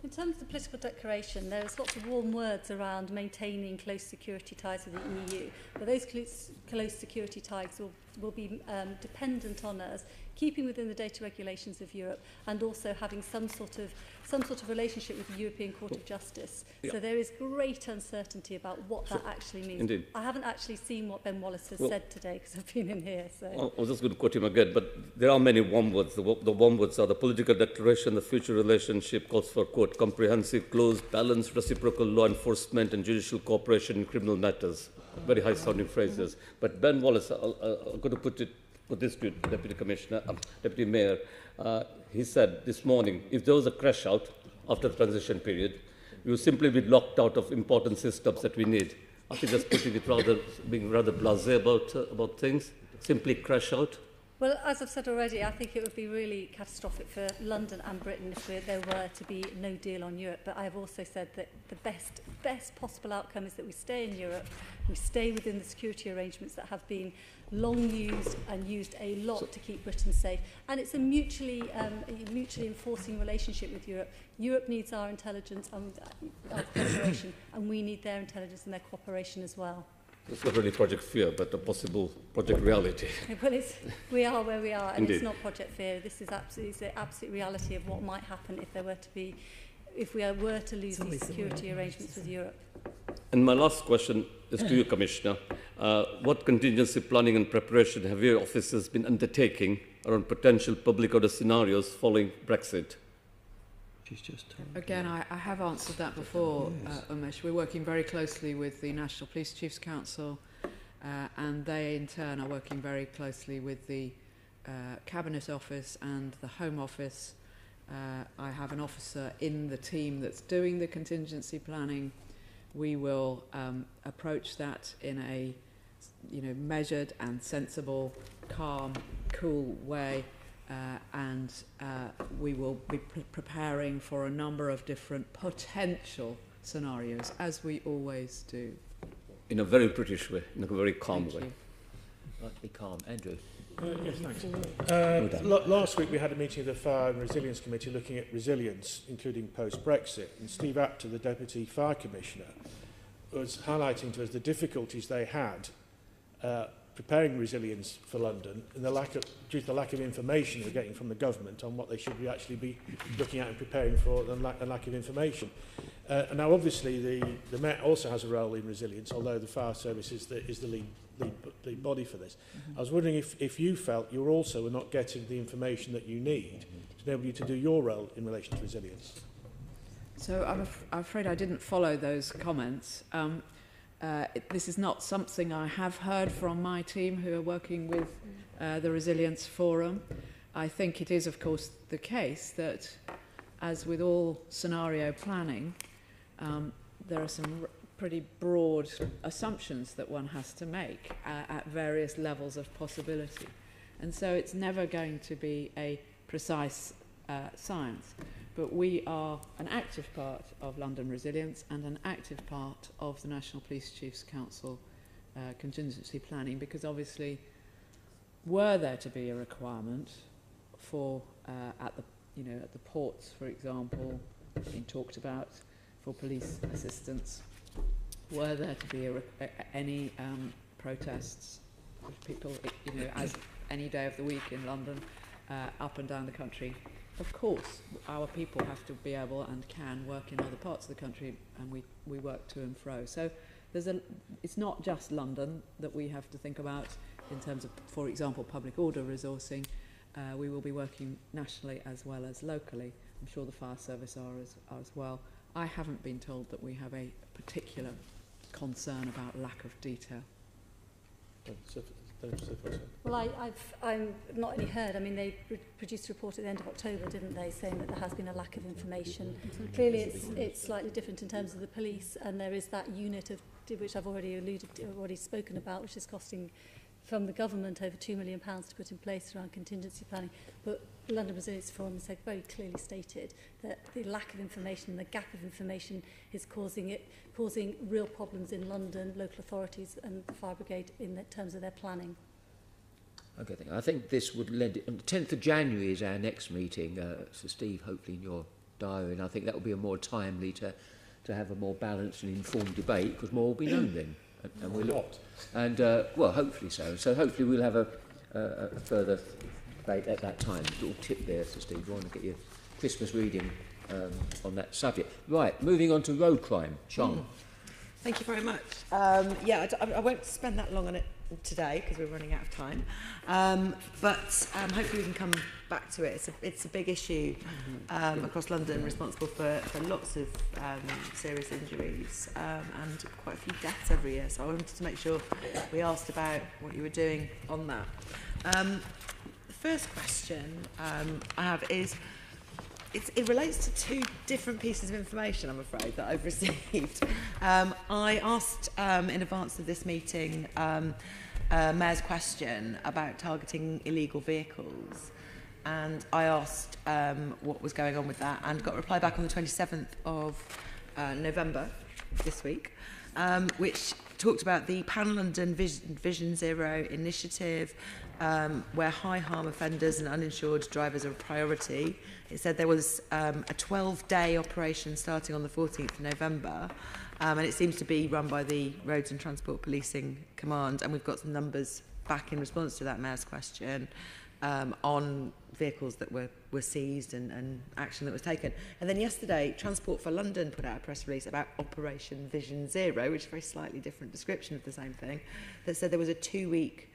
In terms of the political declaration, there's lots of warm words around maintaining close security ties with the EU, but those close security ties will be dependent on us keeping within the data regulations of Europe, and also having some sort of relationship with the European Court of Justice. Yeah. So there is great uncertainty about what that actually means. Indeed. I haven't actually seen what Ben Wallace has said today, because I've been in here. So. I was just going to quote him again, but there are many warm words. The warm words are the political declaration, the future relationship calls for, quote, comprehensive, close, balanced, reciprocal law enforcement and judicial cooperation in criminal matters. Very high-sounding phrases. But Ben Wallace, I'm going to put this to Deputy Commissioner, Deputy Mayor. He said this morning, if there was a crash out after the transition period, we would simply be locked out of important systems that we need. I think that's putting it being rather blasé about things. Simply crash out. Well, as I've said already, I think it would be really catastrophic for London and Britain if there were to be no deal on Europe. But I have also said that the best possible outcome is that we stay in Europe, we stay within the security arrangements that have been long used and used a lot to keep Britain safe. And it's a mutually enforcing relationship with Europe. Europe needs our intelligence and our cooperation, and we need their intelligence and their cooperation as well. It's not really Project Fear, but a possible Project Reality. Well, we are where we are, and Indeed. it's not Project Fear. This is the absolute reality of what might happen if we were to lose these security arrangements with Europe. And my last question is to you, Commissioner. What contingency planning and preparation have your officers been undertaking around potential public order scenarios following Brexit? Again, I have answered that before, Umesh. We're working very closely with the National Police Chiefs Council, and they in turn are working very closely with the Cabinet Office and the Home Office. I have an officer in the team that's doing the contingency planning. We will approach that in a measured and sensible, calm, cool way. And we will be preparing for a number of different potential scenarios, as we always do. In a very British way, in a very calm way. Like to be calm. Andrew? Yes, thanks. Last week we had a meeting of the Fire and Resilience Committee looking at resilience, including post-Brexit, and Steve Apter, the Deputy Fire Commissioner, was highlighting to us the difficulties they had preparing resilience for London and due to the lack of information they're getting from the government on what they should actually be looking at and preparing for, and lack of information. And now obviously the Met also has a role in resilience, although the fire service is the lead body for this. I was wondering if you felt you also were not getting the information that you need to enable you to do your role in relation to resilience. So I'm afraid I didn't follow those comments. This is not something I have heard from my team who are working with the Resilience Forum. I think it is, of course, the case that, as with all scenario planning, there are some pretty broad assumptions that one has to make at various levels of possibility. And so it's never going to be a precise science. But we are an active part of London Resilience and an active part of the National Police Chiefs Council contingency planning, because obviously were there to be a requirement for at the ports, for example, being talked about for police assistance, were there to be any protests of people, as any day of the week in London, up and down the country. Of course, our people have to be able and can work in other parts of the country, and we work to and fro. So it's not just London that we have to think about in terms of, for example, public order resourcing. We will be working nationally as well as locally. I'm sure the fire service are as well. I haven't been told that we have a particular concern about lack of detail. Well, I've not only heard, they produced a report at the end of October, didn't they, saying that there has been a lack of information. Clearly it's slightly different in terms of the police, and there is that unit of which I've already spoken about, which is costing from the government over £2 million to put in place around contingency planning. But the London Resilience Forum has very clearly stated that the lack of information, the gap of information, is causing real problems in London, local authorities and the fire brigade in terms of their planning. Okay, I think this would lend... On the 10th of January is our next meeting, so Steve, hopefully in your diary, and I think that will be a more timely to have a more balanced and informed debate, because more will be known then. And we'll look, and well, hopefully so. So hopefully we'll have a further debate at that time. A little tip there, so Steve, you want to get your Christmas reading on that subject. Right, moving on to road crime. Sean. Thank you very much. Yeah, I won't spend that long on it today because we're running out of time. But hopefully we can come back to it. It's a big issue across London, responsible for lots of serious injuries and quite a few deaths every year. So I wanted to make sure we asked about what you were doing on that. The first question I have is, it relates to two different pieces of information, I'm afraid, that I've received. I asked in advance of this meeting Mayor's question about targeting illegal vehicles. And I asked what was going on with that, and got a reply back on the 27th of November this week, which talked about the Pan-London Vision Zero initiative, where high harm offenders and uninsured drivers are a priority. It said there was a 12-day operation starting on the 14th of November, and it seems to be run by the Roads and Transport Policing Command, and we've got some numbers back in response to that Mayor's question on vehicles that were seized and action that was taken. And then yesterday, Transport for London put out a press release about Operation Vision Zero, which is a very slightly different description of the same thing, that said there was a 2-week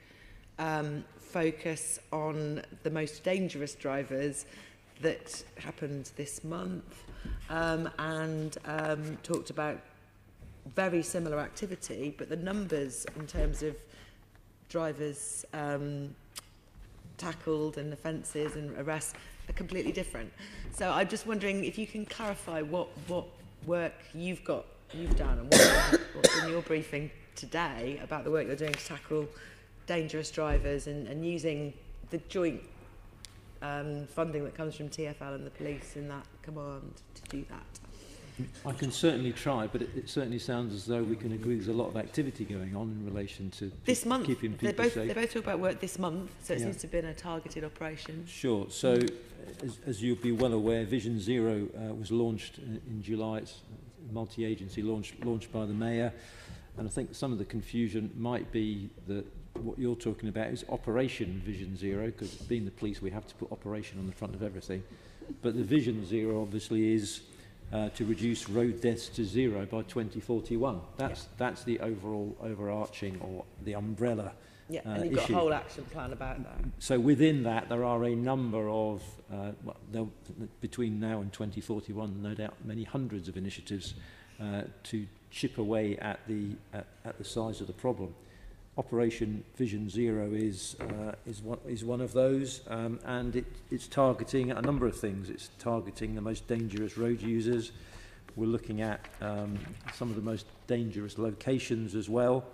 focus on the most dangerous drivers that happened this month, and talked about very similar activity, but the numbers in terms of drivers tackled and offences and arrests are completely different. So I'm just wondering if you can clarify what work you've done and what's in your briefing today about the work you're doing to tackle dangerous drivers and using the joint funding that comes from TfL and the police in that command to do that. I can certainly try, but it certainly sounds as though we can agree there's a lot of activity going on in relation to this month. Keeping people safe. They both talk about work this month, so it seems to have been a targeted operation. Sure. So, as you'll be well aware, Vision Zero was launched in July. It's multi-agency launched by the Mayor, and I think some of the confusion might be that what you're talking about is Operation Vision Zero, because being the police, we have to put operation on the front of everything. But the Vision Zero obviously is to reduce road deaths to zero by 2041. That's the overarching or the umbrella and you've got issue. a whole action plan about that. So within that, there are a number of, between now and 2041, no doubt many hundreds of initiatives to chip away at the size of the problem. Operation Vision Zero is one of those, and it's targeting a number of things. It's targeting the most dangerous road users. We're looking at some of the most dangerous locations as well,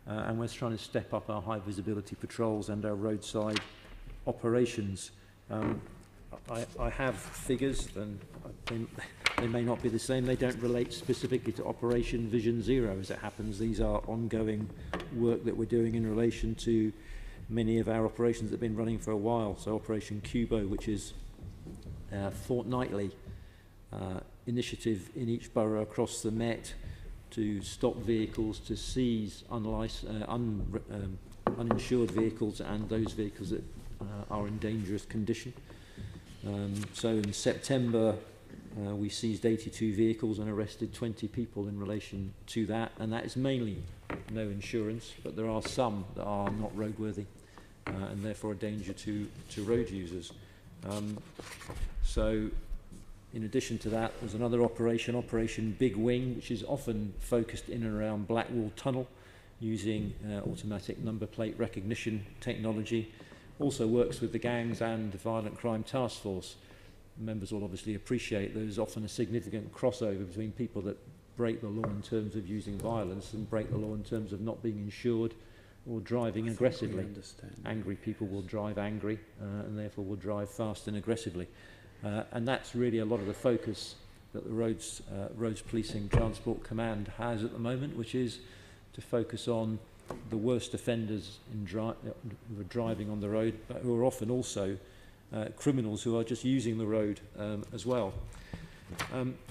and we're trying to step up our high visibility patrols and our roadside operations. I have figures, and they may not be the same. They don't relate specifically to Operation Vision Zero, as it happens. These are ongoing work that we're doing in relation to many of our operations that have been running for a while. So Operation Cubo, which is a fortnightly initiative in each borough across the Met to stop vehicles, to seize uninsured vehicles and those vehicles that are in dangerous condition. So in September, we seized 82 vehicles and arrested 20 people in relation to that, and that is mainly no insurance, but there are some that are not roadworthy and therefore a danger to road users. So in addition to that, there's another operation, Operation Big Wing, which is often focused in and around Blackwall Tunnel using automatic number plate recognition technology. Also works with the gangs and the Violent Crime Task Force. Members will obviously appreciate there's often a significant crossover between people that break the law in terms of using violence and break the law in terms of not being insured or driving aggressively. Angry people will drive angry and therefore will drive fast and aggressively. And that's really a lot of the focus that the Roads Policing Transport Command has at the moment, which is to focus on the worst offenders who are driving on the road, but who are often also criminals who are just using the road as well.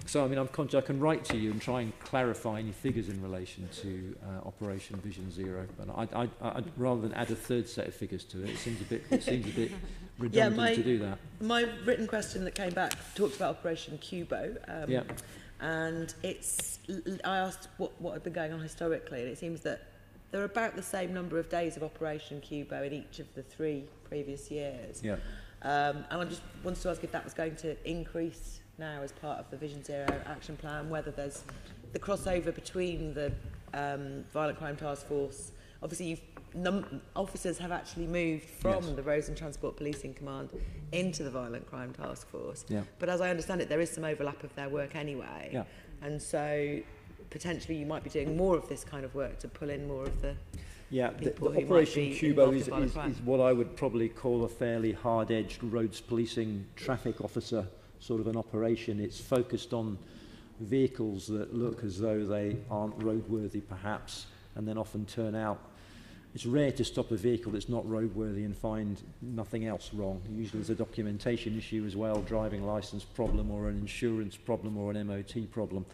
So, I mean, I'm conscious I can write to you and try and clarify any figures in relation to Operation Vision Zero, but I'd rather than add a third set of figures to it, it seems a bit redundant to do that. My written question that came back talked about Operation Cubo, and I asked what had been going on historically, and it seems that there are about the same number of days of Operation Cubo in each of the 3 previous years. And I just wanted to ask if that was going to increase now as part of the Vision Zero action plan, whether there's the crossover between the Violent Crime Task Force. Obviously, officers have actually moved from the Roads and Transport Policing Command into the Violent Crime Task Force. But as I understand it, there is some overlap of their work anyway. And so potentially you might be doing more of this kind of work to pull in more of the the who might Operation be Cubo involved is in violent crime. what I would probably call a fairly hard-edged roads policing traffic officer sort of an operation. It's focused on vehicles that look as though they aren't roadworthy perhaps, and then often turn out. It's rare to stop a vehicle that's not roadworthy and find nothing else wrong. Usually there's a documentation issue as well, driving licence problem or an insurance problem or an MOT problem.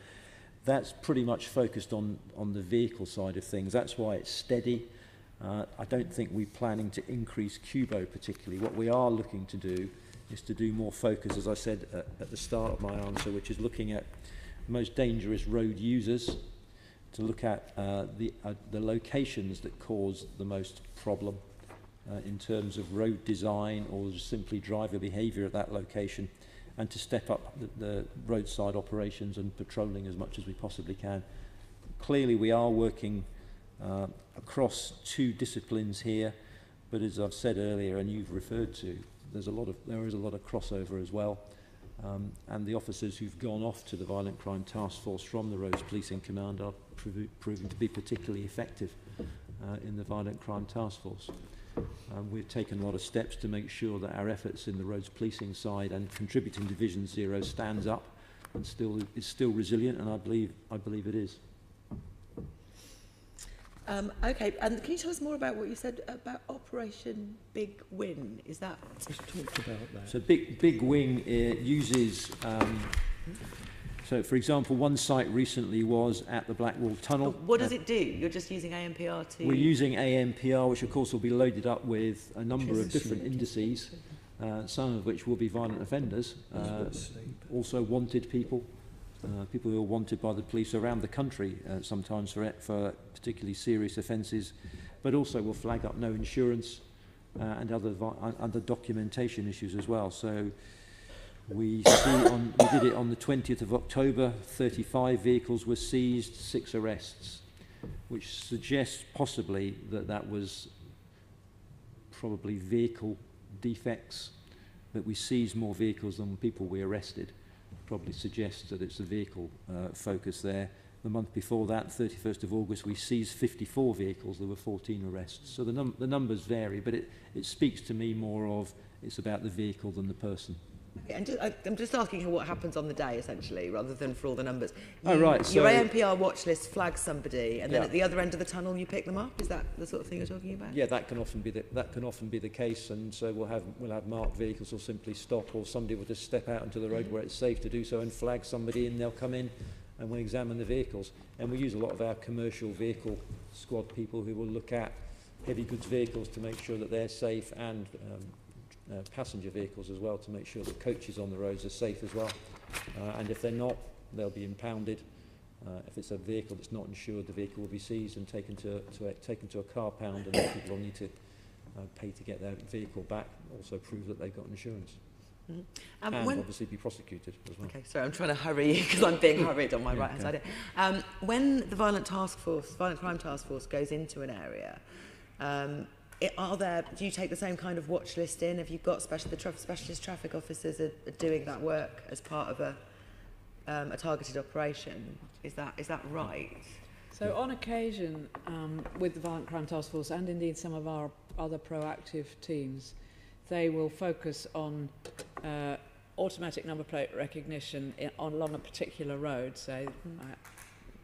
That's pretty much focused on the vehicle side of things. That's why it's steady. I don't think we're planning to increase Cubo particularly. What we are looking to do is to do more focus, as I said at the start of my answer, which is looking at most dangerous road users, to look at the locations that cause the most problem in terms of road design or just simply driver behaviour at that location, and to step up the roadside operations and patrolling as much as we possibly can. Clearly we are working across two disciplines here, but as I've said earlier and you've referred to, there is a lot of crossover as well. And the officers who've gone off to the Violent Crime Task Force from the Roads Policing Command are proving to be particularly effective in the Violent Crime Task Force. We've taken a lot of steps to make sure that our efforts in the roads policing side and contributing Division 0 stands up and is still resilient, and I believe it is. Okay, and can you tell us more about what you said about Operation Big Win? Is that... Just talked about that. So Big Wing uses... so, for example, one site recently was at the Blackwall Tunnel. But what does it do? You're just using AMPR to... We're using AMPR, which of course will be loaded up with a number of different indices, some of which will be violent offenders, also wanted people, people who are wanted by the police around the country, sometimes for particularly serious offences, but also will flag up no insurance and other documentation issues as well. So we did it on the 20th of October, 35 vehicles were seized, 6 arrests, which suggests possibly that was probably vehicle defects, that we seized more vehicles than people we arrested. Probably suggests that it's a vehicle focus there. The month before that, 31st of August, we seized 54 vehicles. There were 14 arrests. So the numbers vary, but it speaks to me more of it's about the vehicle than the person. And I'm just asking what happens on the day, essentially, rather than for all the numbers. So your AMPR watch list flags somebody, and then at the other end of the tunnel, you pick them up. Is that the sort of thing you're talking about? Yeah, that can often be the case, and so we'll have marked vehicles will simply stop, or somebody will just step out onto the road where it's safe to do so and flag somebody, and they'll come in and we'll examine the vehicles. And we use a lot of our commercial vehicle squad people who will look at heavy goods vehicles to make sure that they're safe, and passenger vehicles as well, to make sure that coaches on the roads are safe as well. And if they're not, they'll be impounded. If it's a vehicle that's not insured, the vehicle will be seized and taken to a car pound, and then people will need to pay to get their vehicle back, also prove that they've got insurance. And obviously be prosecuted as well. Okay, sorry, I'm trying to hurry you because I'm being hurried on my right-hand side here. When the Violent Crime Task Force goes into an area, do you take the same kind of watch list in? Have you got specialist traffic officers are doing that work as part of a targeted operation? Is that right? So on occasion, with the Violent Crime Task Force and indeed some of our other proactive teams, they will focus on automatic number plate recognition along a particular road. So I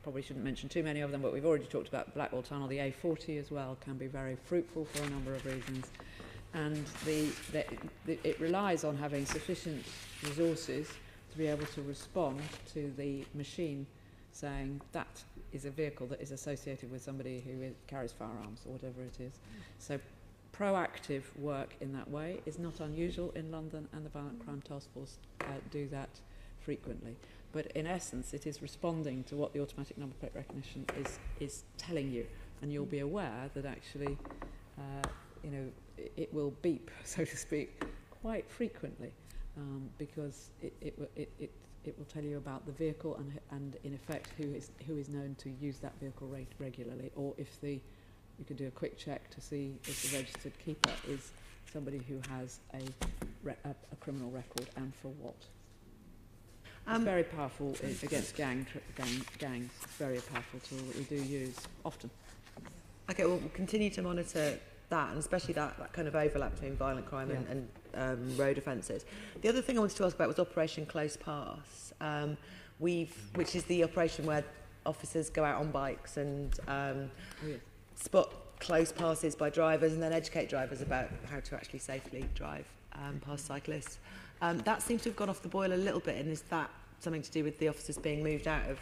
probably shouldn't mention too many of them, but we've already talked about Blackwall Tunnel. The A40 as well can be very fruitful for a number of reasons. And it relies on having sufficient resources to be able to respond to the machine saying that is a vehicle that is associated with somebody who carries firearms or whatever it is. So proactive work in that way is not unusual in London, and the Violent Crime Task Force do that frequently. But in essence, it is responding to what the automatic number plate recognition is telling you, and you'll be aware that actually, it will beep, so to speak, quite frequently, because it will tell you about the vehicle and in effect who is known to use that vehicle regularly, or if you can do a quick check to see if the registered keeper is somebody who has a criminal record, and for what. It's very powerful against gangs. It's very powerful tool that we do use often. Okay, well, we'll continue to monitor that, and especially that kind of overlap between violent crime and road offences. The other thing I wanted to ask about was Operation Close Pass, which is the operation where officers go out on bikes and spot close passes by drivers and then educate drivers about how to actually safely drive past cyclists. That seems to have gone off the boil a little bit, and is that something to do with the officers being moved out of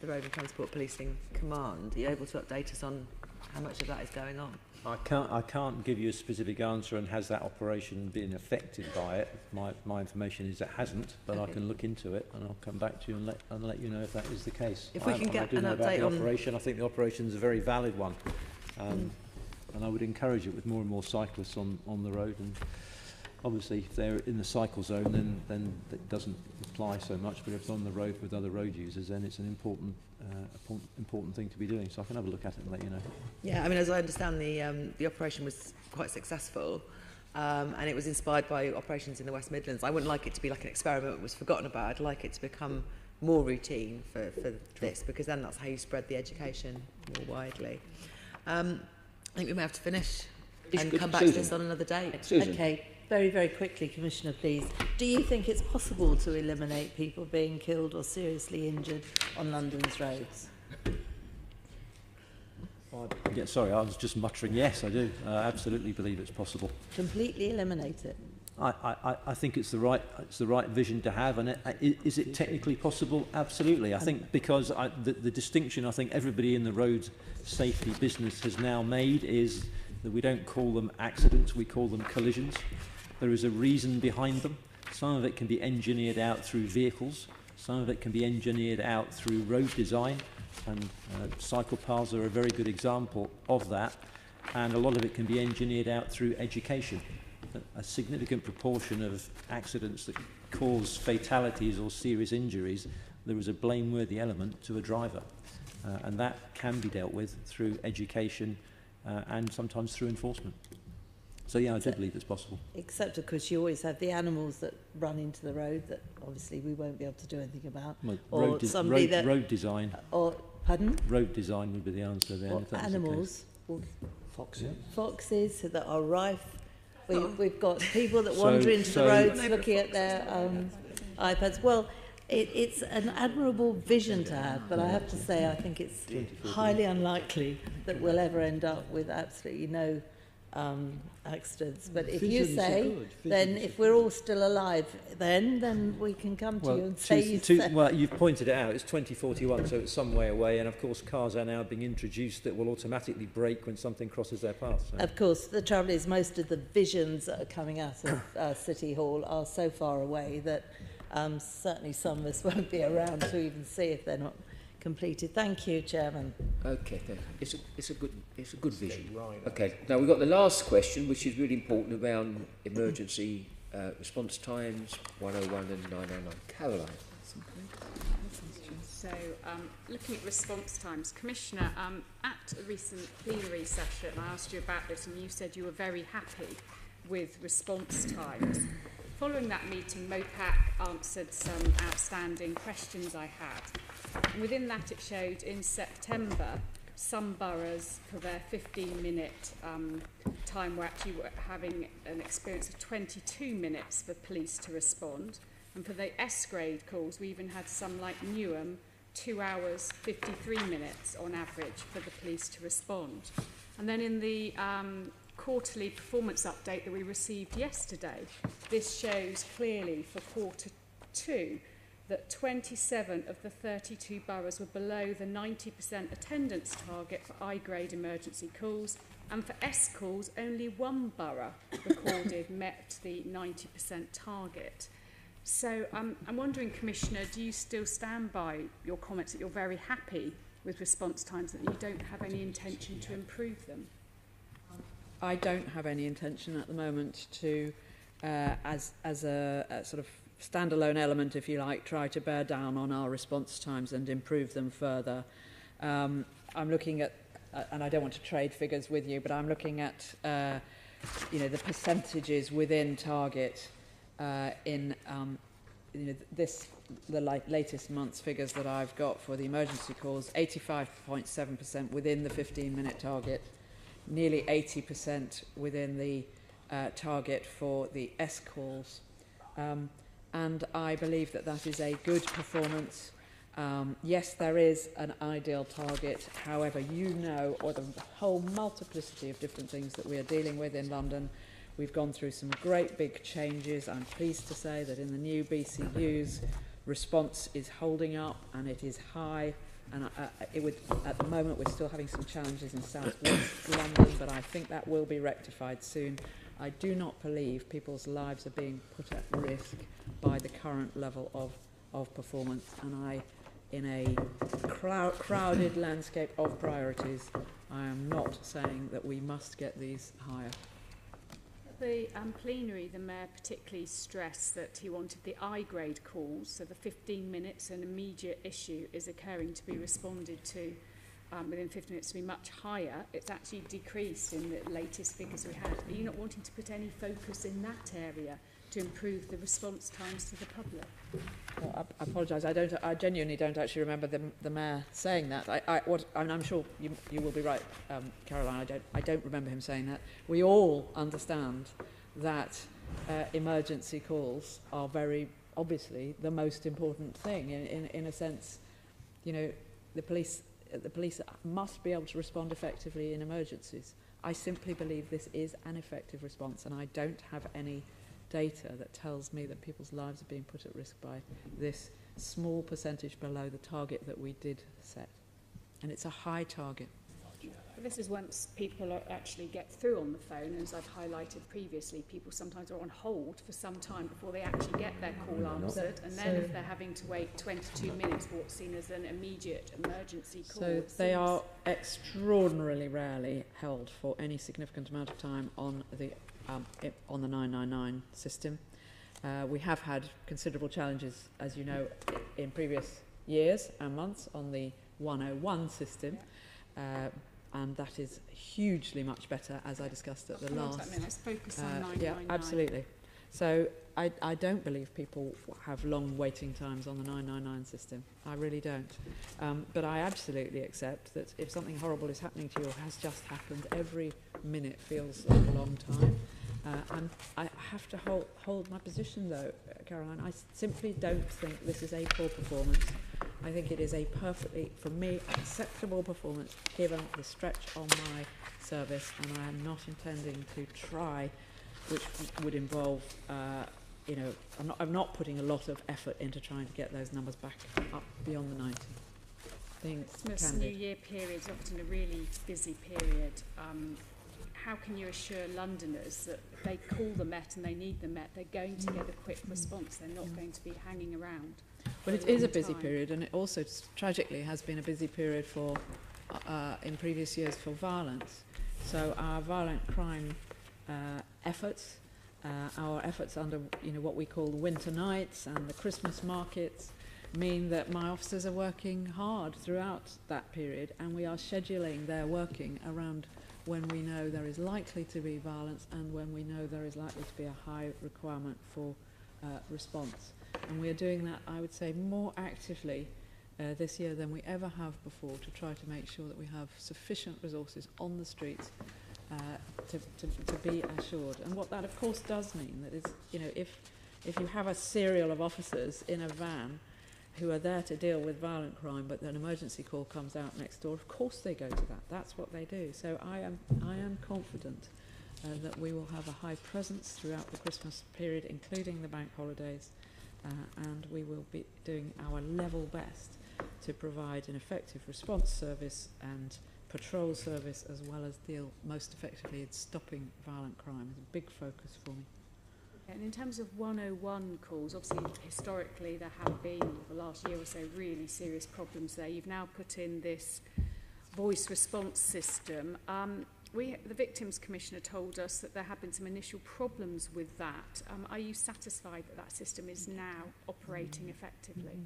the Road and Transport Policing Command? Are you able to update us on how much of that is going on? I can't give you a specific answer on has that operation been affected by it. My information is it hasn't, but okay. I can look into it and I'll come back to you and let you know if that is the case. If we can get an update on the operation, I think the operation is a very valid one, and I would encourage it with more and more cyclists on the road. And obviously, if they're in the cycle zone, then it doesn't apply so much. But if it's on the road with other road users, then it's an important thing to be doing. So I can have a look at it and let you know. Yeah, I mean, as I understand, the operation was quite successful, and it was inspired by operations in the West Midlands. I wouldn't like it to be like an experiment that was forgotten about. I'd like it to become more routine for this, because then that's how you spread the education more widely. I think we may have to finish and come back to this on another day. Susan. Okay. Very, very quickly, Commissioner, please. Do you think it's possible to eliminate people being killed or seriously injured on London's roads? Yeah, sorry, I was just muttering yes, I do. I absolutely believe it's possible. Completely eliminate it? I think it's the right vision to have, and is it technically possible? Absolutely. I think because the distinction I think everybody in the road safety business has now made is that we don't call them accidents, we call them collisions. There is a reason behind them. Some of it can be engineered out through vehicles, some of it can be engineered out through road design, and cycle paths are a very good example of that, and a lot of it can be engineered out through education. A significant proportion of accidents that cause fatalities or serious injuries, there is a blameworthy element to a driver, and that can be dealt with through education and sometimes through enforcement. So yeah, I do believe it's possible. Except, of course, you always have the animals that run into the road that obviously we won't be able to do anything about. Well, or road design. Or, pardon? Road design would be the answer there. Or if that's animals. The case. Foxes. Foxes that are rife. We've got people that wander into the roads looking at their iPads. Well, it's an admirable vision to have, but I have to say I think it's highly unlikely that we'll ever end up with absolutely no accidents. But if you say, then if we're all still alive, then we can come to you and say well, you've pointed it out, it's 2041, so it's some way away, and of course cars are now being introduced that will automatically brake when something crosses their path. So. Of course, the trouble is most of the visions that are coming out of City Hall are so far away that certainly some of us won't be around to even see if they're not completed. Thank you, Chairman. Okay, it's a good vision. Okay, now we've got the last question, which is really important, around emergency response times, 101 and 909. Caroline. So, looking at response times, Commissioner, at a recent plenary session, I asked you about this, and you said you were very happy with response times. Following that meeting, MOPAC answered some outstanding questions I had. And within that, it showed in September, some boroughs, for their 15-minute time, were actually having an experience of 22 minutes for police to respond. And for the S-grade calls, we even had some like Newham, 2 hours, 53 minutes on average for the police to respond. And then in the quarterly performance update that we received yesterday, this shows clearly for quarter 2 that 27 of the 32 boroughs were below the 90% attendance target for I-grade emergency calls, and for S calls, only one borough recorded met the 90% target. So I'm wondering, Commissioner, do you still stand by your comments that you're very happy with response times, and that you don't have any intention to improve them? I don't have any intention at the moment to, as a sort of standalone element, if you like, try to bear down on our response times and improve them further. I'm looking at, and I don't want to trade figures with you, but I'm looking at, the percentages within target in the latest month's figures that I've got for the emergency calls, 85.7% within the 15-minute target, nearly 80% within the target for the S calls. And I believe that that is a good performance. Yes, there is an ideal target. However, or the whole multiplicity of different things that we are dealing with in London. We've gone through some great big changes. I'm pleased to say that in the new BCUs, response is holding up and it is high. And at the moment, we're still having some challenges in South West London, but I think that will be rectified soon. I do not believe people's lives are being put at risk by the current level of performance. And in a crowded landscape of priorities, I am not saying that we must get these higher. The plenary, the Mayor particularly stressed that he wanted the I-grade calls, so the 15 minutes an immediate issue is occurring to be responded to within 15 minutes to be much higher. It's actually decreased in the latest figures we had. Are you not wanting to put any focus in that area to improve the response times to the public? Well, I apologise. I genuinely don't actually remember the Mayor saying that. I'm sure you will be right, Caroline. I don't remember him saying that. We all understand that emergency calls are very obviously the most important thing. In a sense, the police must be able to respond effectively in emergencies. I simply believe this is an effective response, and I don't have any data that tells me that people's lives are being put at risk by this small percentage below the target that we did set. And it's a high target. But this is once people actually get through on the phone, as I've highlighted previously, people sometimes are on hold for some time before they actually get their call answered, and then if they're having to wait 22 minutes for what's seen as an immediate emergency call. So they are extraordinarily rarely held for any significant amount of time on the 999 system. We have had considerable challenges, as you know, in previous years and months on the 101 system. And that is hugely much better, as I discussed at the last. Let's focus on 999. Yeah, absolutely. So I don't believe people have long waiting times on the 999 system. I really don't. But I absolutely accept that if something horrible is happening to you or has just happened, every minute feels like a long time. And I have to hold my position, though, Caroline. I simply don't think this is a poor performance. I think it is a perfectly, for me, acceptable performance given the stretch on my service, and I am not intending to try, which would involve, I'm not putting a lot of effort into trying to get those numbers back up beyond the 90. Christmas, New Year period is often a really busy period. How can you assure Londoners that they call the Met and they need the Met, they're going to get a quick response, they're not going to be hanging around? Well, it is a busy period, and it also tragically has been a busy period for in previous years for violence. So our violent crime efforts, our efforts under what we call the winter nights and the Christmas markets, mean that my officers are working hard throughout that period, and we are scheduling their working around when we know there is likely to be violence and when we know there is likely to be a high requirement for response. And we are doing that, I would say, more actively this year than we ever have before, to try to make sure that we have sufficient resources on the streets to be assured. And what that, of course, does mean that is, if you have a serial of officers in a van who are there to deal with violent crime, but an emergency call comes out next door, of course they go to that. That's what they do. So I am confident that we will have a high presence throughout the Christmas period, including the bank holidays, and we will be doing our level best to provide an effective response service and patrol service, as well as deal most effectively in stopping violent crime. It's a big focus for me. And in terms of 101 calls, obviously historically there have been, the last year or so, really serious problems there. You've now put in this voice response system. The Victims Commissioner told us that there have been some initial problems with that. Are you satisfied that that system is now operating effectively?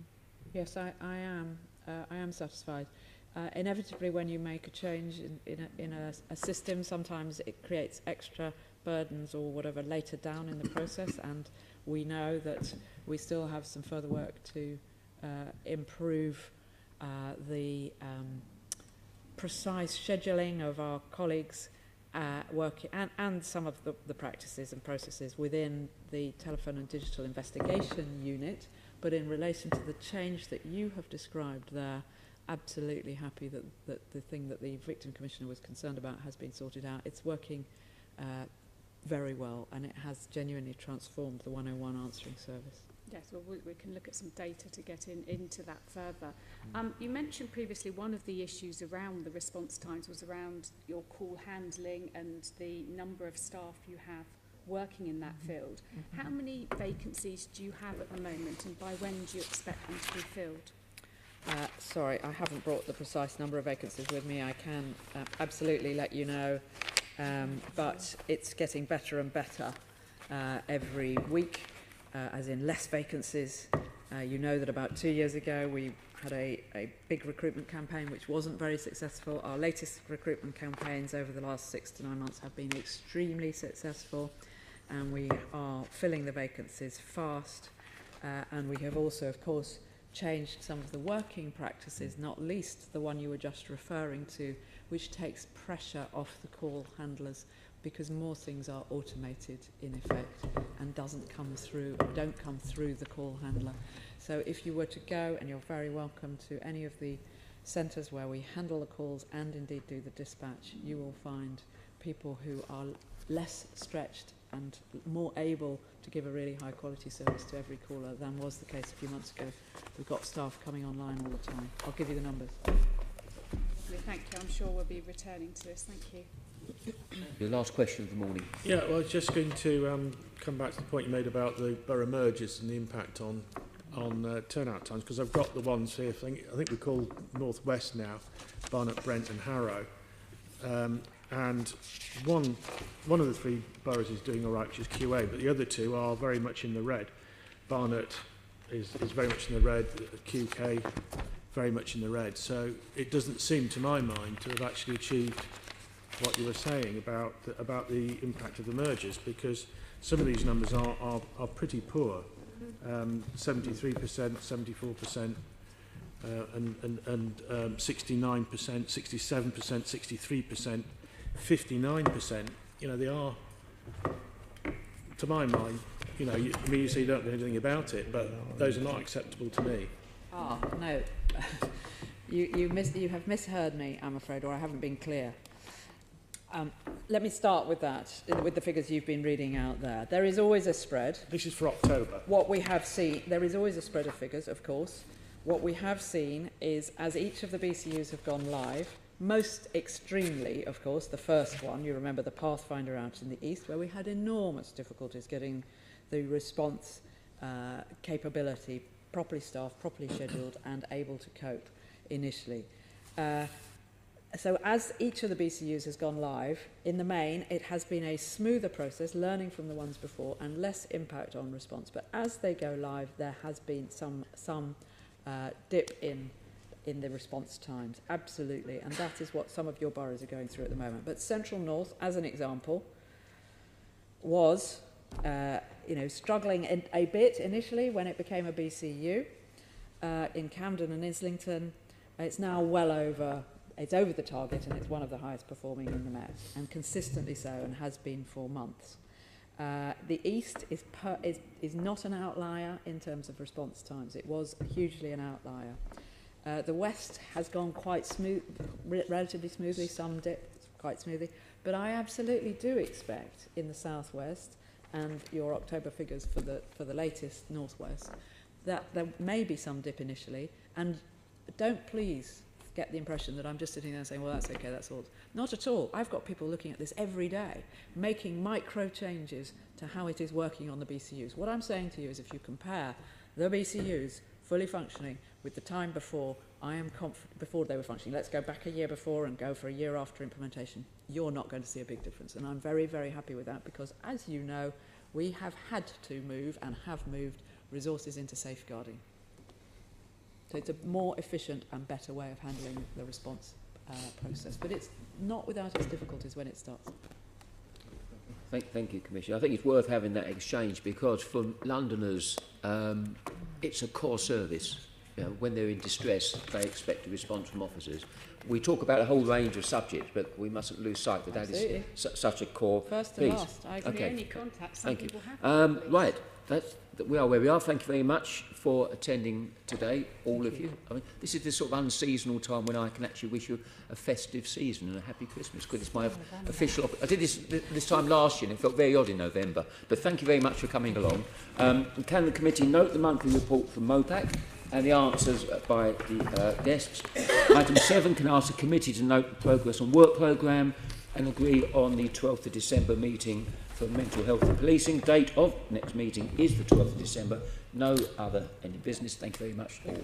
Yes, I am. I am satisfied. Inevitably, when you make a change in a system, sometimes it creates extra burdens or whatever later down in the process, and we know that we still have some further work to improve the precise scheduling of our colleagues working and some of the practices and processes within the telephone and digital investigation unit. But in relation to the change that you have described there, absolutely happy that the thing that the Victim Commissioner was concerned about has been sorted out. It's working very well, and it has genuinely transformed the 101 answering service. Yes, well, we can look at some data to get into that further. You mentioned previously one of the issues around the response times was around your call handling and the number of staff you have working in that field. How many vacancies do you have at the moment, and by when do you expect them to be filled? Sorry, I haven't brought the precise number of vacancies with me. I can absolutely let you know, but it's getting better and better every week, as in less vacancies. You know that about 2 years ago we had a big recruitment campaign which wasn't very successful. Our latest recruitment campaigns over the last 6 to 9 months have been extremely successful, and we are filling the vacancies fast, and we have also, of course, changed some of the working practices, not least the one you were just referring to, which takes pressure off the call handlers, because more things are automated in effect and don't come through the call handler. So if you were to go, and you're very welcome to any of the centres where we handle the calls and indeed do the dispatch, you will find people who are less stretched and more able to give a really high quality service to every caller than was the case a few months ago. We've got staff coming online all the time. I'll give you the numbers. Thank you. I'm sure we'll be returning to this. Thank you. Your last question of the morning. Yeah, well, I was just going to come back to the point you made about the borough mergers and the impact on turnout times, because I've got the ones here. I think we call North West now, Barnet, Brent and Harrow. And one of the three boroughs is doing all right, which is QA, but the other two are very much in the red. Barnet is very much in the red, QK very much in the red. So it doesn't seem, to my mind, to have actually achieved what you were saying about the impact of the mergers, because some of these numbers are pretty poor. 73%, 74%, and 69%, 67%, 63%, 59%. You know, they are, to my mind, you know, you say you don't know anything about it, but those are not acceptable to me. No. You have misheard me, I'm afraid, or I haven't been clear. Let me start with that, with the figures you've been reading out there. There is always a spread. This is for October. What we have seen, there is always a spread of figures, of course. What we have seen is, as each of the BCUs have gone live, most extremely, of course, the first one, you remember the Pathfinder out in the east, where we had enormous difficulties getting the response capability properly staffed, properly scheduled, and able to cope initially. So as each of the BCUs has gone live, in the main, it has been a smoother process, learning from the ones before, and less impact on response. But as they go live, there has been some dip in the response times, absolutely. And that is what some of your boroughs are going through at the moment. But Central North, as an example, was struggling a bit initially when it became a BCU. In Camden and Islington, it's now it's over the target, and it's one of the highest performing in the Met, and consistently so, and has been for months. The East is not an outlier in terms of response times. It was hugely an outlier. The West has gone quite smooth, relatively smoothly, some dip quite smoothly, but I absolutely do expect in the Southwest, and your October figures for the latest Northwest, that there may be some dip initially, and don't please get the impression that I'm just sitting there saying, well, that's okay, that's all. Not at all. I've got people looking at this every day, making micro changes to how it is working on the BCUs. What I'm saying to you is, if you compare the BCUs fully functioning with the time before, before they were functioning, let's go back a year before and go for a year after implementation, you're not going to see a big difference. And I'm very, very happy with that, because, as you know, we have had to move and have moved resources into safeguarding. So it's a more efficient and better way of handling the response process. But it's not without its difficulties when it starts. Thank you, Commissioner. I think it's worth having that exchange because for Londoners, it's a core service. You know, when they're in distress, they expect a response from officers. We talk about a whole range of subjects, but we mustn't lose sight that Absolutely. that is such a core First piece. and last, I agree. Okay. The only contact some Thank you. people have. Right, we are where we are. Thank you very much for attending today, all of you. I mean, this is the sort of unseasonal time when I can actually wish you a festive season and a happy Christmas, because it's my official... I did this time last year and it felt very odd in November, but thank you very much for coming along. Can the committee note the monthly report from MOPAC and the answers by the guests? Item 7, can ask the committee to note the progress on work programme and agree on the 12th of December meeting for mental health and policing. Date of next meeting is the 12th of December. No other any business. Thank you very much all.